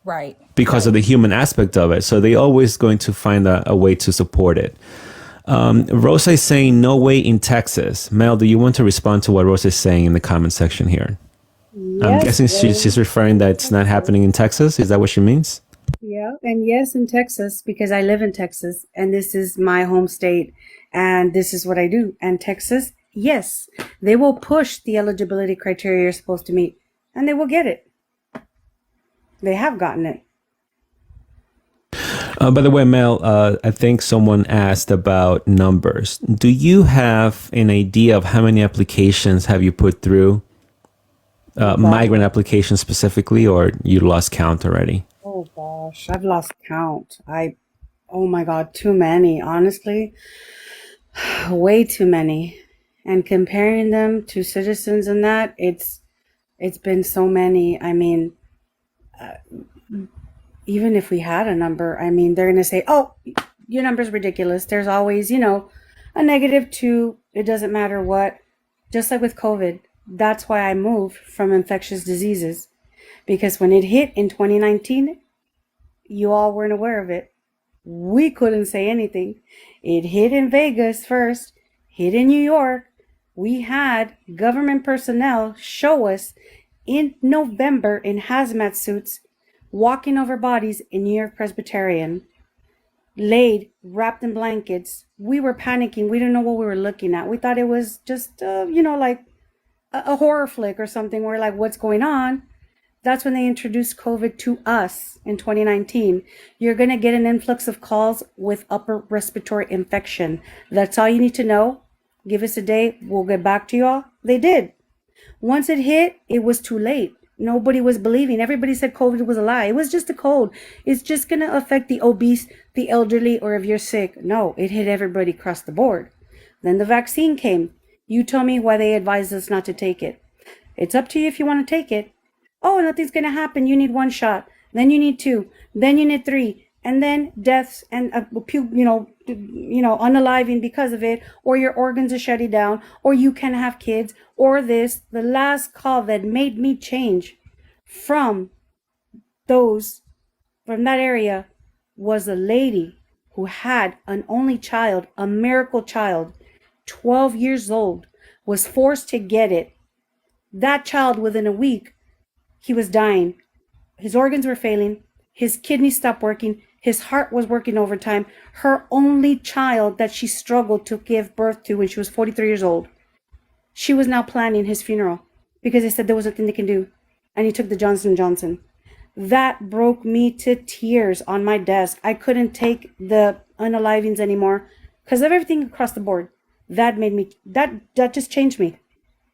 Right. Because of the human aspect of it. So they always going to find a way to support it. Rosa is saying no way in Texas. Mel, do you want to respond to what Rosa is saying in the comment section here? Yes, I'm guessing she's referring that it's not happening in Texas. Is that what she means? yeah, and yes, in Texas, because I live in Texas and this is my home state and this is what I do. And Texas, yes, they will push the eligibility criteria you're supposed to meet and they will get it. They have gotten it. By the way, Mel, I think someone asked about numbers. Do you have an idea of how many applications have you put through? Migrant applications specifically, or you lost count already? Oh gosh, I've lost count. Oh my God, too many, honestly. Way too many. And comparing them to citizens and that, it's been so many. I mean, even if we had a number, I mean, they're going to say, oh, your number's ridiculous. There's always, a -2. It doesn't matter what. Just like with COVID. That's why I moved from infectious diseases. Because when it hit in 2019, you all weren't aware of it. We couldn't say anything. It hit in Vegas first, hit in New York. We had government personnel show us in November in hazmat suits walking over bodies in New York Presbyterian, laid, wrapped in blankets. We were panicking. We didn't know what we were looking at. We thought it was just, like a horror flick or something. We're like, what's going on? That's when they introduced COVID to us in 2019. You're going to get an influx of calls with upper respiratory infection. That's all you need to know. Give us a day. We'll get back to you all. They did. Once it hit, it was too late. Nobody was believing. Everybody said COVID was a lie. It was just a cold. It's just going to affect the obese, the elderly, or if you're sick. No, it hit everybody across the board. Then the vaccine came. You tell me why they advised us not to take it. It's up to you if you want to take it. Oh, nothing's going to happen. You need 1 shot. Then you need 2. Then you need 3. And then deaths and, unaliving because of it, or your organs are shutting down, or you can have kids, or this. The last call that made me change from that area was a lady who had an only child, a miracle child, 12 years old, was forced to get it. That child, within a week, he was dying. His organs were failing. His kidneys stopped working. His heart was working overtime. Her only child that she struggled to give birth to when she was 43 years old. She was now planning his funeral because they said there was nothing they can do. And he took the Johnson & Johnson. That broke me to tears on my desk. I couldn't take the unalivings anymore because of everything across the board. That just changed me.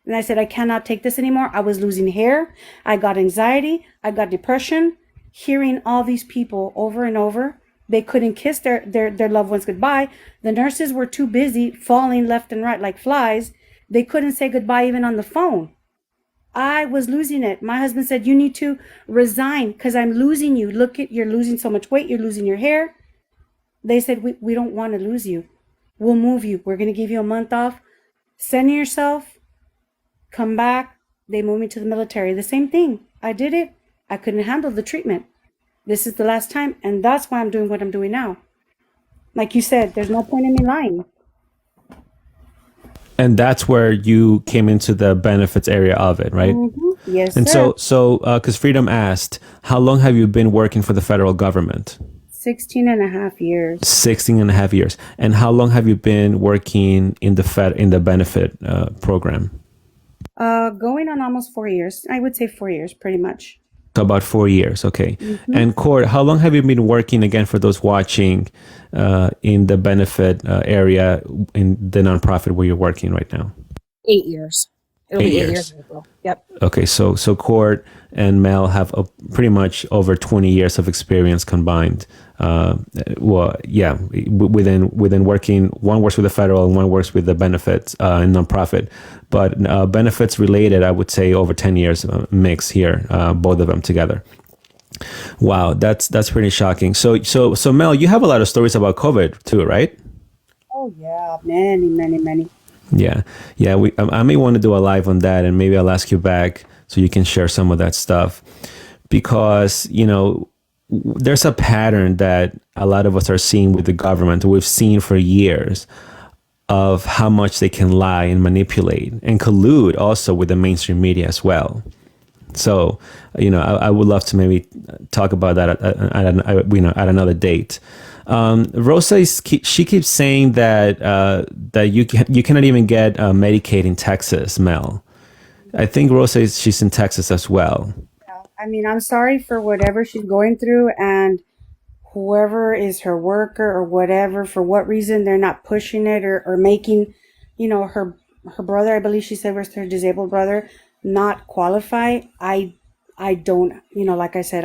And I said, I cannot take this anymore. I was losing hair. I got anxiety. I got depression. Hearing all these people over and over, they couldn't kiss their loved ones goodbye. The nurses were too busy falling left and right like flies. They couldn't say goodbye even on the phone. I was losing it. My husband said, you need to resign because I'm losing you. Look at, you're losing so much weight. You're losing your hair. They said, we don't want to lose you. We'll move you. We're going to give you a month off. Send yourself, come back. They moved me to the military. The same thing. I did it. I couldn't handle the treatment. This is the last time. And that's why I'm doing what I'm doing now. Like you said, there's no point in me lying. And that's where you came into the benefits area of it, right? Mm-hmm. Yes, And sir. because Freedom asked, how long have you been working for the federal government? 16 and a half years. 16 and a half years. And how long have you been working in the benefit program? Going on almost 4 years. I would say 4 years, pretty much. So about 4 years, okay. Mm-hmm. And Court, how long have you been working, again, for those watching, in the benefit area in the nonprofit where you're working right now? 8 years. It'll 8 be 8 years. years in April. Yep. Okay, so Court and Mel have pretty much over 20 years of experience combined. Within working, one works with the federal and one works with the benefits and nonprofit, but benefits related, I would say over 10 years mix here, both of them together. Wow, that's pretty shocking. So Mel, you have a lot of stories about COVID too, right? Oh, yeah. Many. Yeah. I may want to do a live on that, and maybe I'll ask you back so you can share some of that stuff, because there's a pattern that a lot of us are seeing with the government. We've seen for years of how much they can lie and manipulate and collude also with the mainstream media as well. So, I would love to maybe talk about that at another date. Rosa, she keeps saying that you cannot even get Medicaid in Texas, Mel. I think Rosa she's in Texas as well. I mean, I'm sorry for whatever she's going through, and whoever is her worker or whatever, for what reason they're not pushing it or making, her brother, I believe she said was her disabled brother, not qualify. I don't, like I said,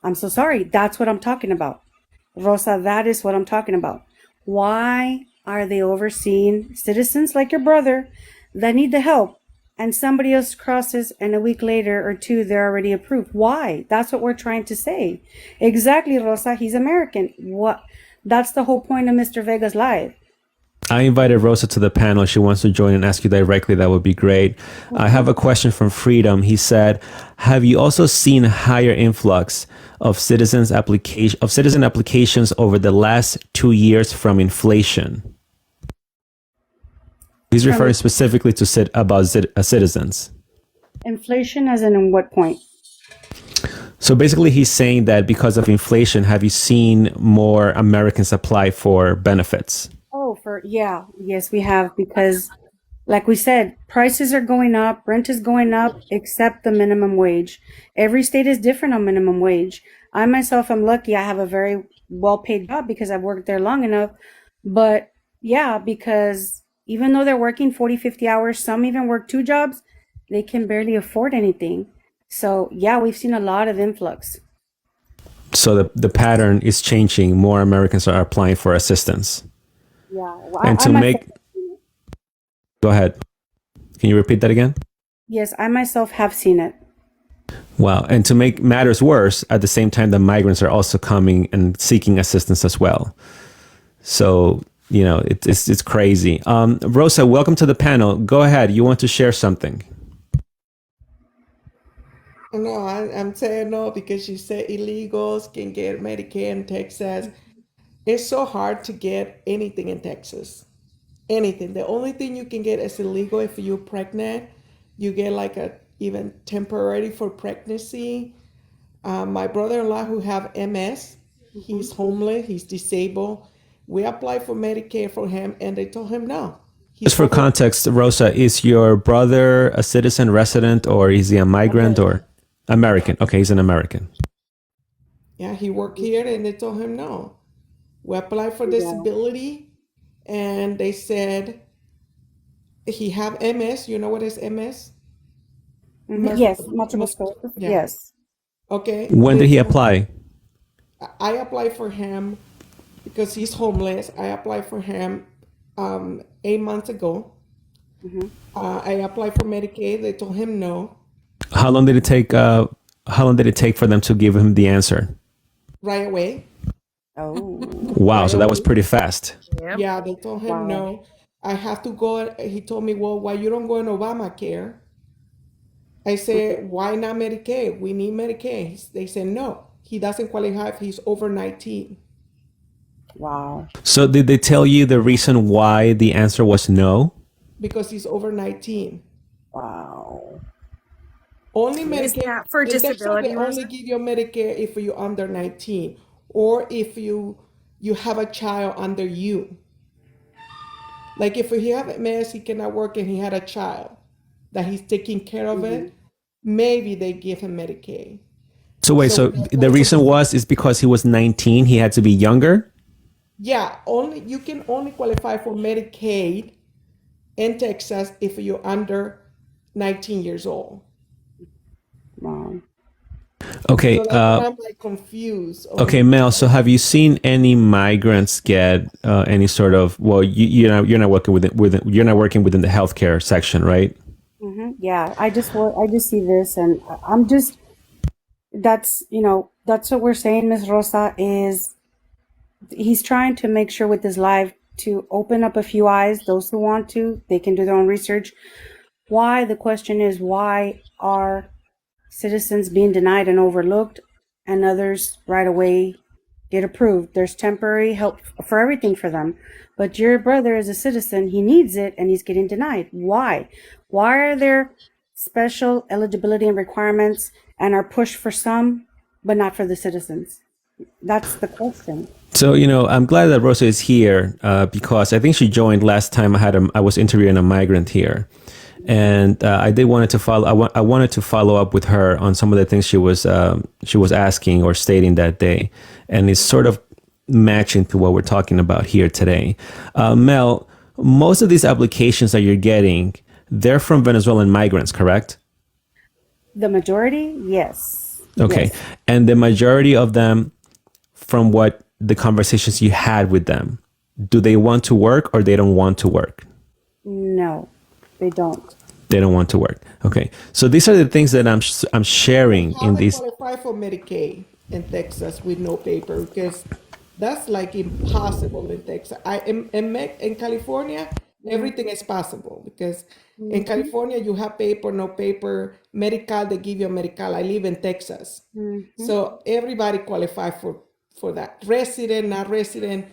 I'm so sorry. That's what I'm talking about. Rosa, that is what I'm talking about. Why are they overseeing citizens like your brother that need the help, and somebody else crosses and a week later or two, they're already approved? Why? That's what we're trying to say. Exactly, Rosa. He's American. What? That's the whole point of Mr. Vega's live. I invited Rosa to the panel. She wants to join and ask you directly. That would be great. I have a question from Freedom. He said, have you also seen a higher influx of citizen applications over the last 2 years from inflation? He's referring specifically to citizens. Inflation as in what point? So basically he's saying that because of inflation, have you seen more Americans apply for benefits? Oh, yes, we have, because like we said, prices are going up, rent is going up, except the minimum wage. Every state is different on minimum wage. I myself am lucky. I have a very well-paid job because I've worked there long enough. But yeah, because even though they're working 40, 50 hours, some even work 2 jobs, they can barely afford anything. So yeah, we've seen a lot of influx. So the pattern is changing. More Americans are applying for assistance. Yeah. Well, And go ahead. Can you repeat that again? Yes, I myself have seen it. Wow. And to make matters worse, at the same time, the migrants are also coming and seeking assistance as well. So, it's crazy. Rosa, welcome to the panel. Go ahead. You want to share something? No, I'm saying no because you said illegals can get Medicaid in Texas. It's so hard to get anything in Texas. Anything. The only thing you can get is illegal if you're pregnant. You get like even temporary for pregnancy. My brother-in-law who have MS, he's homeless, he's disabled. We applied for Medicaid for him and they told him no. Just for context, Rosa, is your brother a citizen resident, or is he a migrant or American? Okay, he's an American. Yeah, he worked here and they told him no. We applied for disability and they said he have MS. You know what is MS? Yes, multiple sclerosis. Yeah. Yes. Okay. When did he apply? I applied for him because he's homeless. I applied for him 8 months ago. I applied for Medicaid. They told him no How long did it take? How long did it take for them to give him the answer? right away. Oh, Wow, Right so that was away. pretty fast. Yeah, they told him wow. no. I have to go. He told me, well, why you don't go in Obamacare? I said, why not Medicaid? We need Medicaid. They said, no, he doesn't qualify if he's over 19 Wow. So did they tell you the reason why the answer was no? because he's over 19. Wow. Only Is Medicaid. that for In Texas, disability, they only Rosa? give you Medicare if you're under 19 or if you have a child under you. Like if he have MS, he cannot work and he had a child that he's taking care of it, maybe they give him Medicaid. So wait, so we the applied reason for was is because he was 19, he had to be younger? Yeah, only you can only qualify for Medicaid in Texas if you're under 19 years old. Wow. Okay, So that's why I'm like confused. okay, Mel. So have you seen any migrants get any sort of? Well, you're not working you're not working within the healthcare section, right? Yeah, I just see this, and I'm just that's that's what we're saying, Miss Rosa, is he's trying to make sure with his live to open up a few eyes. Those who want to, they can do their own research. Why? The question is, why are citizens being denied and overlooked, and others right away get approved? There's temporary help for everything for them. But your brother is a citizen, he needs it, and he's getting denied. Why? Why are there special eligibility and requirements and are pushed for some, but not for the citizens? That's the question. So I'm glad that Rosa is here because I think she joined last time I was interviewing a migrant here, and I did wanted to follow. I wanted to follow up with her on some of the things she was asking or stating that day, and it's sort of matching to what we're talking about here today. Mel, most of these applications that you're getting, they're from Venezuelan migrants, correct? The majority, yes. Okay, Yes. and the majority of them, from what the conversations you had with them, do they want to work or they don't want to work? No, they don't. They don't want to work. Okay, so these are the things that I'm sharing How in they these. qualify for Medicaid in Texas with no paper? Because that's like impossible in Texas. In California, everything is possible because in California you have paper, no paper, medical. They give you a medical. I live in Texas, so everybody qualify for that. Resident, not resident.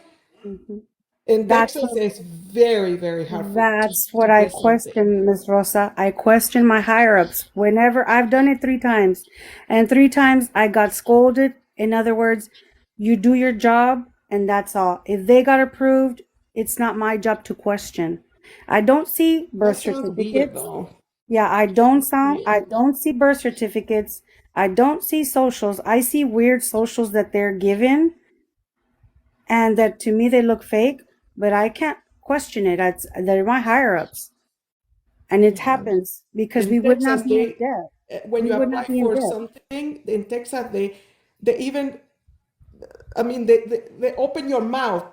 In That's Texas, it's very very hard That's to what I get something. question, Miss Rosa. I question my higher ups. Whenever I've done it 3 times, and 3 times I got scolded. In other words, you do your job, and that's all. If they got approved, it's not my job to question. I don't see That birth sounds weird certificates. though. Yeah, I don't see birth certificates. I don't see socials. I see weird socials that they're given, and that to me they look fake, but I can't question it. They're my higher ups. And it happens because In we would not Texas, be in debt. when We you would apply not be in for debt. something in Texas, they even, I mean, they open your mouth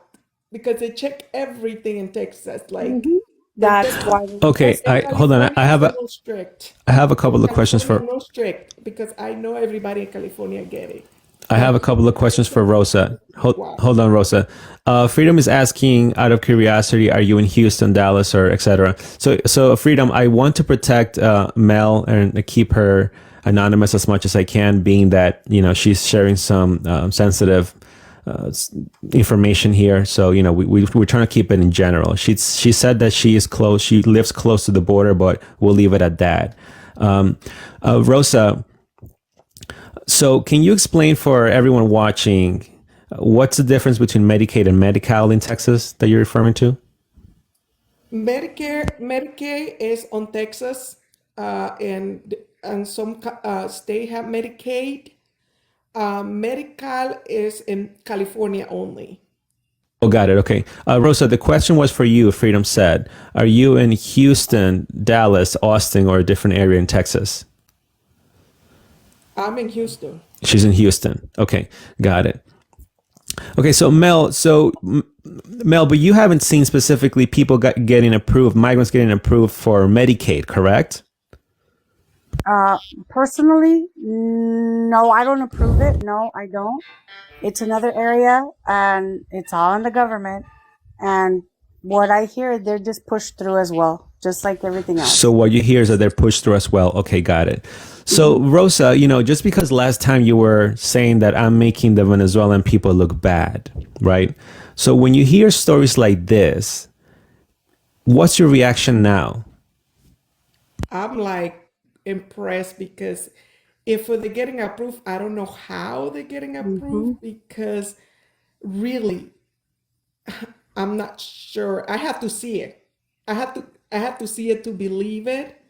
because they check everything in Texas. Like in That's Texas, why. Okay, in hold on. California, it's a little strict. I have a couple of questions California, for no strict because I know everybody in California get it. I have a couple of questions for Rosa. Wow. Hold on, Rosa. Freedom is asking, out of curiosity, are you in Houston, Dallas, or etc.? So Freedom, I want to protect Mel and keep her anonymous as much as I can, being that she's sharing some sensitive information here. So we're trying to keep it in general. She said that she is close. She lives close to the border, but we'll leave it at that. Rosa. So can you explain for everyone watching what's the difference between Medicaid and Medi-Cal in Texas that you're referring to? Medicaid is on Texas, and some state have Medicaid. Medical is in California only. Oh, got it. Okay. Rosa, the question was for you, Freedom said. Are you in Houston, Dallas, Austin, or a different area in Texas? I'm in Houston. She's in Houston. Okay. Got it. Okay. So Mel, but you haven't seen specifically people getting approved, migrants getting approved for Medicaid, correct? Personally, no, I don't approve it. No, I don't. It's another area and it's all in the government. And what I hear, they're just pushed through as well, just like everything So else. what you hear is that they're pushed through as well. Okay, got it. So Rosa, just because last time you were saying that I'm making the Venezuelan people look bad, right? So when you hear stories like this, what's your reaction now? I'm like impressed because if they're getting approved, I don't know how they're getting Mm-hmm. approved because really I'm not sure. I have to see it. I have to see it to believe it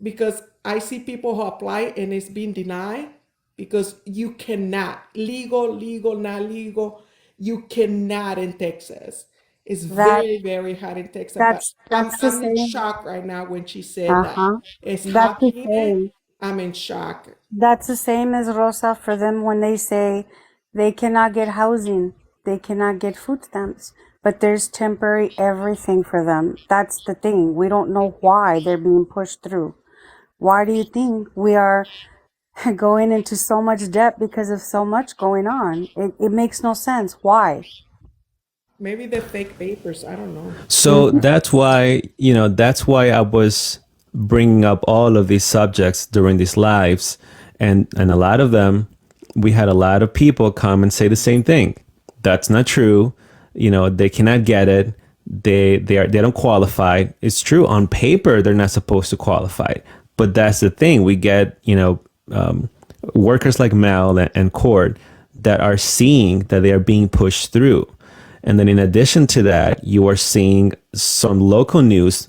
because I see people who apply and it's being denied because you cannot legal, not legal. You cannot in Texas. It's That very, very hard in Texas. But that's I'm that's the I'm in same. shock right now when she said that. Uh-huh. It's That's the happening. same. I'm in shock. That's the same as Rosa for them when they say they cannot get housing, they cannot get food stamps, but there's temporary everything for them. That's the thing. We don't know why they're being pushed through. Why do you think we are going into so much debt because of so much going on? It makes no sense. Why? Maybe they're fake papers. I don't know. So that's why I was bringing up all of these subjects during these lives, and a lot of them, we had a lot of people come and say the same thing. That's not true. They cannot get it. They don't qualify. It's true on paper they're not supposed to qualify, but that's the thing. We get workers like Mel and Cord that are seeing that they are being pushed through. And then in addition to that, you are seeing some local news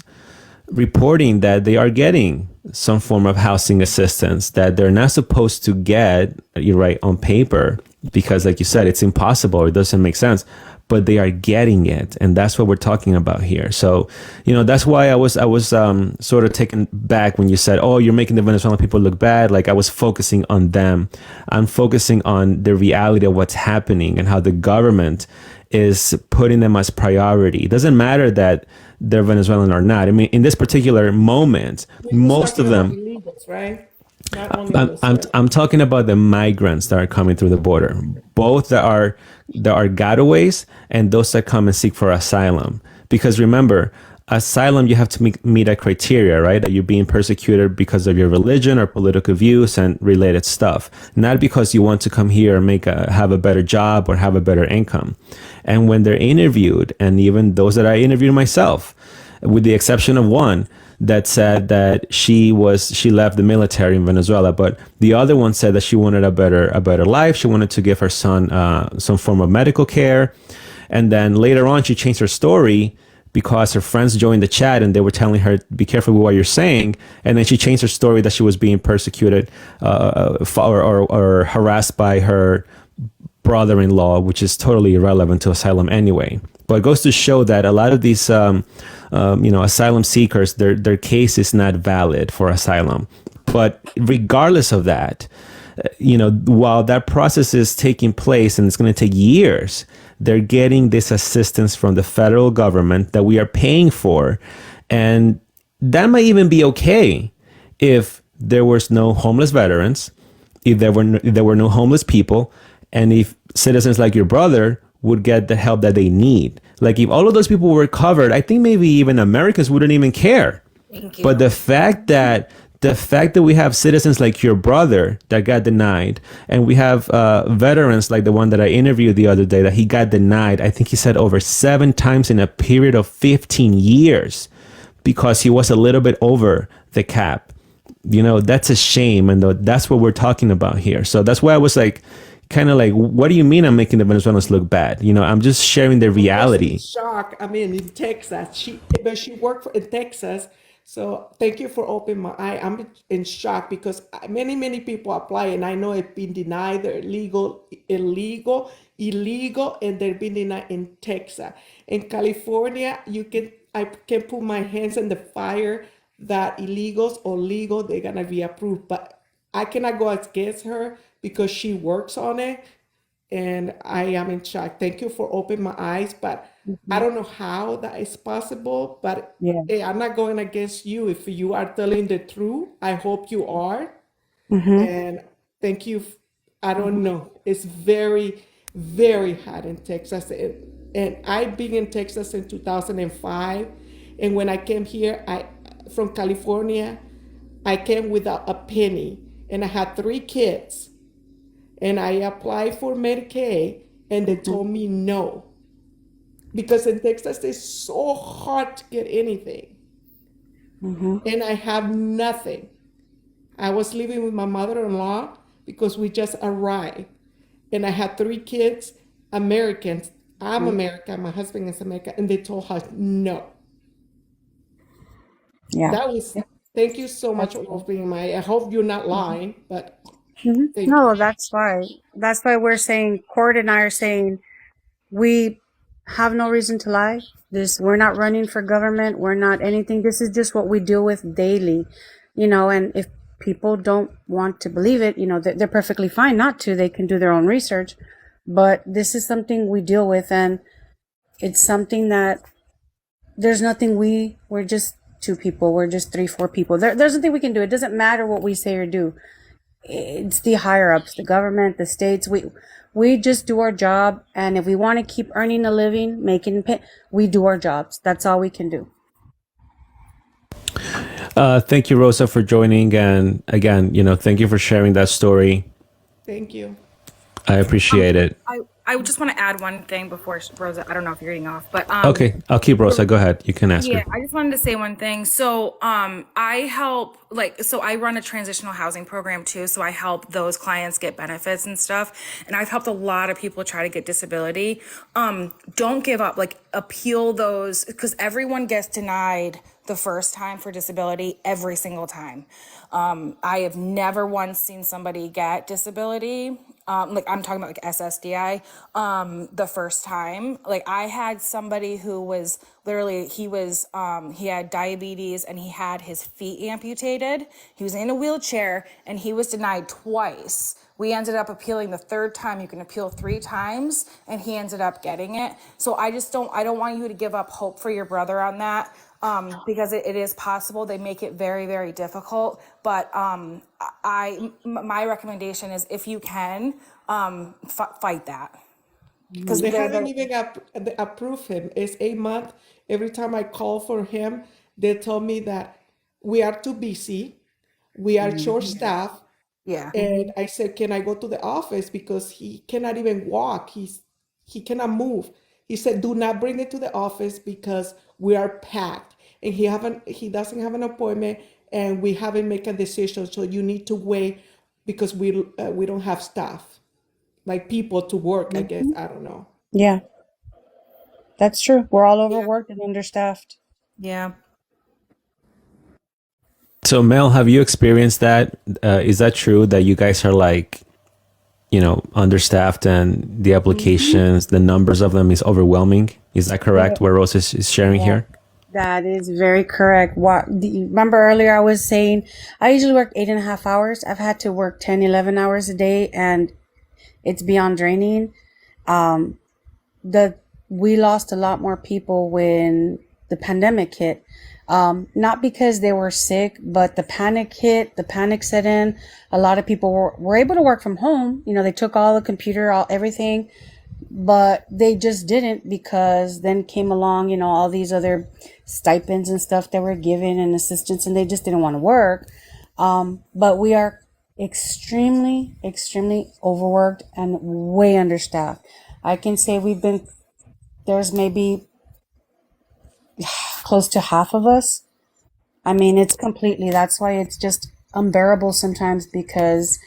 reporting that they are getting some form of housing assistance that they're not supposed to get, you're right, on paper, because like you said, it's impossible. It doesn't make sense, but they are getting it. And that's what we're talking about here. So, that's why I was sort of taken back when you said, oh, you're making the Venezuelan people look bad. Like I was focusing on them. I'm focusing on the reality of what's happening and how the government is putting them as priority. It doesn't matter that they're Venezuelan or not. I mean, in this particular moment, We're just most of talking about them, illegals, right? Not only I'm, those. I'm, I'm talking about the migrants that are coming through the border, both that are gotaways and those that come and seek for asylum. Because remember, asylum, you have to meet a criteria, right? That you're being persecuted because of your religion or political views and related stuff, not because you want to come here and have a better job or have a better income. And when they're interviewed, and even those that I interviewed myself, with the exception of one that said that she left the military in Venezuela, but the other one said that she wanted a better life. She wanted to give her son some form of medical care, and then later on she changed her story because her friends joined the chat and they were telling her, be careful with what you're saying. And then she changed her story that she was being persecuted or harassed by her brother-in-law, which is totally irrelevant to asylum anyway. But it goes to show that a lot of these, asylum seekers, their case is not valid for asylum. But regardless of that, while that process is taking place and it's going to take years, they're getting this assistance from the federal government that we are paying for. And that might even be okay if there was no homeless veterans, if there were no homeless people, and if citizens like your brother would get the help that they need. Like if all of those people were covered, I think maybe even Americans wouldn't even care. Thank you. But the fact that we have citizens like your brother that got denied, and we have veterans like the one that I interviewed the other day that he got denied, I think he said over 7 times in a period of 15 years because he was a little bit over the cap. That's a shame. And that's what we're talking about here. So that's why I was like, kind of like, what do you mean I'm making the Venezuelans look bad? I'm just sharing the reality. Shock. I mean, in Texas, she worked in Texas So thank you for opening my eye. I'm in shock because many people apply, and I know it's been denied. They're illegal, and they're being denied in Texas. In California, I can put my hands in the fire that illegals or legal, they're gonna be approved. But I cannot go against her because she works on it, and I am in shock. Thank you for opening my eyes, but I don't know how that is possible. But Yeah. I'm not going against you if you are telling the truth. I hope you are, Mm-hmm. and thank you. I don't know. It's very hot in Texas, and I've been in Texas in 2005, and when I came here, I from California, I came without a penny, and I had 3 kids, and I applied for Medicaid, and they told me no. Because in Texas, it's so hard to get anything. Mm-hmm. And I have nothing. I was living with my mother-in-law because we just arrived. And I had 3 kids, Americans. I'm American, my husband is American, and they told her no. Yeah. That was, thank you so much That's for opening my, I hope you're not lying, but Mm-hmm. thank you. No, that's why. That's why we're saying, Court and I are saying, we have no reason to lie. We're not running for government. We're not anything. This is just what we deal with daily, and if people don't want to believe it, they're perfectly fine not to. They can do their own research. But this is something we deal with, and it's something that there's nothing we're just 2 people. We're just 3, 4 people. There's nothing we can do. It doesn't matter what we say or do. It's the higher ups, the government, the states. We just do our job, and if we want to keep earning a living, making pay, we do our jobs. That's all we can do. Thank you, Rosa, for joining. And again, thank you for sharing that story. Thank you. I appreciate it. I just want to add one thing before Rosa. I don't know if you're getting off, but Okay, I'll keep Rosa. Go ahead. You can ask yeah, her. I just wanted to say one thing. So, I help, so I run a transitional housing program too. So I help those clients get benefits and stuff. And I've helped a lot of people try to get disability. Don't give up, appeal those, because everyone gets denied the first time for disability every single time. I have never once seen somebody get disability. I'm talking about SSDI, the first time. I had somebody who was literally, he had diabetes and he had his feet amputated. He was in a wheelchair and he was denied twice. We ended up appealing the third time. You can appeal 3 times, and he ended up getting it. So I don't want you to give up hope for your brother on that. Because it is possible. They make it very, very difficult. But my recommendation is, if you can, fight that. Because They haven't even approved him. It's 8 months. Every time I call for him, they tell me that we are too busy, we are short-staffed, yeah. and I said, "Can I go to the office because he cannot even walk? He cannot move." He said, "Do not bring it to the office because we are packed, and he doesn't have an appointment, and we haven't made a decision. So you need to wait because we don't have staff, like people to work. I guess I don't know." Yeah, that's true. We're all overworked and understaffed. Yeah. So, Mel, have you experienced that? Is that true that you guys are understaffed and the applications, the numbers of them is overwhelming? Is that correct? What Rosa is sharing here? That is very correct. Remember earlier I was saying I usually work 8.5 hours. I've had to work 10, 11 hours a day, and it's beyond draining. We lost a lot more people when the pandemic hit. Not because they were sick, but the panic hit, the panic set in. A lot of people were able to work from home. They took all the computer, everything, but they just didn't, because then came along, all these other stipends and stuff that were given and assistance, and they just didn't want to work. But we are extremely, extremely overworked and way understaffed. I can say there's maybe close to half of us. I mean, that's why it's just unbearable sometimes, because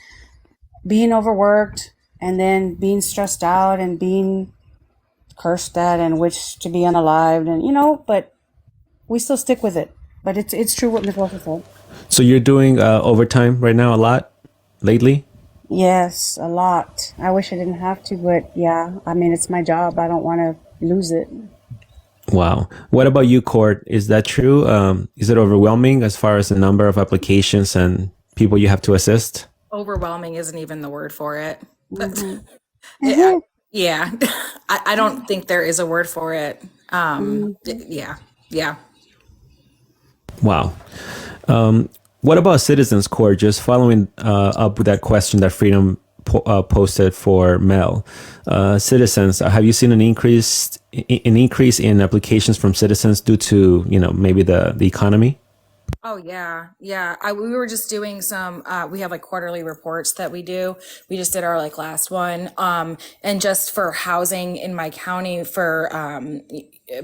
being overworked and then being stressed out and being cursed at and wish to be unalived, and but we still stick with it. But it's true what Ms. Walker said. So you're doing overtime right now a lot lately? Yes, a lot. I wish I didn't have to, but yeah, I mean, it's my job. I don't want to lose it. Wow. What about you, Court? Is that true? Is it overwhelming as far as the number of applications and people you have to assist? Overwhelming isn't even the word for it. Mhm. Yeah, I don't think there is a word for it. Mhm. Yeah. Wow. What about citizens court? Just following up with that question that Freedom posted for Mel. Citizens, have you seen an increase in applications from citizens due to maybe the economy? Oh yeah. We were just doing some. We have like quarterly reports that we do. We just did our like last one. And just for housing in my county for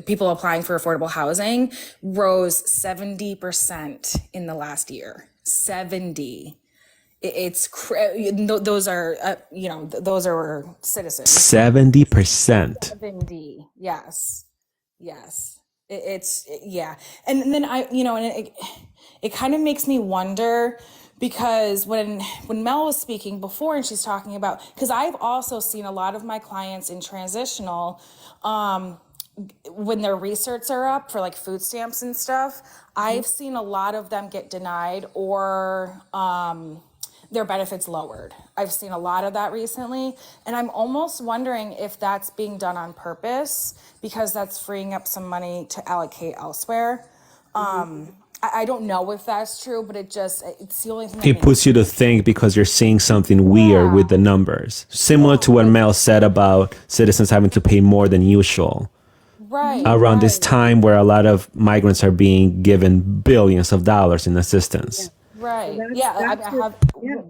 people applying for affordable housing rose 70% in the last year. 70. Those are those are citizens. 70%. 70. Yes. Yeah. And then it kind of makes me wonder because when Mel was speaking before and she's talking about, because I've also seen a lot of my clients in transitional, when their research are up for like food stamps and stuff, I've seen a lot of them get denied or, their benefits lowered. I've seen a lot of that recently. And I'm almost wondering if that's being done on purpose because that's freeing up some money to allocate elsewhere. I don't know if that's true, but it's the only thing that It puts you to think because you're seeing something weird with the numbers. Similar to what Mel said about citizens having to pay more than usual. Around this time where a lot of migrants are being given billions of dollars in assistance. Right. That's, Yeah. that's yeah.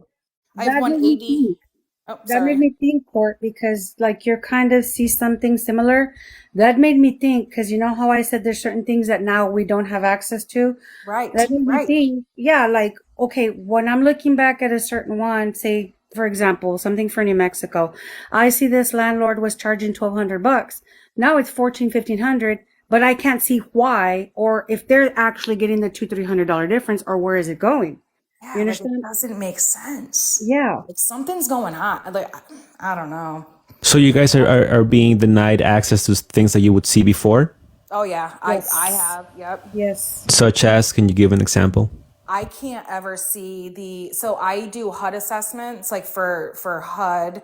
I have That made me 180. think. Oh, That made sorry. me think, Court, because like you're kind of see something similar. That made me think, because you know how I said there's certain things that now we don't have access to? That made me think, yeah, like, okay, when I'm looking back at a certain one, say, for example, something for New Mexico, I see this landlord was charging $1,200. Now it's 1,500, but I can't see why, or if they're actually getting the $200-300 difference, or where is it going? Yeah, You understand? it doesn't make sense. Yeah. Like something's going on. Like I don't know. So you guys are being denied access to things that you would see before? Oh yeah, Yes. I have. Yep. Yes. Such as, can you give an example? I can't ever see so I do HUD assessments like for HUD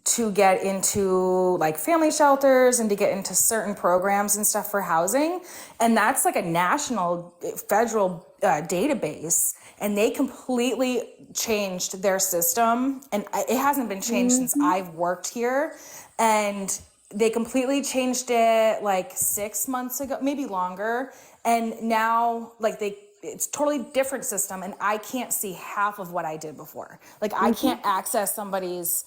to get into like family shelters and to get into certain programs and stuff for housing. And that's like a national federal database. And they completely changed their system. And it hasn't been changed since I've worked here. And they completely changed it like 6 months ago, maybe longer. And now like it's totally different system. And I can't see half of what I did before. Like I can't access somebody's,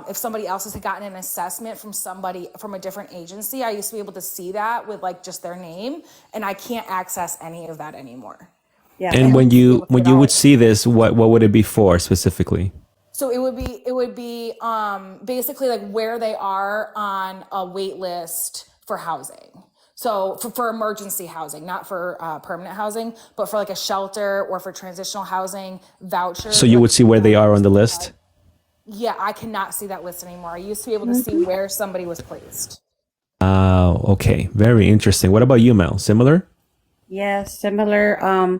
if somebody else has gotten an assessment from somebody from a different agency, I used to be able to see that with like just their name, and I can't access any of that anymore. Yeah. And when you would see this, what would it be for specifically? So it would be basically like where they are on a wait list for housing. So for emergency housing, not for permanent housing, but for like a shelter or for transitional housing, vouchers. So you would see where they are on the list? Yeah, I cannot see that list anymore. I used to be able to see where somebody was placed. Oh, okay. Very interesting. What about you, Mel? Similar? Yeah, similar.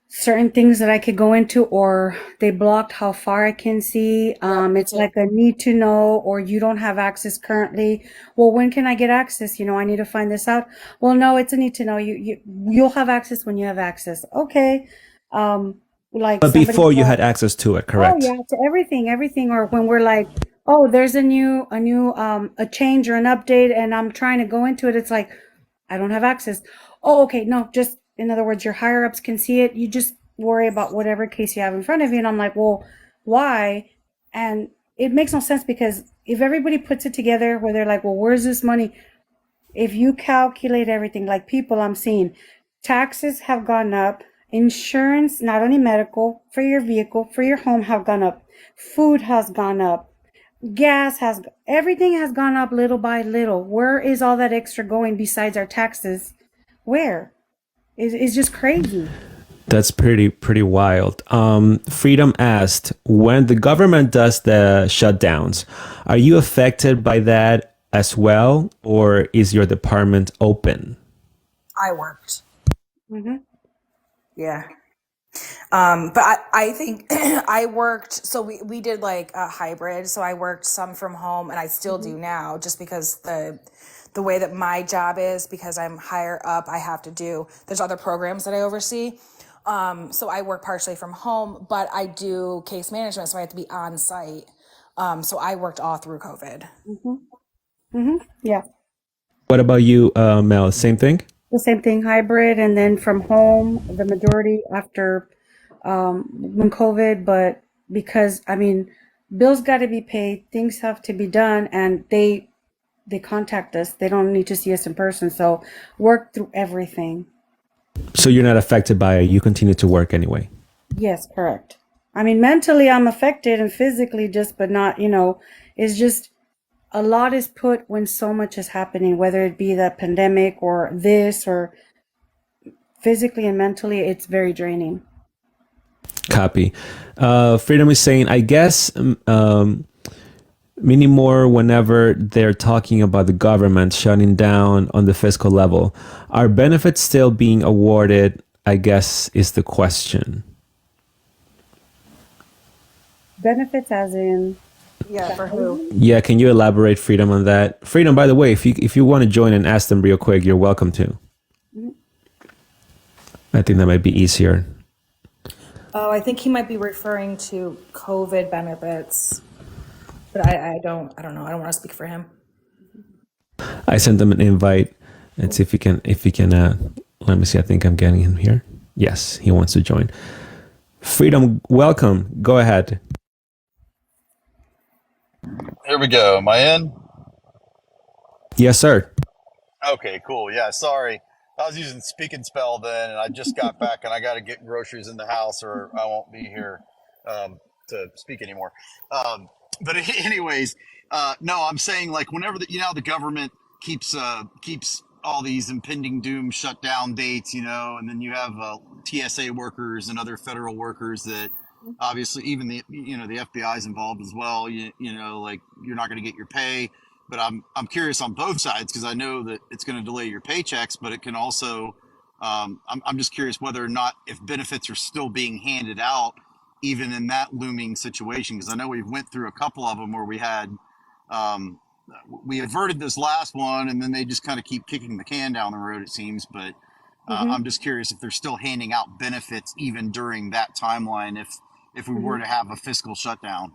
Certain things that I could go into, or they blocked how far I can see. It's like a need to know, or you don't have access currently. Well, when can I get access? I need to find this out. Well, no, it's a need to know. You'll have access when you have access. Okay. Like But before you had access to it, oh correct? yeah, to everything. Or when we're like, oh, there's a change or an update, and I'm trying to go into it. It's like, I don't have access. Oh, okay. No, just in other words, your higher ups can see it. You just worry about whatever case you have in front of you. And I'm like, well, why? And it makes no sense because if everybody puts it together where they're like, well, where's this money? If you calculate everything, like people I'm seeing, taxes have gone up, insurance, not only medical, for your vehicle, for your home have gone up, food has gone up, everything has gone up little by little. Where is all that extra going besides our taxes? Where? It's just crazy. That's pretty wild. Freedom asked, when the government does the shutdowns, are you affected by that as well, or is your department open? I worked. Hmm. Yeah. But I think I worked, so we did like a hybrid. So I worked some from home and I still do now just because the way that my job is, because I'm higher up, there's other programs that I oversee. So I work partially from home, but I do case management. So I have to be on site. So I worked all through COVID. Hmm. Hmm. Yeah. What about you, Mel? Same thing? The same thing, hybrid, and then from home, the majority after when COVID. But because I mean, bills got to be paid, things have to be done, and they contact us. They don't need to see us in person, so work through everything. So you're not affected by it. You continue to work anyway. Yes, correct. I mean, mentally I'm affected and physically just, but not, it's just a lot is put when so much is happening, whether it be the pandemic or this or physically and mentally, it's very draining. Copy. Freedom is saying, I guess, many more whenever they're talking about the government shutting down on the fiscal level. Are benefits still being awarded? I guess is the question. Benefits as in, Yeah, for who? Yeah, can you elaborate, Freedom, on that? Freedom, by the way, if you want to join and ask them real quick, you're welcome to. I think that might be easier. Oh, I think he might be referring to COVID benefits, but I don't know. I don't want to speak for him. I sent them an invite and see if he can let me see. I think I'm getting him here. Yes, he wants to join. Freedom, welcome. Go ahead. Here we go. Am I in? Yes, sir. Okay, cool. Yeah, sorry. I was using Speak and Spell then, and I just got back, and I got to get groceries in the house, or I won't be here to speak anymore. Um, but anyways, no, I'm saying like whenever the government keeps all these impending doom shutdown dates, and then you have TSA workers and other federal workers that obviously even the FBI is involved as well. Like you're not going to get your pay. But I'm curious on both sides because I know that it's going to delay your paychecks, but it can also I'm just curious whether or not if benefits are still being handed out even in that looming situation, because I know we've went through a couple of them where um, we averted this last one and then they just kind of keep kicking the can down the road, it seems. But hmm I'm just curious if they're still handing out benefits even during that timeline if we were to have a fiscal shutdown.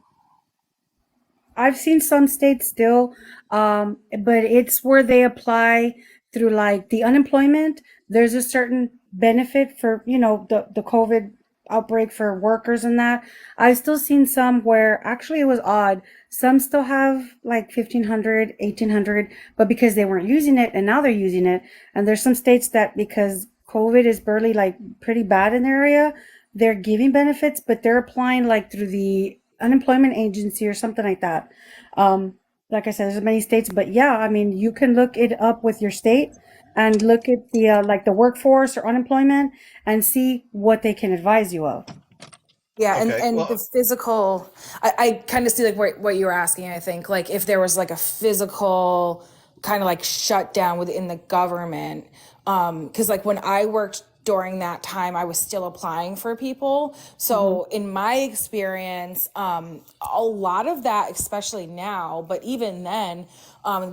I've seen some states still, but it's where they apply through like the unemployment. There's a certain benefit for, the COVID outbreak for workers and that. I've still seen some where actually it was odd. Some still have like 1,500, 1,800, but because they weren't using it and now they're using it. And there's some states that because COVID is barely like pretty bad in their area, they're giving benefits, but they're applying like through the unemployment agency or something like that. Um, like I said, there's many states, but yeah, I mean, you can look it up with your state and look at the like the workforce or unemployment and see what they can advise you of. Yeah, and Okay, and the well, physical, I kind of see like what you were asking. I think like if there was like a physical kind of like shutdown within the government, because like when I worked during that time, I was still applying for people. Hmm. So in my experience, a lot of that, especially now, but even then,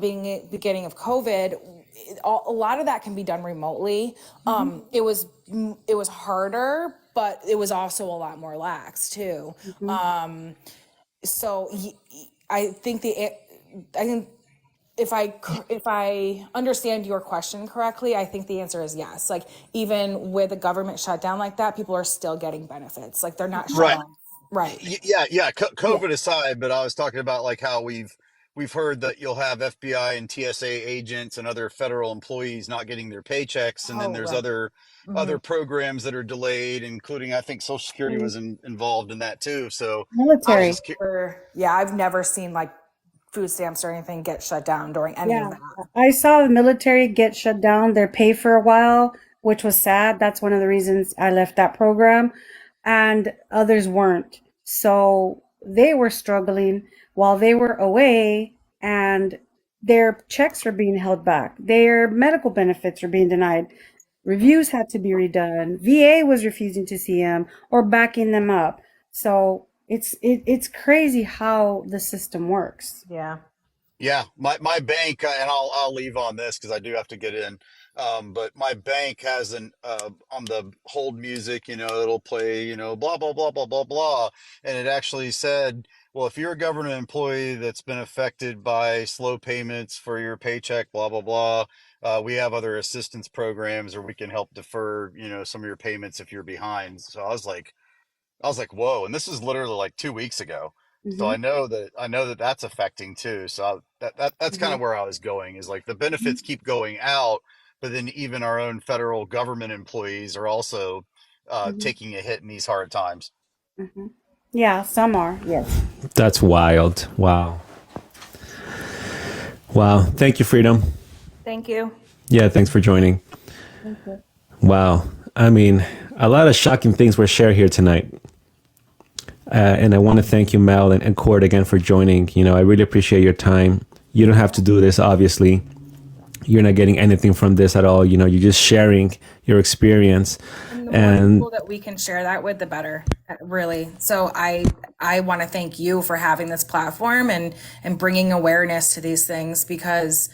being at the beginning of COVID, a lot of that can be done remotely. Hmm. It was harder, but it was also a lot more lax too. Hmm. So I think I think if I understand your question correctly, I think the answer is yes. Like even with a government shutdown like that, people are still getting benefits. Like they're not shut right. off. Right. Yeah. Yeah. COVID aside, but I was talking about like how we've heard that you'll have FBI and TSA agents and other federal employees not getting their paychecks, and then Oh, there's right. other programs that are delayed, including I think Social Security was involved in that too. So I was Military. just I've never seen like food stamps or anything get shut down during any of Yeah, that. I saw the military get shut down, their pay for a while. which was sad. That's one of the reasons I left that program, and others weren't. So they were struggling while they were away, and their checks were being held back. Their medical benefits were being denied. Reviews had to be redone. VA was refusing to see them or backing them up. So it's crazy how the system works. Yeah. Yeah, my bank, and I'll leave on this because I do have to get in. But my bank has an on the hold music, it'll play, blah blah blah blah blah blah, and it actually said, well, if you're a government employee that's been affected by slow payments for your paycheck, blah blah blah, we have other assistance programs, or we can help defer, some of your payments if you're behind. So I was like, whoa, and this is literally like 2 weeks ago. So Hmm. I know that that's affecting too. So that's kind Hmm. of where I was going, is like the benefits keep going out, but then even our own federal government employees are also Hmm. taking a hit in these hard times. Hmm. Yeah, some are. Yes. That's wild. Wow. Wow. Thank you, Freedom. Thank you. Yeah, thanks for joining. Thank you. Wow. I mean, a lot of shocking things were shared here tonight. And I want to thank you, Mel and Cord, again for joining. I really appreciate your time. You don't have to do this, obviously. You're not getting anything from this at all. You're just sharing your experience. And the more And people that we can share that with, the better, really. So I want to thank you for having this platform and bringing awareness to these things, because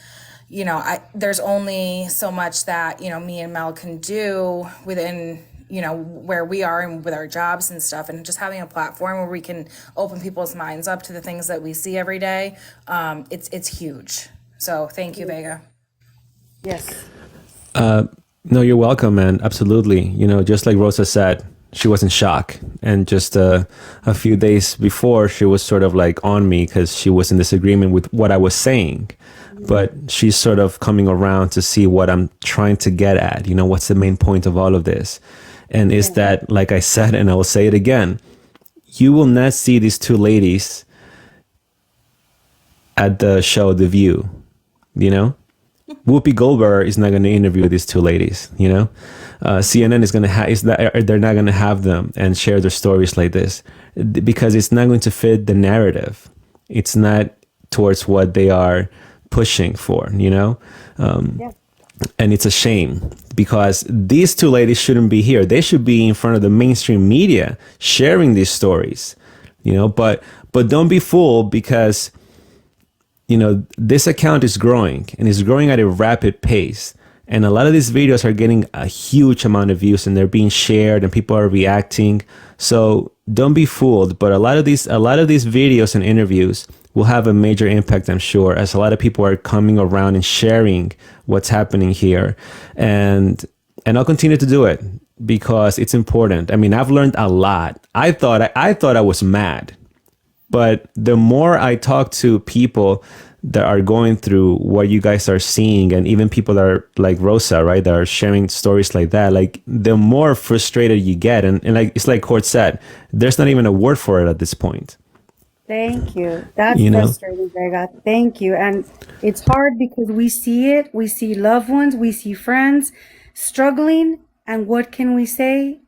there's only so much that me and Mel can do within where we are and with our jobs and stuff, and just having a platform where we can open people's minds up to the things that we see every day. It's huge. So thank you, Vega. Yes. no, you're welcome, man. Absolutely. Just like Rosa said, she was in shock. And just a few days before, she was sort of like on me because she was in disagreement with what I was saying. But she's sort of coming around to see what I'm trying to get at. What's the main point of all of this? And is that, like I said, and I will say it again, you will not see these two ladies at the show The View. Whoopi Goldberg is not going to interview these two ladies. CNN is going to have, they're not going to have them and share their stories like this, because it's not going to fit the narrative. It's not towards what they are pushing for, and it's a shame, because these two ladies shouldn't be here. They should be in front of the mainstream media sharing these stories, but don't be fooled, because this account is growing, and it's growing at a rapid pace. And a lot of these videos are getting a huge amount of views, and they're being shared and people are reacting. So don't be fooled. But a lot of these videos and interviews will have a major impact, I'm sure, as a lot of people are coming around and sharing what's happening here. And I'll continue to do it because it's important. I mean, I've learned a lot. I thought I was mad. But the more I talk to people that are going through what you guys are seeing, and even people that are like Rosa, right, that are sharing stories like that, like the more frustrated you get. And like, it's like Court said, there's not even a word for it at this point. Thank you. That's frustrating, Vega. Thank you. And it's hard because we see it. We see loved ones. We see friends struggling. And what can we say?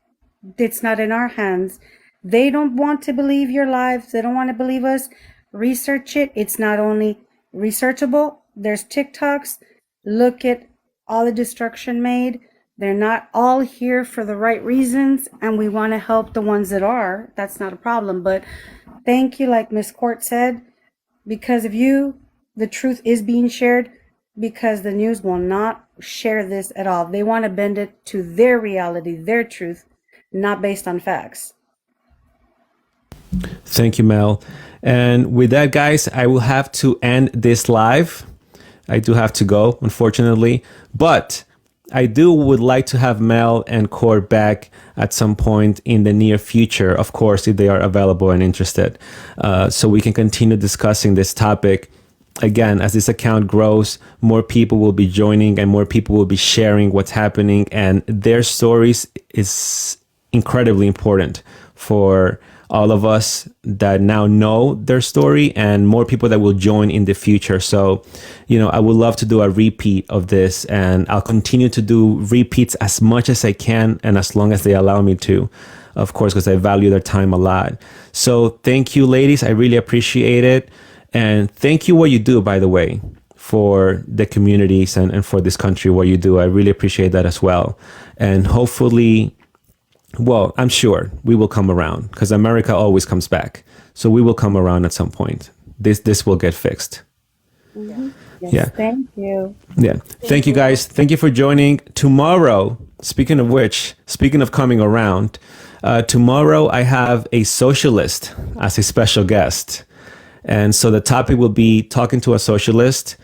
It's not in our hands. They don't want to believe your lives. They don't want to believe us. Research it. It's not only researchable. There's TikToks. Look at all the destruction made. They're not all here for the right reasons, and we want to help the ones that are. That's not a problem. But thank you, like Miss Court said, because of you, the truth is being shared, because the news will not share this at all. They want to bend it to their reality, their truth, not based on facts. Thank you, Mel. And with that, guys, I will have to end this live. I do have to go, unfortunately, but I would like to have Mel and Cord back at some point in the near future, of course, if they are available and interested, so we can continue discussing this topic. Again, as this account grows, more people will be joining and more people will be sharing what's happening, and their stories is incredibly important for all of us that now know their story and more people that will join in the future. So, I would love to do a repeat of this, and I'll continue to do repeats as much as I can and as long as they allow me to, of course, because I value their time a lot. So thank you, ladies. I really appreciate it. And thank you what you do, by the way, for the communities and for this country, what you do. I really appreciate that as well. And hopefully, well, I'm sure we will come around because America always comes back. So we will come around at some point. This will get fixed. Mm-hmm. Yes, Yeah. thank you. Yeah. Thank you, guys. Thank you for joining. Tomorrow, speaking of which, speaking of coming around, tomorrow I have a socialist as a special guest. And so the topic will be talking to a socialist.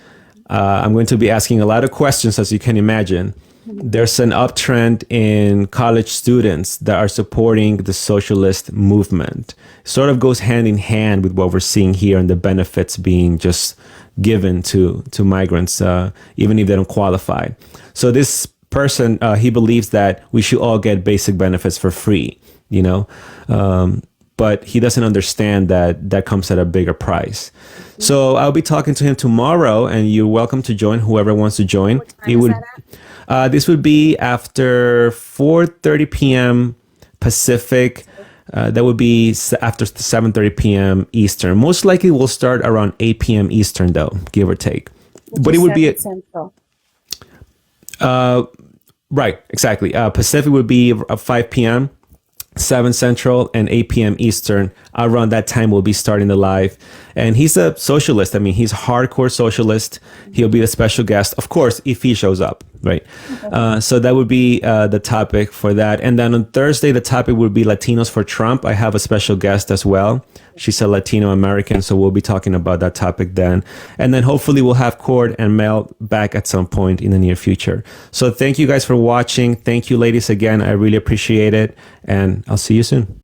I'm going to be asking a lot of questions, as you can imagine. There's an uptrend in college students that are supporting the socialist movement. Sort of goes hand in hand with what we're seeing here and the benefits being just given to migrants, even if they don't qualify. So this person, he believes that we should all get basic benefits for free, but he doesn't understand that that comes at a bigger price. So I'll be talking to him tomorrow, and you're welcome to join, whoever wants to join. It would. This would be after 4:30 p.m. Pacific. That would be after 7:30 p.m. Eastern. Most likely we'll start around 8 p.m. Eastern, though, give or take. But it would be Central. Right, exactly. Pacific would be 5 p.m., 7 Central, and 8 p.m. Eastern. Around that time, we'll be starting the live. And he's a socialist. I mean, he's hardcore socialist. He'll be the special guest, of course, if he shows up, right? So that would be the topic for that. And then on Thursday, the topic would be Latinos for Trump. I have a special guest as well. She's a Latino American, so we'll be talking about that topic then. And then hopefully we'll have Cord and Mel back at some point in the near future. So thank you guys for watching. Thank you, ladies, again. I really appreciate it. And I'll see you soon.